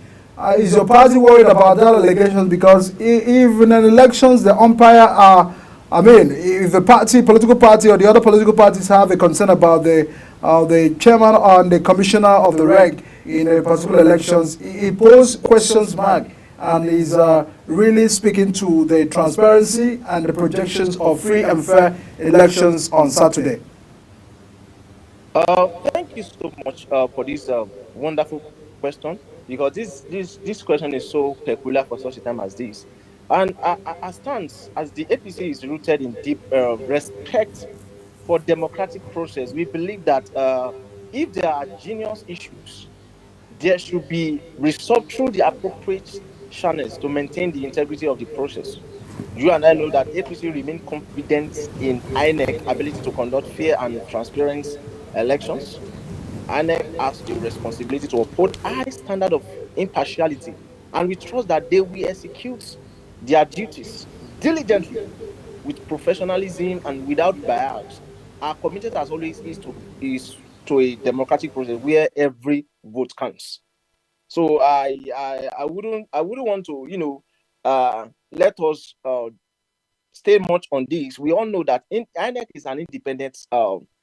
Is your party worried about that allegation? Because if in an elections the umpire are, if the political party or the other political parties have a concern about the chairman and the commissioner of the reg in a particular elections, it poses questions mark and is really speaking to the transparency and the projections of free and fair elections on Saturday. Thank you so much for this wonderful question, because this question is so peculiar for such a time as this. And our stance as the APC is rooted in deep respect for democratic process. We believe that if there are genius issues, there should be resolved through the appropriate channels to maintain the integrity of the process. You and I know that APC remain confident in INEC ability to conduct fair and transparent elections. INEC has the responsibility to uphold high standard of impartiality, and we trust that they will execute their duties diligently with professionalism and without bias. Our commitment, as always, is to a democratic process where every vote counts. So I wouldn't want to let us stay much on this. We all know that INEC is an independent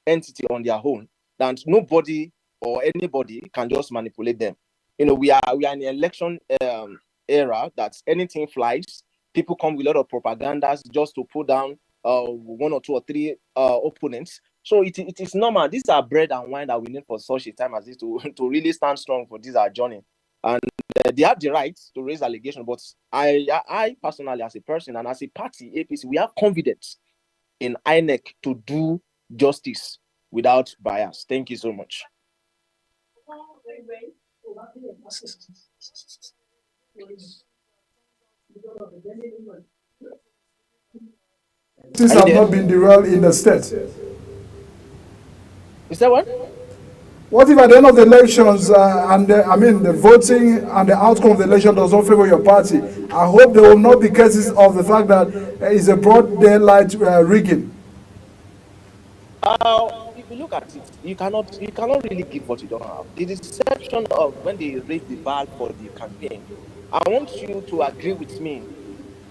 entity on their own, and nobody or anybody can just manipulate them. We are in an election era that anything flies. People come with a lot of propagandas just to put down one or two or three opponents. So it is normal. These are bread and wine that we need for such a time as this to really stand strong for this our journey. And they have the right to raise allegations. But I personally, as a person and as a party, APC, we have confidence in INEC to do justice without bias. Thank you so much. Things have not been derailed in the state. Is that what? What if at the end of the elections, the voting and the outcome of the election does not favor your party? I hope there will not be cases of the fact that it's a broad daylight rigging. If you look at it, you cannot really give what you don't have. The deception of when they raise the bar for the campaign, I want you to agree with me.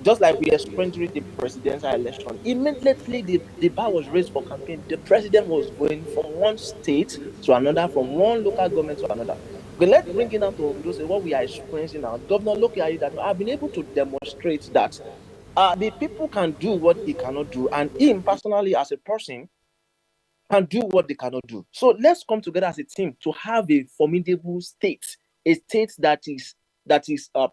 Just like we experienced during the presidential election, immediately the bar was raised for campaign. The president was going from one state to another, from one local government to another. But let's bring it down to those what we are experiencing now. Governor Loki that I've been able to demonstrate that the people can do what he cannot do, and him personally as a person can do what they cannot do. So let's come together as a team to have a formidable state, a state that is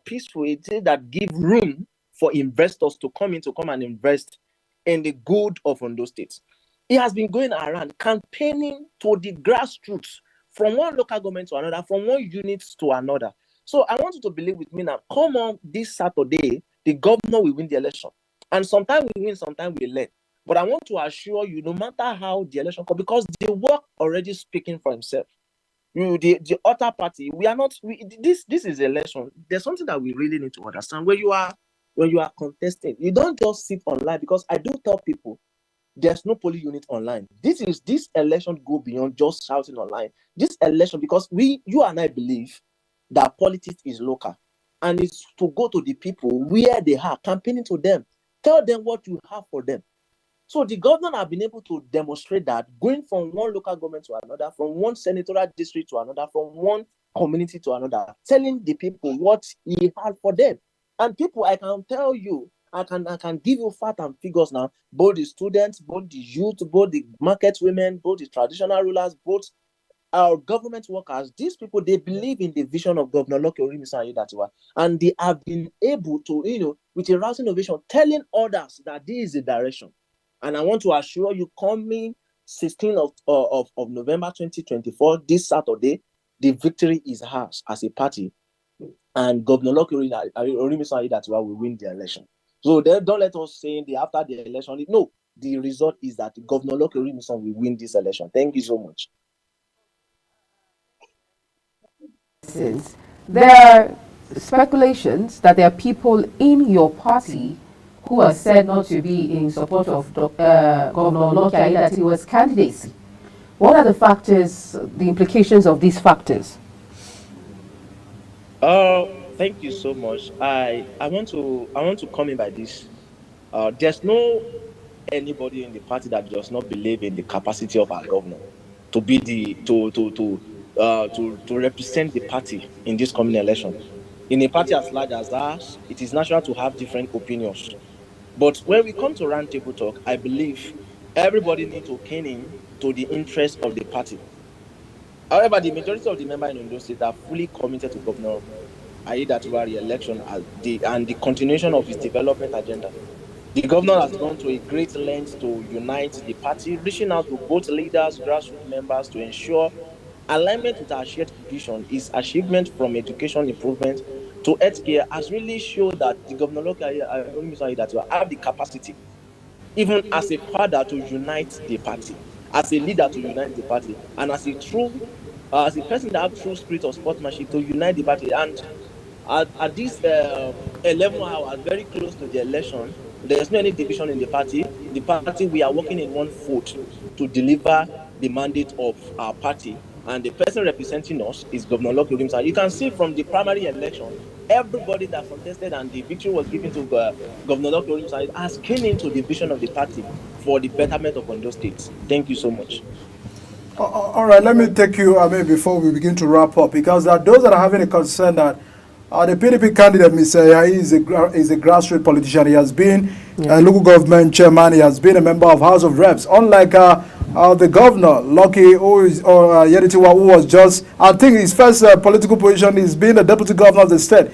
peaceful, a state that gives room for investors to come and invest in the good of Ondo State. He has been going around campaigning to the grassroots, from one local government to another, from one unit to another. So I want you to believe with me now, come on this Saturday, the governor will win the election. And sometimes we win, sometimes we learn. But I want to assure you, no matter how the election comes, because the work already speaking for himself. The other party, this is election. There's something that we really need to understand. When you are contesting, you don't just sit online, because I do tell people there's no polling unit online. This election go beyond just shouting online. This election, because you and I believe that politics is local, and it's to go to the people where they are, campaigning to them, tell them what you have for them. So the governor have been able to demonstrate that, going from one local government to another, from one senatorial district to another, from one community to another, telling the people what he had for them. And people, I can tell you, I can give you facts and figures now, both the students, both the youth, both the market women, both the traditional rulers, both our government workers. These people, they believe in the vision of Governor Loki Orimisan Aiyedatiwa, and they have been able to, with a rousing innovation, telling others that this is the direction. And I want to assure you, coming 16th of November 2024, this Saturday, the victory is ours as a party. And Governor Loki Orimisan Aiyedatiwa will win the election. So don't let us say after the election. No, the result is that Governor Loki Orimisan will win this election. Thank you so much. There are speculations that there are people in your party who are said not to be in support of Governor Loki Aiyedatiwa's candidacy. What are the factors, the implications of these factors? Thank you so much. I want to come in by this. There's no anybody in the party that does not believe in the capacity of our governor to be to represent the party in this coming election. In a party as large as ours, it is natural to have different opinions. But when we come to roundtable talk, I believe everybody needs to keen in to the interest of the party. However, the majority of the members in Ondo State are fully committed to Governor Aiyedatiwa re-election and the continuation of his development agenda. The governor has gone to a great length to unite the party, reaching out to both leaders, grassroots members to ensure alignment with our shared vision. His achievement from education improvement to healthcare has really shown that the Governor Loki Orimisan Aiyedatiwa have the capacity, even as a father, to unite the party, as a leader to unite the party, and as a person that has true spirit of sportsmanship to unite the party. And at this 11 hours, very close to the election, there is no any division in the party. The party, we are working in one foot to deliver the mandate of our party. And the person representing us is Governor Loki Orimisan. You can see from the primary election, everybody that contested and the victory was given to Governor Loki Orimisan has keen into the vision of the party for the betterment of Ondo State. Thank you so much. All right, let me take you, before we begin to wrap up, because there are those that are having a concern that the PDP candidate, Mr. Yayi, is a grassroots politician. He has been a local government chairman. He has been a member of House of Reps. Unlike the governor, Lucky Yeditiwa, who was just, I think his first political position is being the deputy governor of the state.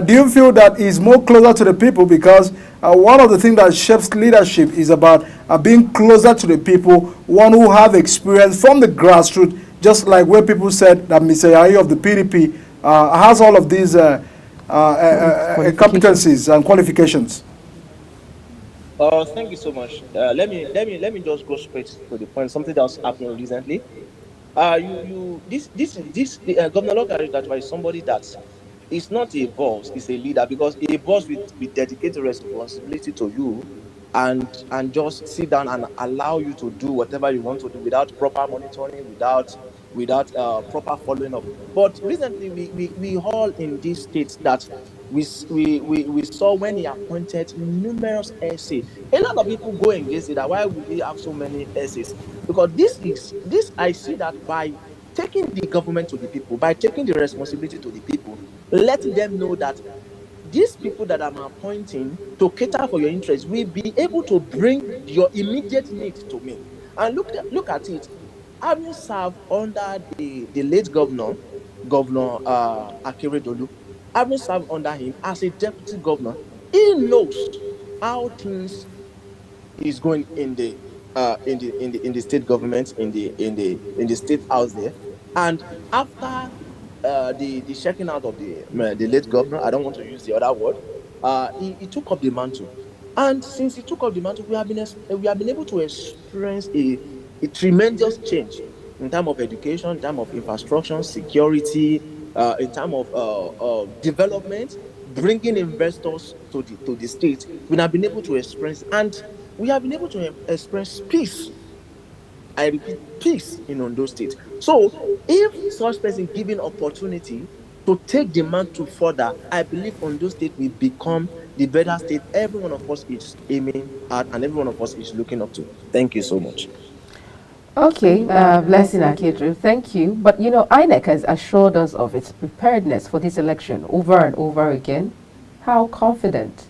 Do you feel that he's more closer to the people? Because one of the things that shapes leadership is about being closer to the people, one who have experience from the grassroots, just like where people said that Mr. Yayi of the PDP has all of these competencies and qualifications. Thank you so much. Let me just go straight to the point. Something that was happening recently. Governor Lokari is somebody that is not a boss, is a leader, because a boss with dedicated responsibility to you, and just sit down and allow you to do whatever you want to do without proper monitoring, without proper following up. But recently, we all in this state that we saw when he appointed numerous essays. A lot of people go against it. That why would we have so many essays? Because this I see that by taking the government to the people, by taking the responsibility to the people, letting them know that these people that I'm appointing to cater for your interests will be able to bring your immediate need to me. And look at it. Having served under the late governor Akeredolu, having served under him as a deputy governor, he knows how things is going in the state government, in the state house there. And after the checking out of the late governor, I don't want to use the other word, he took up the mantle. And since he took up the mantle, we have been able to experience a tremendous change in terms of education, in terms of infrastructure, security, in terms of development, bringing investors to the state. We have been able to experience, and we have been able to experience peace. I repeat, peace in Ondo State. So, if such person given opportunity to take the mantle further, I believe Ondo State will become the better state every one of us is aiming at and every one of us is looking up to. Thank you so much. Okay, Blessing Akeredolu, thank you. But you know, INEC has assured us of its preparedness for this election over and over again. How confident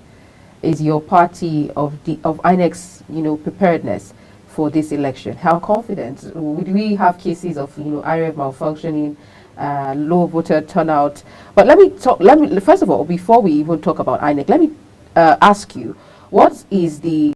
is your party of INEC's, preparedness for this election? How confident? Would we have cases of, IRF malfunctioning, low voter turnout? But let me first of all, before we even talk about INEC, let me ask you, what is the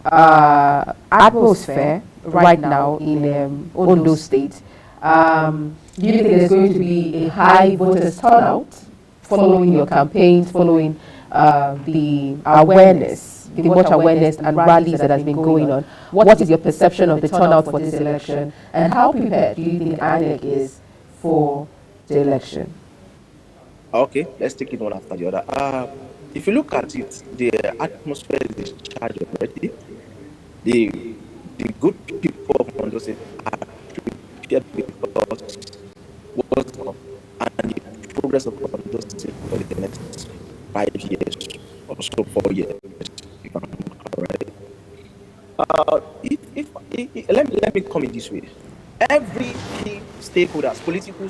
atmosphere right now in Ondo State? Do you think there's going to be a high voters turnout following your campaigns, following the awareness, the much awareness and rallies that has been going on? What is your perception of the turnout for this election, and how prepared do you think INEC is for the election? Okay, let's take it one after the other. If you look at it, the atmosphere is charged already. The good people of Ondo State are prepared because what's up and the progress of Ondo State for the next 5 years or so, 4 years, if I'm correct. Let me come in this way. Every key stakeholders, political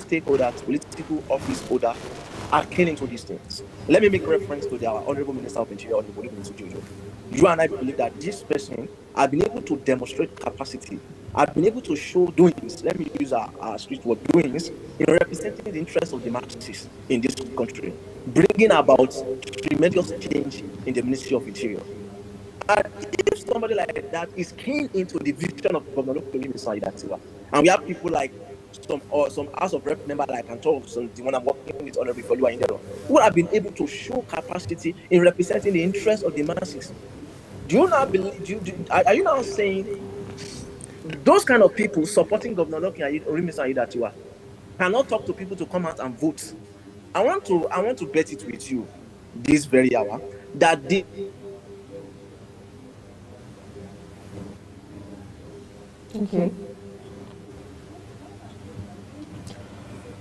office holders are keen into these things. Let me make reference to the Honorable Minister of Interior, Honorable Minister Jojo. You and I believe that this person has been able to demonstrate capacity, has been able to show doings, let me use our street word, doings, in representing the interests of the masses in this country, bringing about tremendous change in the Ministry of Interior. And if somebody like that is keen into the vision of Governor Lokoli, and we have people like some House of Rep member like Anto, the one I'm working with, Honorable Folua Indero, who have been able to show capacity in representing the interests of the masses. Do you now believe? Are you now saying those kind of people supporting Governor Lokoli Ayedatiwa cannot talk to people to come out and vote? I want to bet it with you this very hour that the Okay.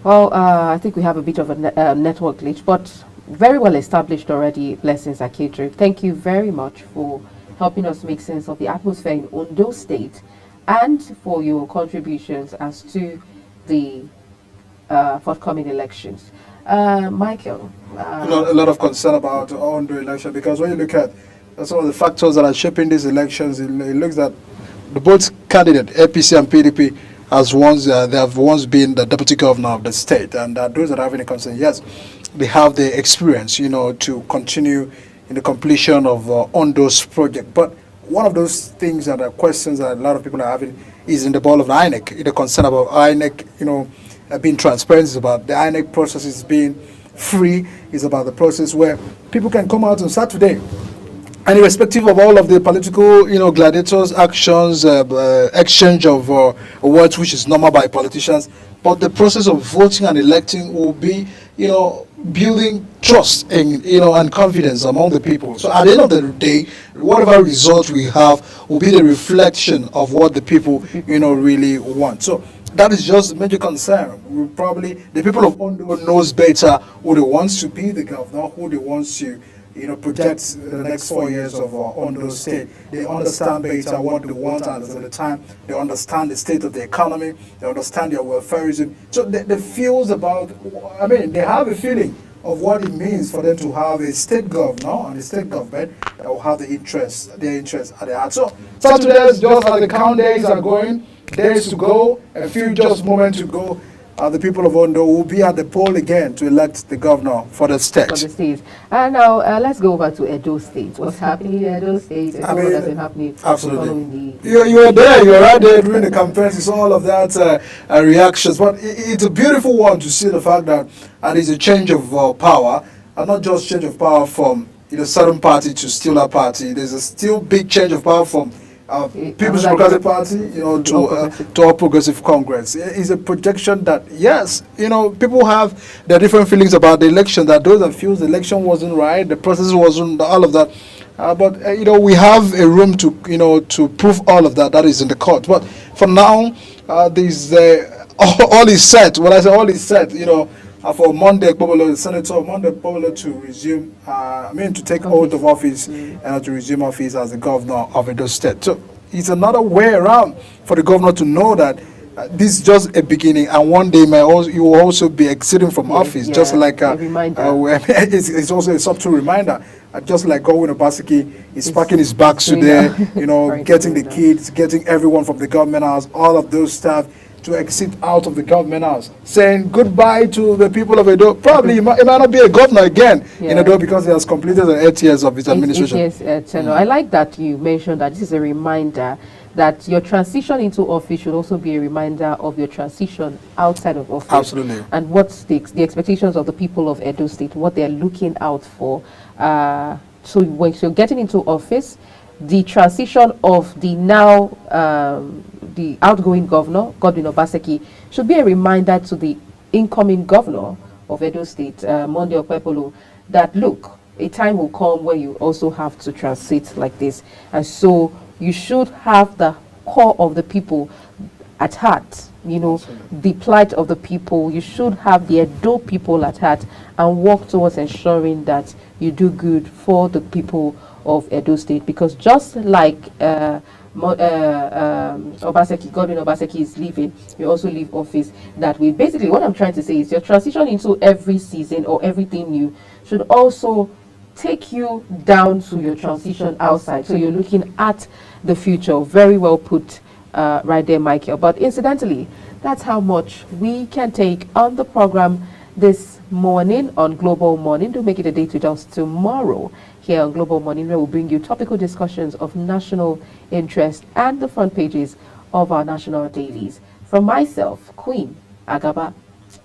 Well, I think we have a bit of a network glitch, but very well established already, Blessings Akeredolu. Thank you very much for helping us make sense of the atmosphere in Ondo State and for your contributions as to the forthcoming elections. Michael? A lot of concern about Ondo election, because when you look at some of the factors that are shaping these elections, it looks that the both candidate, APC and PDP, as once they have once been the deputy governor of the state, and those that have any concern, yes, they have the experience, to continue in the completion of Ondo's project. But one of those things and questions that a lot of people are having is in the ball of the INEC. The concern about INEC, being transparent, is about the INEC process is being free, is about the process where people can come out on Saturday. And irrespective of all of the political, gladiators, actions, exchange of words, which is normal by politicians, but the process of voting and electing will be, building trust and, and confidence among the people. So at the end of the day, whatever result we have will be the reflection of what the people, really want. So that is just a major concern. The people of Ondo knows better who they want to be the governor, who they want to project the next 4 years of Ondo State. They understand better what they want, and at the time they understand the state of the economy, they understand their welfareism. So they feel about, they have a feeling of what it means for them to have a state governor and a state government that will have their interests at their heart. So Saturdays, just as the count days are going, days to go, a few just moments to go, the people of Ondo will be at the poll again to elect the governor for the state. And now let's go over to Edo State. What's happening in Edo State? What has been happening? Absolutely. You were there. You were right there during the campaigns. You saw all of that reactions. But it's a beautiful one to see the fact that there's a change of power, and not just change of power from certain party to still a party. There's a still big change of power from People's Democratic Party, to All Progressive Congress. It's a projection that, yes, people have their different feelings about the election, that those that feel the election wasn't right, the process wasn't, all of that. But we have a room to, to prove all of that. That is in the court. But for now, there's all is set. When I say all is set, for Monday, Senator Monday Pobolo to resume, to take oath of office and to resume office as the governor of Edo State. So it's another way around for the governor to know that this is just a beginning, and one day you will also be exiting from office, just like a reminder. It's also a subtle reminder. Just like Godwin Obaseki is packing his bags today, getting the kids, getting everyone from the government house, all of those staff to exit out of the government house, saying goodbye to the people of Edo. Probably he might not be a governor again in Edo because he has completed the 8 years of his administration. I like that you mentioned that this is a reminder that your transition into office should also be a reminder of your transition outside of office. Absolutely. And what's the expectations of the people of Edo State, what they're looking out for. So when you're getting into office, the transition of the now the outgoing governor, Godwin Obaseki, should be a reminder to the incoming governor of Edo State, Monday Okpebholo, that look, a time will come where you also have to transit like this. And so you should have the core of the people at heart, the plight of the people. You should have the Edo people at heart and work towards ensuring that you do good for the people of Edo State, because just like Godwin Obaseki is leaving, you also leave office. That way, basically what I'm trying to say is your transition into every season or everything new should also take you down to your transition outside. So you're looking at the future. Very well put right there, Michael. But incidentally, that's how much we can take on the program this morning on Global Morning. Do make it a day to just tomorrow here on Global Morning, where we'll bring you topical discussions of national interest and the front pages of our national dailies. From myself, Queen Agaba,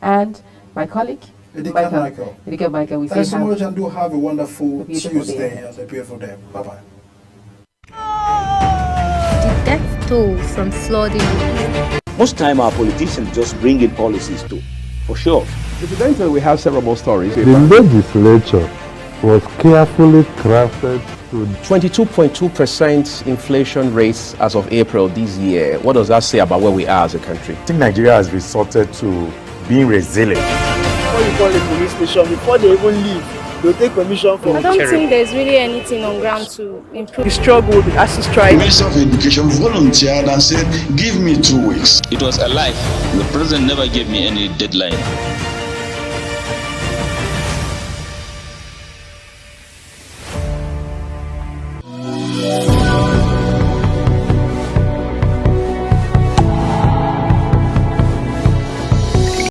and my colleague, Michael, we thanks so much, and do have a wonderful Tuesday and a beautiful day. Bye-bye. The death toll from flooding. Most time our politicians just bring in policies too, for sure. Incidentally, we have several more stories. The legislature was carefully crafted to 22.2% inflation rate as of April this year. What does that say about where we are as a country? I think Nigeria has resorted to being resilient. Before you call the police station, before they even leave, they'll take permission from I don't think there's really anything on ground to improve. The struggle, the ASIS strike. The Minister of Education volunteered and said, give me 2 weeks. It was a lie. The president never gave me any deadline.